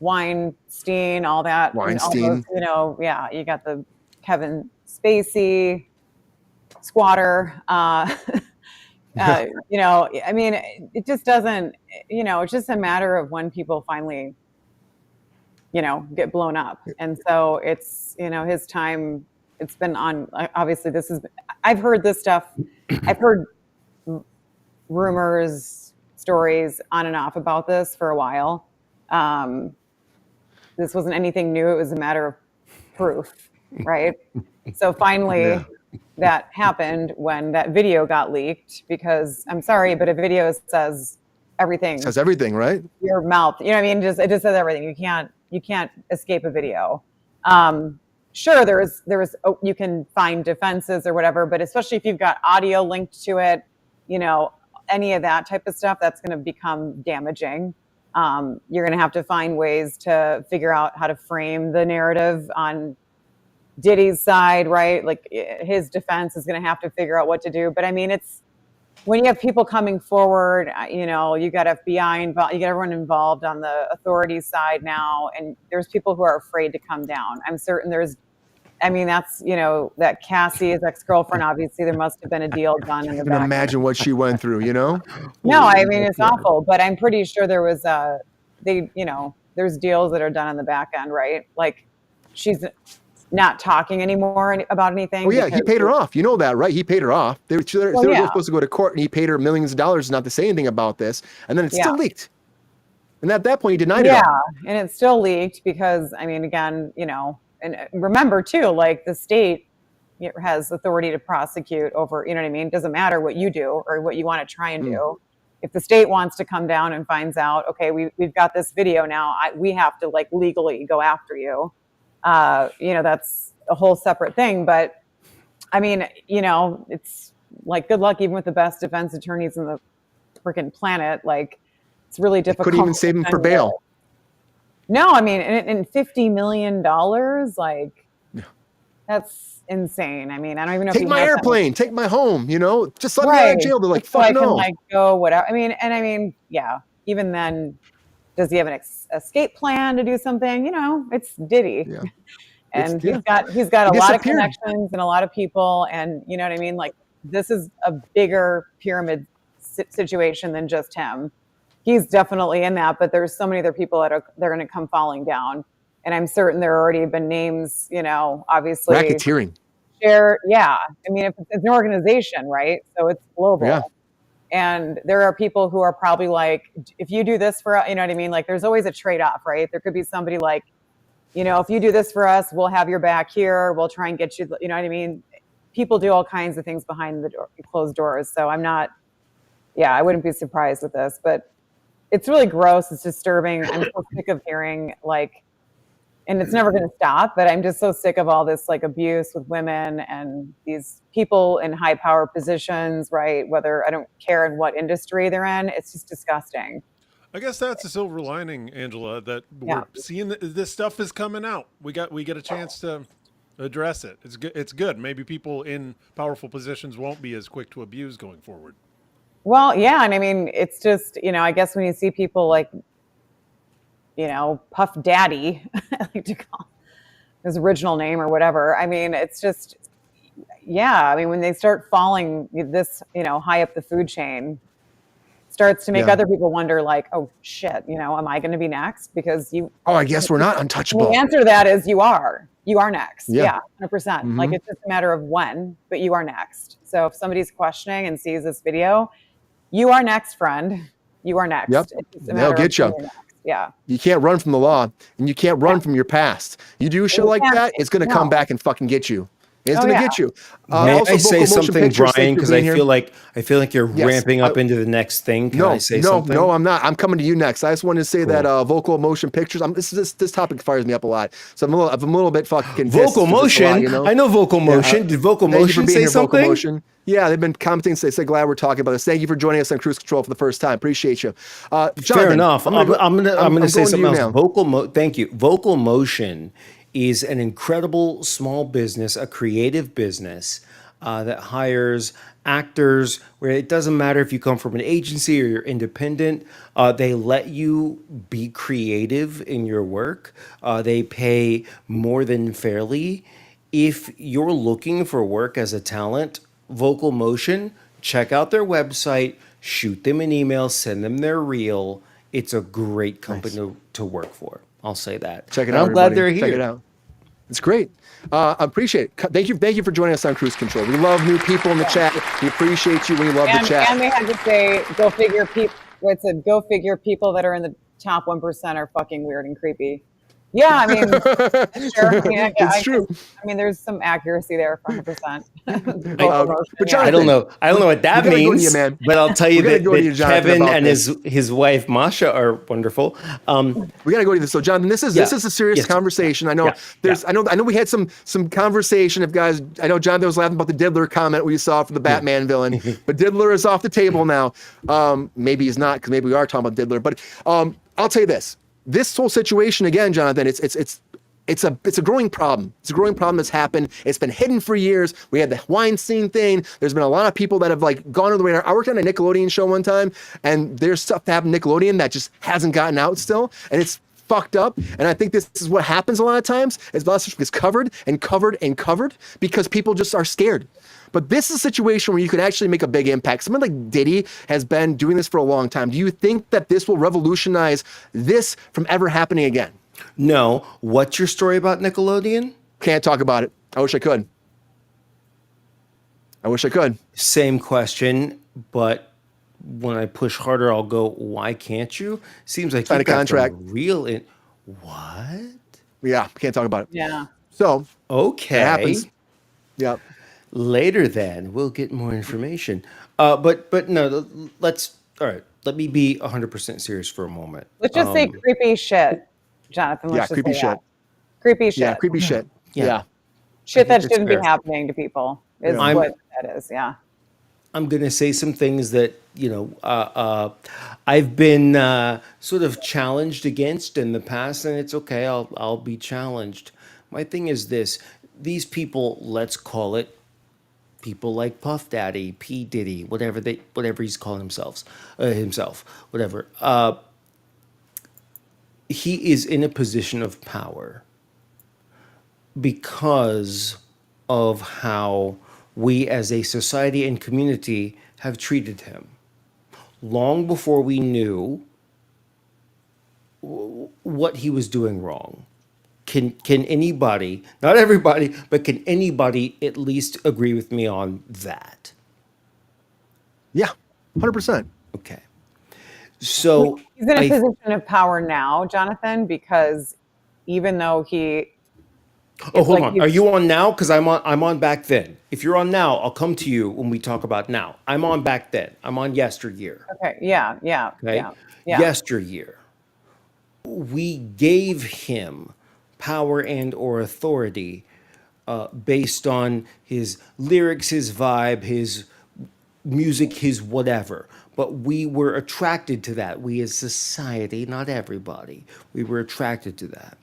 Weinstein, all that. Weinstein. All those, you got the Kevin Spacey, squatter. I mean, it just doesn't, it's just a matter of when people finally, get blown up. And so it's, his time, it's been on, obviously I've heard this stuff. I've heard rumors, stories on and off about this for a while. This wasn't anything new. It was a matter of proof, right? So finally, that happened when that video got leaked, because I'm sorry, but a video says everything. It says everything, right? Your mouth, it just says everything. You can't escape a video. Sure, you can find defenses or whatever, but especially if you've got audio linked to it, any of that type of stuff, that's going to become damaging. You're going to have to find ways to figure out how to frame the narrative on Diddy's side, right? Like, his defense is going to have to figure out what to do. But I mean, it's when you have people coming forward, you got FBI involved, you got everyone involved on the authorities side now, and there's people who are afraid to come down. I'm certain that's, that Cassie, his ex-girlfriend, obviously there must have been a deal done in the back. I can imagine what she went through, No, I mean, it's awful, but I'm pretty sure there was there's deals that are done on the back end, right? Like, she's not talking anymore about anything. Oh yeah, he paid her off. You know that, right? He paid her off. They were supposed to go to court, and he paid her millions of dollars not to say anything about this, and then it's still leaked. And at that point, he denied it all. Yeah, and it's still leaked because, I mean, again, and remember too, like, the state has authority to prosecute over, you know what I mean? It doesn't matter what you do or what you want to try and do. If the state wants to come down and finds out, okay, we've got this video now, we have to, like, legally go after you. That's a whole separate thing. But I mean, it's like, good luck even with the best defense attorneys in the freaking planet. Like, it's really difficult. Couldn't even save him for bail. No, I mean, and $50 million, like, that's insane. I mean, I don't even know. Take my airplane, take my home, just let me out of jail. They're like, fuck no. Like, go, whatever. I mean, yeah, even then, does he have an escape plan to do something? It's Diddy. And he's got a He lot of disappeared. connections and a lot of people, and you know what I mean? Like, this is a bigger pyramid situation than just him. He's definitely in that, but there's so many other people that they're going to come falling down. And I'm certain there already been names, you know, obviously. Racketeering. Yeah. I mean, if it's an organization, right? So it's global. Yeah. And there are people who are probably like, if you do this for, you know what I mean? Like, there's always a trade-off, right? There could be somebody like, you know, if you do this for us, we'll have your back here. We'll try and get you, you know what I mean? People do all kinds of things behind the closed doors. So I wouldn't be surprised with this, but it's really gross. It's disturbing. I'm so sick of hearing like, and it's never going to stop, but I'm just so sick of all this like abuse with women and these people in high power positions, right? Whether I don't care in what industry they're in, it's just disgusting. I guess that's the silver lining, Angela, that we're seeing that this stuff is coming out. We get a chance to address it. It's good. It's good. Maybe people in powerful positions won't be as quick to abuse going forward. Well, yeah. And I mean, it's just, you know, I guess when you see people like, you know, Puff Daddy, I like to call his original name or whatever. I mean, it's just, yeah. I mean, when they start falling this, you know, high up the food chain, starts to make other people wonder like, oh shit, you know, am I going to be next? Because I guess we're not untouchable. The answer to that is you are next. Yeah. 100%. Mm-hmm. Like, it's just a matter of when, but you are next. So if somebody's questioning and sees this video, you are next, friend. You are next. Yep. They'll get you. Yeah. You can't run from the law, and you can't run from your past. You do shit like that, it's going to come back and fucking get you. It's going to get you. May also, I say something, Brian? Because I here. feel like you're ramping up into the next thing. Can I say something? No, I'm not. I'm coming to you next. I just wanted to say that vocal motion pictures. This topic fires me up a lot, so I'm a little bit fucking vocal motion. Lot, you know? I know vocal motion. Did vocal motion say something? Vocal motion. Yeah, they've been commenting. They say glad we're talking about this. Thank you for joining us on Kruse Control for the first time. Appreciate you. Jonathan, fair enough. I'm gonna say something else. Thank you. Vocal motion is an incredible small business, a creative business that hires actors where it doesn't matter if you come from an agency or you're independent. They let you be creative in your work. They pay more than fairly. If you're looking for work as a talent, Vocal Motion, check out their website, shoot them an email, send them their reel. It's a great company to work for. I'll say that. Check it out. I'm glad they're here. Check it out. It's great. I appreciate it. Thank you for joining us on Kruse Control. We love new people in the chat. We appreciate you. We love the chat. And they had to say, go figure people that are in the top 1% are fucking weird and creepy. Yeah, I mean, sure. It's true. I mean, there's some accuracy there for 100%. But I don't know what that means, but I'll tell you that Kevin and his wife Masha are wonderful. We got to go to this. So, Jonathan, this is a serious conversation. I know I know we had some conversation. If guys, I know Jonathan was laughing about the Diddler comment we saw for the Batman villain, but Diddler is off the table now. Maybe he's not, because maybe we are talking about Diddler. But I'll tell you this. This whole situation again, Jonathan, it's a growing problem. It's a growing problem that's happened. It's been hidden for years. We had the Weinstein thing. There's been a lot of people that have like gone under the radar. I worked on a Nickelodeon show one time, and there's stuff that happened Nickelodeon that just hasn't gotten out still, and it's fucked up. And I think this is what happens a lot of times. Is a lot of stuff gets covered and covered and covered because people just are scared. But this is a situation where you can actually make a big impact. Someone like Diddy has been doing this for a long time. Do you think that this will revolutionize this from ever happening again? No. What's your story about Nickelodeon? Can't talk about it. I wish I could. Same question, but when I push harder, I'll go, why can't you? Seems like sign a contract. What? Yeah, can't talk about it. Yeah. So, okay. That happens. Yeah. Later then, we'll get more information. But no, all right, let me be 100% serious for a moment. Let's just say creepy shit, Jonathan. Let's just creepy say shit. that. Creepy shit. Yeah, creepy shit. Yeah. Shit that shouldn't be happening to people is what that is. Yeah. I'm going to say some things that, I've been sort of challenged against in the past, and it's okay. I'll be challenged. My thing is this. These people, let's call it people like Puff Daddy, P. Diddy, whatever he's calling himself, whatever. He is in a position of power. because of how we as a society and community have treated him. Long before we knew what he was doing wrong. Can anybody, not everybody, but can anybody at least agree with me on that? Yeah, 100%. Okay. So he's in a position of power now, Jonathan, because even though hold on. Are you on now? Because I'm on back then. If you're on now, I'll come to you when we talk about now. I'm on back then. I'm on yesteryear. Okay. Yeah. Okay. Yeah. Yesteryear. We gave him power and or authority based on his lyrics, his vibe, his music, his whatever. But we were attracted to that. We as society, not everybody, we were attracted to that.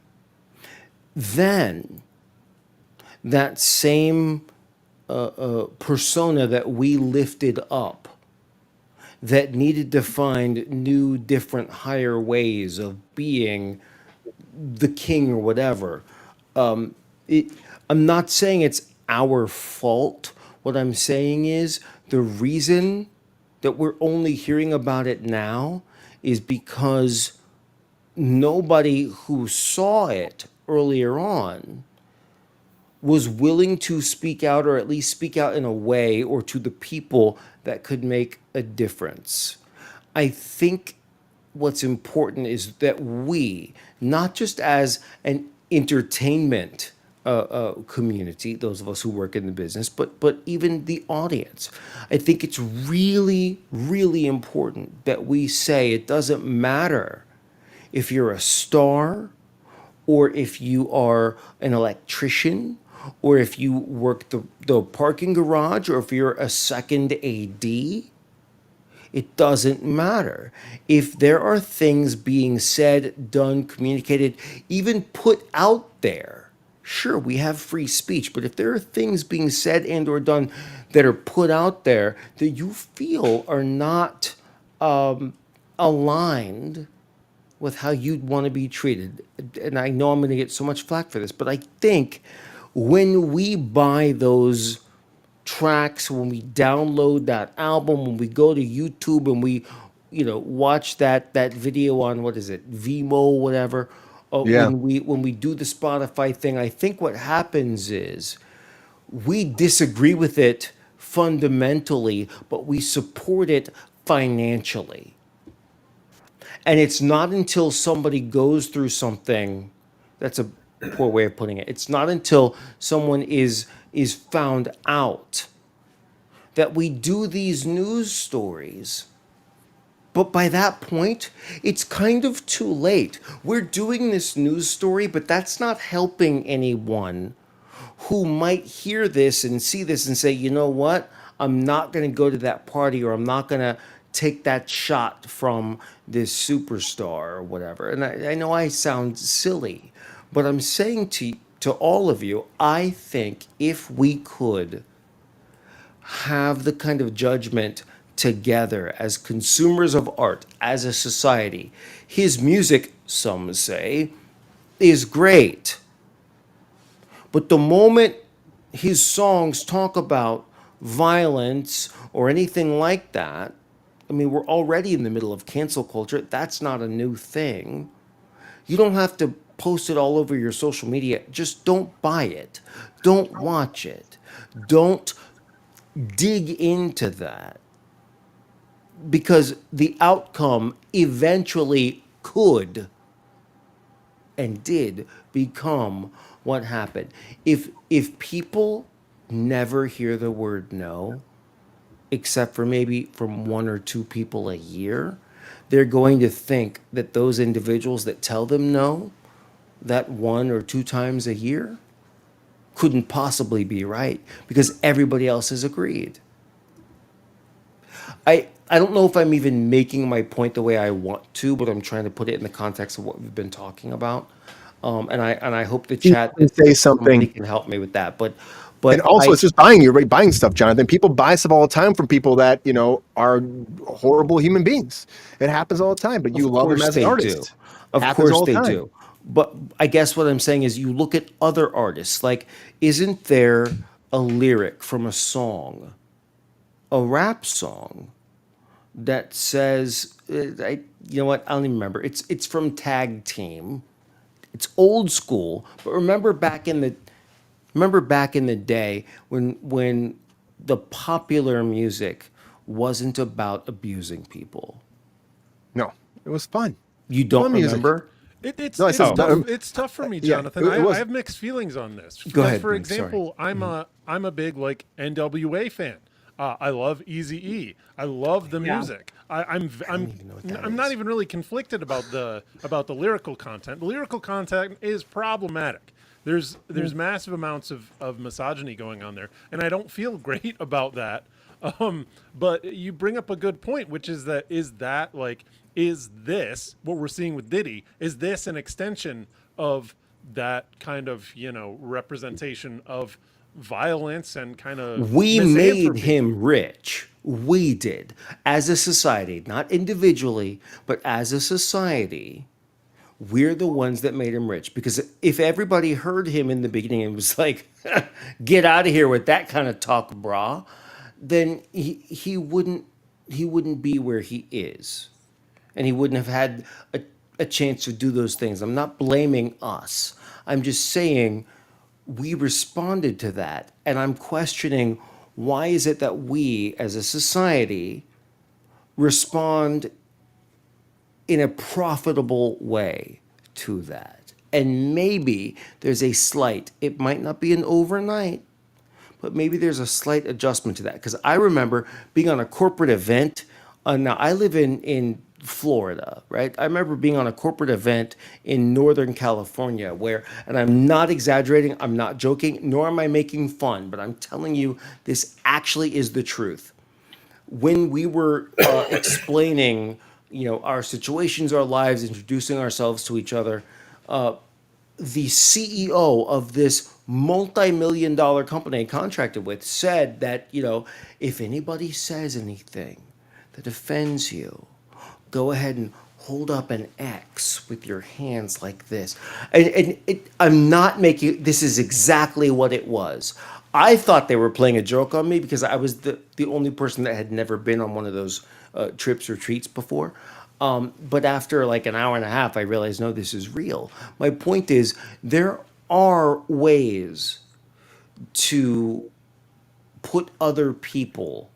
Then that same persona that we lifted up, that needed to find new, different, higher ways of being the king or whatever. I'm not saying it's our fault. What I'm saying is the reason that we're only hearing about it now is because nobody who saw it earlier on was willing to speak out, or at least speak out in a way or to the people that could make a difference. I think what's important is that we, not just as an entertainment community, those of us who work in the business, but even the audience, I think it's really, really important that we say it doesn't matter if you're a star, or if you are an electrician, or if you work the parking garage, or if you're a second AD. It doesn't matter. If there are things being said, done, communicated, even put out there, sure, we have free speech, but if there are things being said and or done that are put out there that you feel are not aligned with how you'd want to be treated, and I know I'm going to get so much flack for this, but I think when we buy those tracks, when we download that album, when we go to YouTube and we, watch that video on, what is it, Vimo, whatever, when we do the Spotify thing, I think what happens is we disagree with it fundamentally, but we support it financially. And it's not until somebody goes through something, that's a poor way of putting it. It's not until someone is found out that we do these news stories. But by that point, it's kind of too late. We're doing this news story, but that's not helping anyone who might hear this and see this and say, you know what? I'm not going to go to that party, or I'm not going to take that shot from this superstar or whatever. And I know I sound silly, but I'm saying to all of you, I think if we could have the kind of judgment together as consumers of art, as a society, his music, some say, is great. But the moment his songs talk about violence or anything like that, I mean, we're already in the middle of cancel culture. That's not a new thing. You don't have to post it all over your social media. Just don't buy it. Don't watch it. Don't dig into that. Because the outcome eventually could and did become what happened. If people never hear the word no, except for maybe from one or two people a year, they're going to think that those individuals that tell them no, that one or two times a year, couldn't possibly be right because everybody else has agreed. I don't know if I'm even making my point the way I want to, but I'm trying to put it in the context of what we've been talking about. And I hope the chat say something can help me with that. But and also, it's just buying stuff, Jonathan. People buy stuff all the time from people that are horrible human beings. It happens all the time. But you love them as an artist. Of course they do. But I guess what I'm saying is you look at other artists, like, isn't there a lyric from a song, a rap song, that says, you know what? I don't even remember. It's from Tag Team. It's old school, but remember back in the day when the popular music wasn't about abusing people. No, it was fun. You don't Fun music. remember? It's tough for me, Jonathan. it was- I have mixed feelings on this. Go ahead, For Nick, sorry. example, I'm a big like NWA fan. I love Eazy-E. I love the music. I'm not even really conflicted about the lyrical content. The lyrical content is problematic. There's massive amounts of misogyny going on there, and I don't feel great about that. But you bring up a good point, which is is this what we're seeing with Diddy? Is this an extension of that kind of, representation of violence and kind of We made misanthropy? him rich. We did. As a society, not individually, but as a society, we're the ones that made him rich. Because if everybody heard him in the beginning and was like, get out of here with that kind of talk, brah, then he wouldn't be where he is. And he wouldn't have had a chance to do those things. I'm not blaming us. I'm just saying we responded to that. And I'm questioning, why is it that we as a society respond in a profitable way to that? And maybe there's a slight, it might not be an overnight, but maybe there's a slight adjustment to that. Because I remember being on a corporate event. Now, I live in Florida, right? I remember being on a corporate event in Northern California where, and I'm not exaggerating, I'm not joking, nor am I making fun, but I'm telling you, this actually is the truth. When we were explaining, our situations, our lives, introducing ourselves to each other, the CEO of this multi-million-dollar company I contracted with said that, if anybody says anything that offends you, go ahead and hold up an X with your hands like this. I'm not making, this is exactly what it was. I thought they were playing a joke on me because I was the only person that had never been on one of those trips or treats before. But after like an hour and a half, I realized, no, this is real. My point is, there are ways to put other people,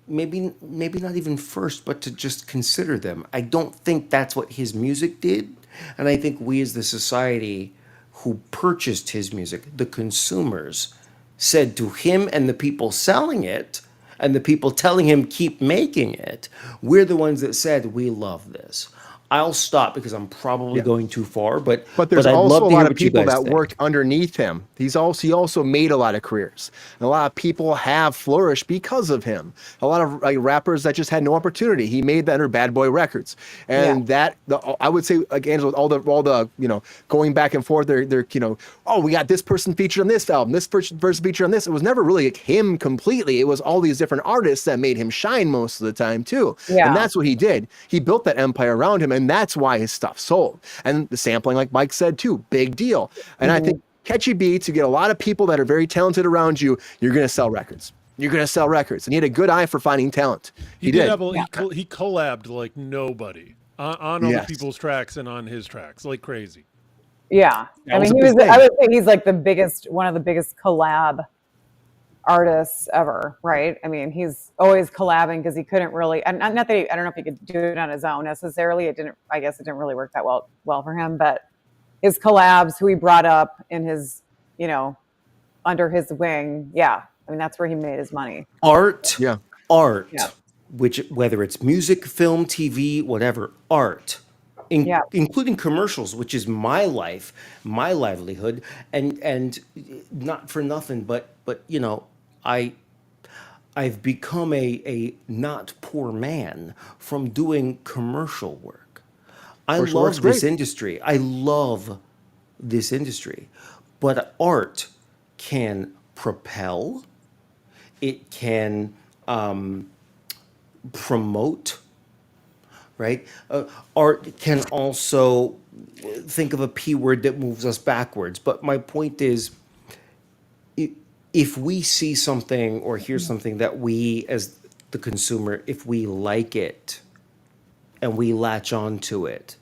maybe not even first, but to just consider them. I don't think that's what his music did. And I think we as the society who purchased his music, the consumers, said to him and the people selling it and the people telling him keep making it, we're the ones that said, we love this. I'll stop because I'm probably going too far, but there's I'd also love a to hear lot of what you people guys that think. worked underneath him. He also made a lot of careers. And a lot of people have flourished because of him. A lot of rappers that just had no opportunity. He made that under Bad Boy Records, and I would say, like Angela, all the going back and forth. They're oh, we got this person featured on this album, this person featured on this. It was never really like him completely. It was all these different artists that made him shine most of the time too. Yeah. And that's what he did. He built that empire around him, and that's why his stuff sold. And the sampling, like Mike said too, big deal. And I think catchy beats, you get a lot of people that are very talented around you, you're going to sell records. You're going to sell records. And he had a good eye for finding talent. He did. He collabed like nobody on other people's tracks and on his tracks like crazy. Yeah. I mean, I would say he's like one of the biggest collab artists ever, right? I mean, he's always collabing because he couldn't really, and not that I don't know if he could do it on his own necessarily. I guess it didn't really work that well for him, but his collabs, who he brought up in his, under his wing. Yeah. I mean, that's where he made his money. Art, which, whether it's music, film, TV, whatever, art, including commercials, which is my life, my livelihood, and not for nothing, but I've become a not poor man from doing commercial work. I love this industry. I love this industry, but art can propel. It can promote right? Art can also think of a P word that moves us backwards. But my point is, if we see something or hear something that we, as the consumer, if we like it and we latch on to it,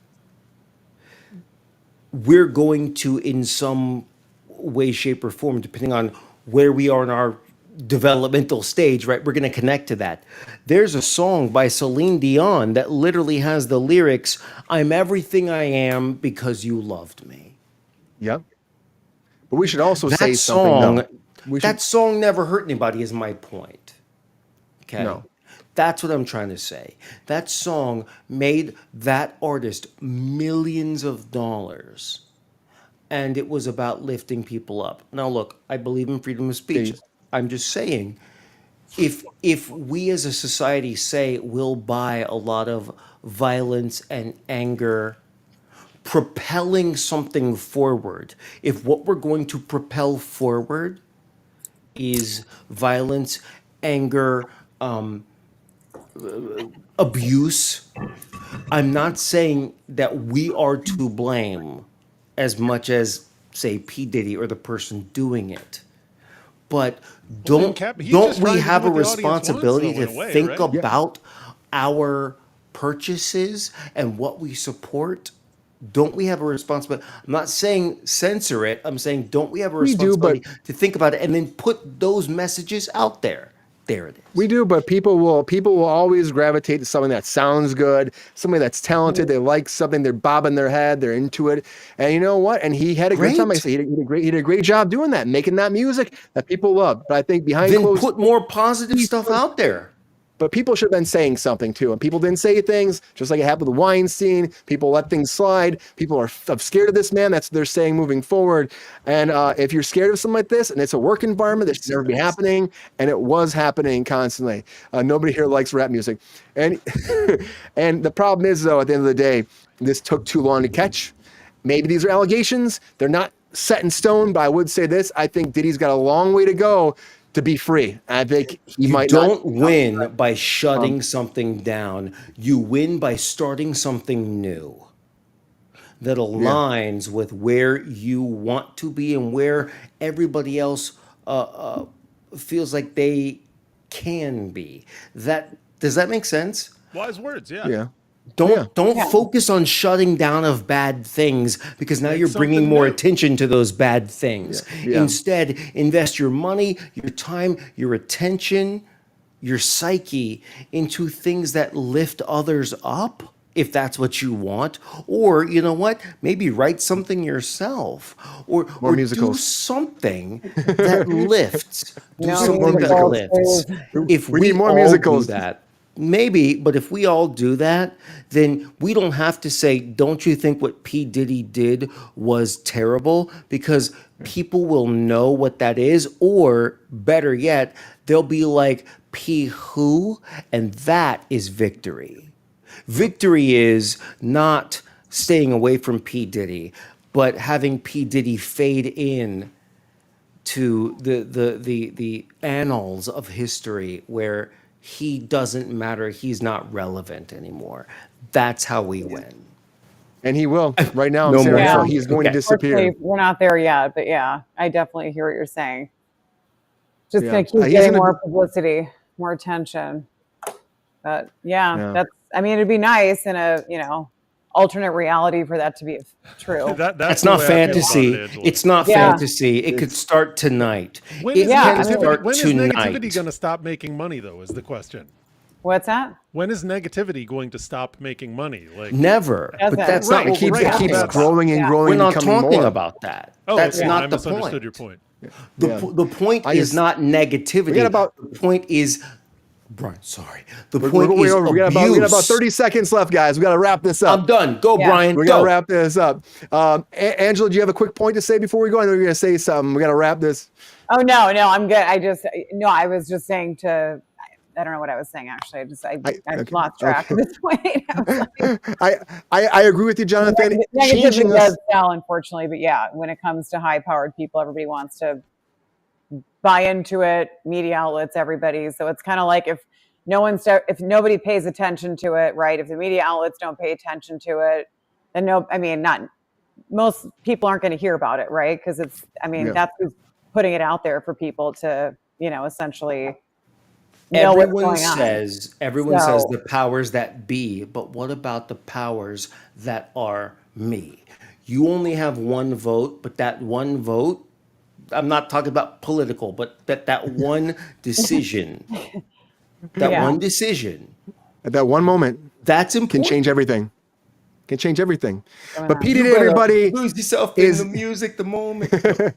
we're going to, in some way, shape, or form, depending on where we are in our developmental stage, right? We're going to connect to that. There's a song by Celine Dion that literally has the lyrics, "I'm everything I am because you loved me." Yep. But we should also That say song, something, though. that song never hurt anybody, is my point. Okay. No. That's what I'm trying to say. That song made that artist millions of dollars. And it was about lifting people up. Now, look, I believe in freedom of speech. Please. I'm just saying, if we as a society say we'll buy a lot of violence and anger, propelling something forward, if what we're going to propel forward is violence, anger, abuse, I'm not saying that we are to blame as much as, say, P. Diddy or the person doing it. But don't we have a responsibility to think about our purchases and what we support? Don't we have a responsibility? I'm not saying censor it. I'm saying, don't we have a responsibility to think about it and then put those messages out there? There it is. We do, but people will always gravitate to something that sounds good, somebody that's talented, they like something, they're bobbing their head, they're into it. And you know what? And he had a great time. I say he did a great job doing that, making that music that people love. But I think behind then closed, put more positive stuff out there. But people should have been saying something too. And people didn't say things, just like it happened with Weinstein. People let things slide. People are scared of this man. That's what they're saying moving forward. And if you're scared of something like this, and it's a work environment that should never be happening, and it was happening constantly. Nobody here likes rap music. And and the problem is, though, at the end of the day, this took too long to catch. Maybe these are allegations. They're not set in stone, but I would say this. I think Diddy's got a long way to go to be free. I think he might don't win by shutting something down. You win by starting something new that aligns with where you want to be and where everybody else feels like they can be. Does that make sense? Wise words, yeah. Yeah. Don't focus on shutting down of bad things, because now you're bringing more attention to those bad things. Instead, invest your money, your time, your attention, your psyche into things that lift others up, if that's what you want. Or, you know what? Maybe write something yourself, or do something that lifts. Do something that lifts. If we need more musicals, do that. Maybe, but if we all do that, then we don't have to say, don't you think what P. Diddy did was terrible? Because people will know what that is, or better yet, they'll be like, P. who? And that is victory. Victory is not staying away from P. Diddy, but having P. Diddy fade in to the annals of history where he doesn't matter. He's not relevant anymore. That's how we win. And he will. Right now, I'm saying he's going to disappear. We're not there yet, but yeah, I definitely hear what you're saying. Just going to keep getting more publicity, more attention. But that's, I mean, it'd be nice in a, alternate reality for that to be true. That's not fantasy. It's not fantasy. It could start tonight. When is negativity going to stop making money, though, is the question. What's that? When is negativity going to stop making money? Like never. But that's not. It keeps growing and growing. We're not talking about that. That's not the point. I misunderstood your point. The point is not negativity. The point is, Brian, sorry. The point is abuse. We got about 30 seconds left, guys. We got to wrap this up. I'm done. Go, Brian. We got to wrap this up. Angela, do you have a quick point to say before we go? I know you're going to say something. We got to wrap this. Oh, no, I'm good. I was just saying I don't know what I was saying, actually. I lost track at this point. I agree with you, Jonathan. Negativity does sell, unfortunately. But when it comes to high-powered people, everybody wants to buy into it, media outlets, everybody. So it's kind of like if if nobody pays attention to it, right? If the media outlets don't pay attention to it, then most people aren't going to hear about it, right? Because that's who's putting it out there for people to, essentially know what's going on. Everyone says the powers that be, but what about the powers that are me? You only have one vote, but that one vote, I'm not talking about political, but that one decision, one decision, at that one moment, that's important. Can change everything. Can change everything. But P. Diddy, everybody, lose yourself in the music, the moment.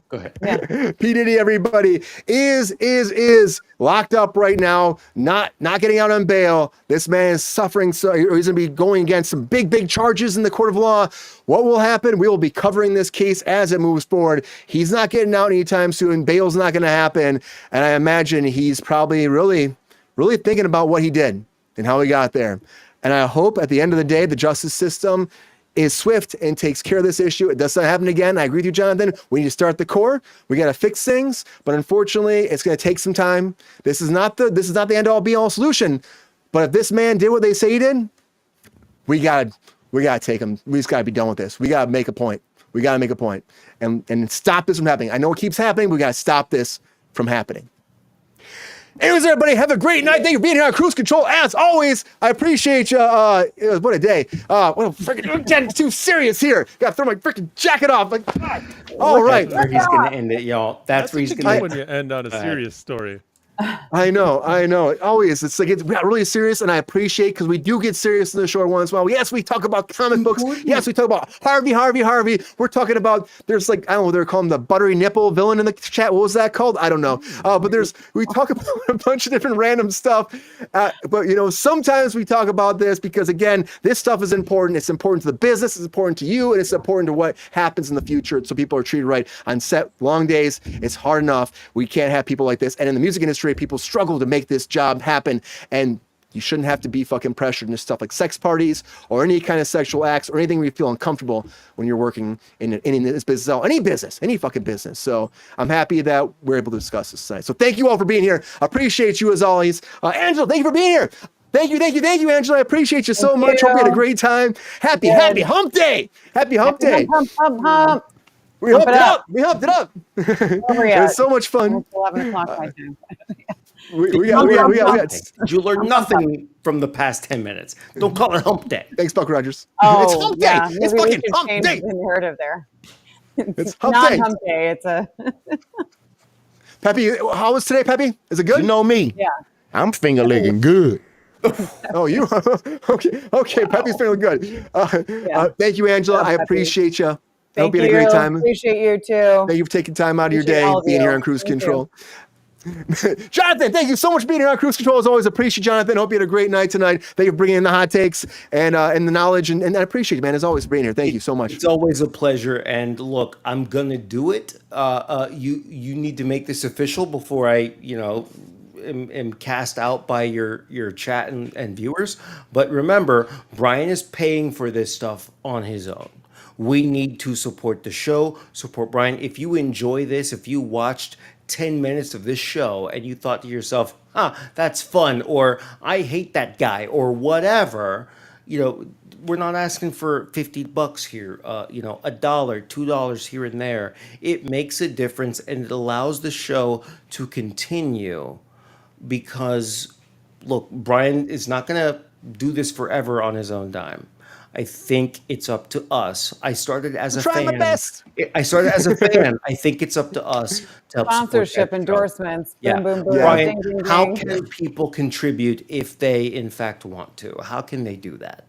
Go ahead. Yeah. P. Diddy, everybody, is locked up right now, not getting out on bail. This man is suffering, so he's going to be going against some big charges in the court of law. What will happen? We will be covering this case as it moves forward. He's not getting out anytime soon. Bail's not going to happen. And I imagine he's probably really thinking about what he did and how he got there. And I hope at the end of the day, the justice system is swift and takes care of this issue. It does not happen again. I agree with you, Jonathan. We need to start the core. We got to fix things, but unfortunately, it's going to take some time. This is not the end all be all solution. But if this man did what they say he did, we got to take him. We just got to be done with this. We got to make a point. We got to make a point and stop this from happening. I know it keeps happening. We got to stop this from happening. Anyways, everybody, have a great night. Thank you for being here on Kruse Control. As always, I appreciate you. What a day. I'm getting too serious here. Got to throw my freaking jacket off. All right. That's where he's going to end it, y'all. That's where he's going to end it. When you end on a serious story. I know. Always, it's like, we got really serious, and I appreciate, because we do get serious in the show once in a while. Yes, we talk about comic books. Yes, we talk about Harvey. We're talking about, there's like, I don't know, they're calling the buttery nipple villain in the chat. What was that called? I don't know. But we talk about a bunch of different random stuff. But, sometimes we talk about this because, again, this stuff is important. It's important to the business. It's important to you, and it's important to what happens in the future. So people are treated right on set. Long days. It's hard enough. We can't have people like this. And in the music industry, people struggle to make this job happen, and you shouldn't have to be fucking pressured into stuff like sex parties or any kind of sexual acts or anything where you feel uncomfortable when you're working in this business, any fucking business. So I'm happy that we're able to discuss this tonight. So thank you all for being here. I appreciate you as always. Angela, thank you for being here. Thank you, Angela. I appreciate you so much. Hope you had a great time. Happy hump day. Happy hump day. Hump. We humped it up. It was so much fun. It's 11 o'clock my time. We got. You learned nothing from the past 10 minutes. Don't call it hump day. Thanks, Buck Rogers. Oh, it's hump day. Yeah. It's fucking hump day. The narrative there. It's hump not day. Hump day. It's a. Peppy, how was today, Peppy? Is it good? You know me. Yeah. I'm finger licking good. Oh, you okay? Peppy's feeling good. Thank you, Angela. I appreciate you. I hope you had a great time. Appreciate you too. Thank you for taking time out of your day, being here on Kruse Control. Jonathan, thank you so much for being here on Kruse Control. As always, appreciate Jonathan. Hope you had a great night tonight. Thank you for bringing in the hot takes and the knowledge, and I appreciate you, man. As always, being here. Thank you so much. It's always a pleasure. And look, I'm gonna do it. You need to make this official before I, am cast out by your chat and viewers. But remember, Brian is paying for this stuff on his own. We need to support the show, support Brian. If you enjoy this, if you watched 10 minutes of this show and you thought to yourself, that's fun, or I hate that guy, or whatever, we're not asking for $50 here, $1, $2 here and there. It makes a difference, and it allows the show to continue because, look, Brian is not going to do this forever on his own dime. I think it's up to us. I started as a fan. My best. I started as a fan. I think it's up to us to help sponsorship, endorsements. Yeah. Boom, boom, boom. Brian, ding, ding, how ding. can people contribute if they in fact want to? How can they do that?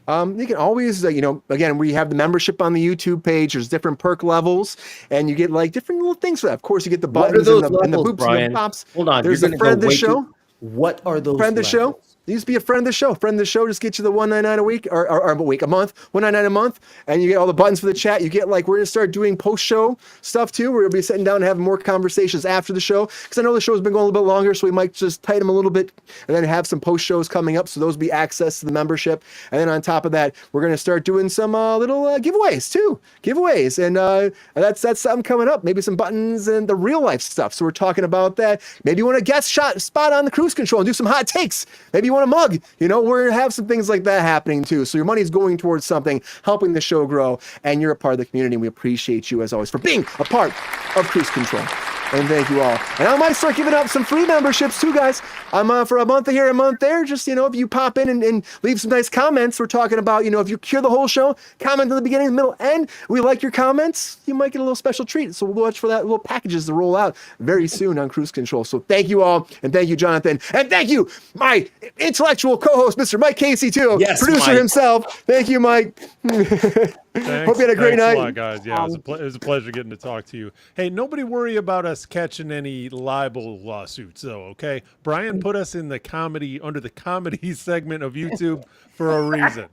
You can always, again, we have the membership on the YouTube page. There's different perk levels, and you get like different little things for that. Of course, you get the buttons and the boops and the pops. Hold on. There's a friend of the show. What are those friend of the show? You just be a friend of the show. Friend of the show, just get you the $1.99 a week or a month, $1.99 a month, and you get all the buttons for the chat. You get like, we're gonna start doing post-show stuff too, where we'll be sitting down and having more conversations after the show. Because I know the show's been going a little bit longer, so we might just tighten them a little bit and then have some post-shows coming up. So those will be access to the membership. And then on top of that, we're gonna start doing some little giveaways too. And that's something coming up. Maybe some buttons and the real life stuff. So we're talking about that. Maybe you want to guest spot on the Kruse Control and do some hot takes. Maybe you want a mug. You know, we're gonna have some things like that happening too. So your money's going towards something, helping the show grow, and you're a part of the community. And we appreciate you as always for being a part of Kruse Control. And thank you all. And I might start giving out some free memberships too, guys. I'm for a month here, a month there. Just, you know, if you pop in and leave some nice comments, we're talking about, you know, if you hear the whole show, comment in the beginning, the middle, end. We like your comments. You might get a little special treat. So we'll watch for that little packages to roll out very soon on Kruse Control. So thank you all. And thank you, Jonathan. And thank you, my intellectual co-host, Mr. Mike Casey, too. Yes, producer Mike. himself. Thank you, Mike. Hope you had a great night. A lot, guys. Yeah, it was a pleasure getting to talk to you. Hey, nobody worry about us catching any libel lawsuits, though. Okay, Brian put us in the comedy under the comedy segment of YouTube for a reason.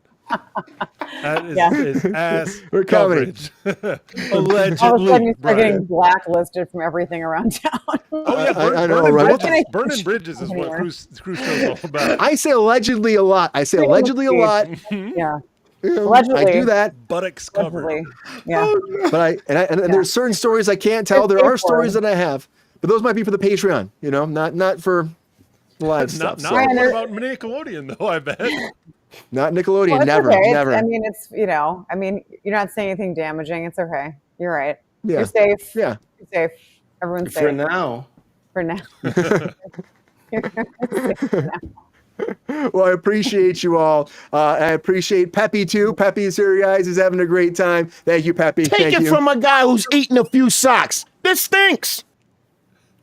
That is ass We're comedy. Allegedly, All of a sudden, you start Brian. getting blacklisted from everything around town. Oh yeah, I know, right? Burning bridges is what Kruse show's all about. I say allegedly a lot. I say allegedly a lot. Yeah. You know, Allegedly. I do that. Buttocks covered. Allegedly. Yeah. But and there's certain stories I can't tell. There are stories that I have, but those might be for the Patreon. You know, not for live stuff. Not So. what about Nickelodeon though? I bet. Not Nickelodeon. Well, it's never, okay. never. I mean, it's, you know, you're not saying anything damaging. It's okay. You're right. Yeah. You're safe. Yeah. You're safe. Everyone's safe. For now. For now. Well, I appreciate you all. I appreciate Peppy too. Peppy's here, guys. He's having a great time. Thank you, Peppy. Take it from a guy who's eating a few socks. This stinks.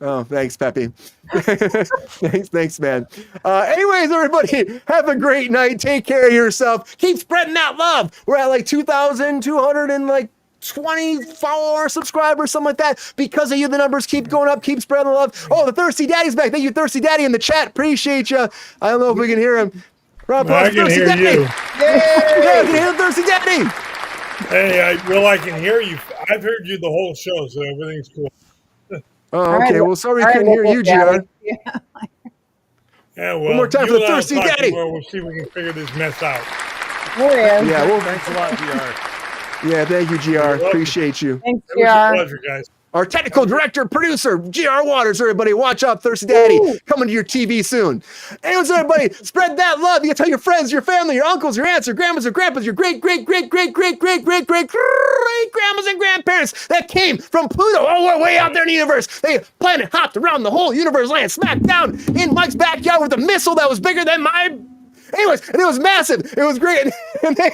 Oh, thanks, Peppy. thanks, man. Anyways, everybody, have a great night. Take care of yourself. Keep spreading that love. We're at like 2,224 subscribers, something like that. Because of you, the numbers keep going up. Keep spreading the love. Oh, the Thirsty Daddy's back. Thank you, Thirsty Daddy, in the chat. Appreciate you. I don't know if we can hear him. Rob, I can Thirsty hear Daddy. you. Yeah, I can hear the Thirsty Daddy. Hey, I can hear you. I've heard you the whole show, so everything's cool. Oh, okay. Well, sorry we couldn't hear you, GR. Yeah, well, One more time you for the and I'll Thirsty talk Daddy. tomorrow. We'll see if we can figure this mess out. Yeah, well, Thanks a lot, GR. Yeah, thank you, GR. Appreciate you. Thanks, It was a GR. pleasure, guys. Our technical director, producer, GR Waters, everybody. Watch out, Thirsty Daddy. Coming to your TV soon. Anyways, everybody, spread that love. You can tell your friends, your family, your uncles, your aunts, your grandmas, your grandpas, your great-great-great-great-great-great-great-great-grandmas and grandparents that came from Pluto all the way out there in the universe. They planet hopped around the whole universe, land smack down in Mike's backyard with a missile that was bigger than my... Anyways, and it was massive. It was great. And they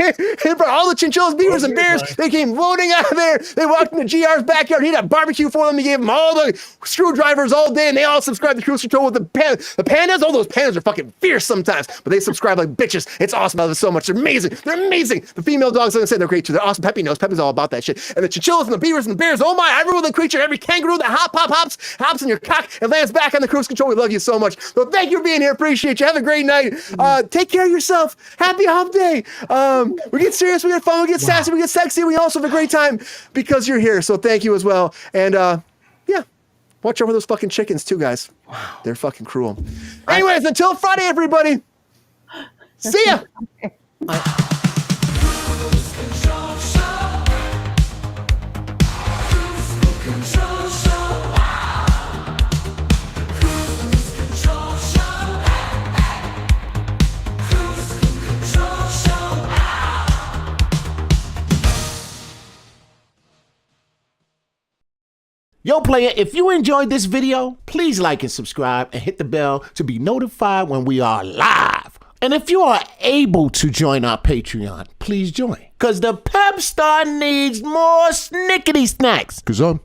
brought all the chinchillas, beavers, and bears. They came floating out of there. They walked into GR's backyard. He had a barbecue for them. He gave them all the screwdrivers all day, and they all subscribed to Kruse Control with the pandas. All those pandas are fucking fierce sometimes, but they subscribe like bitches. It's awesome. I love it so much. They're amazing. They're amazing. The female dogs, like I said, they're great too. They're awesome. Peppy knows. Peppy's all about that shit. And the chinchillas and the beavers and the bears. Oh my! Every little creature, every kangaroo that hops in your cock and lands back on the Kruse Control. We love you so much. So thank you for being here. Appreciate you. Have a great night. Take care of yourself. Happy hump day. We get serious, we get fun, we get sassy, we get sexy. We also have a great time because you're here. So thank you as well. And yeah, watch over those fucking chickens too, guys. Wow. They're fucking cruel. Anyways, until Friday, everybody. See ya. Yo, player, if you enjoyed this video, please like and subscribe and hit the bell to be notified when we are live. And if you are able to join our Patreon, please join. Because the pep star needs more snickety snacks. Because I'm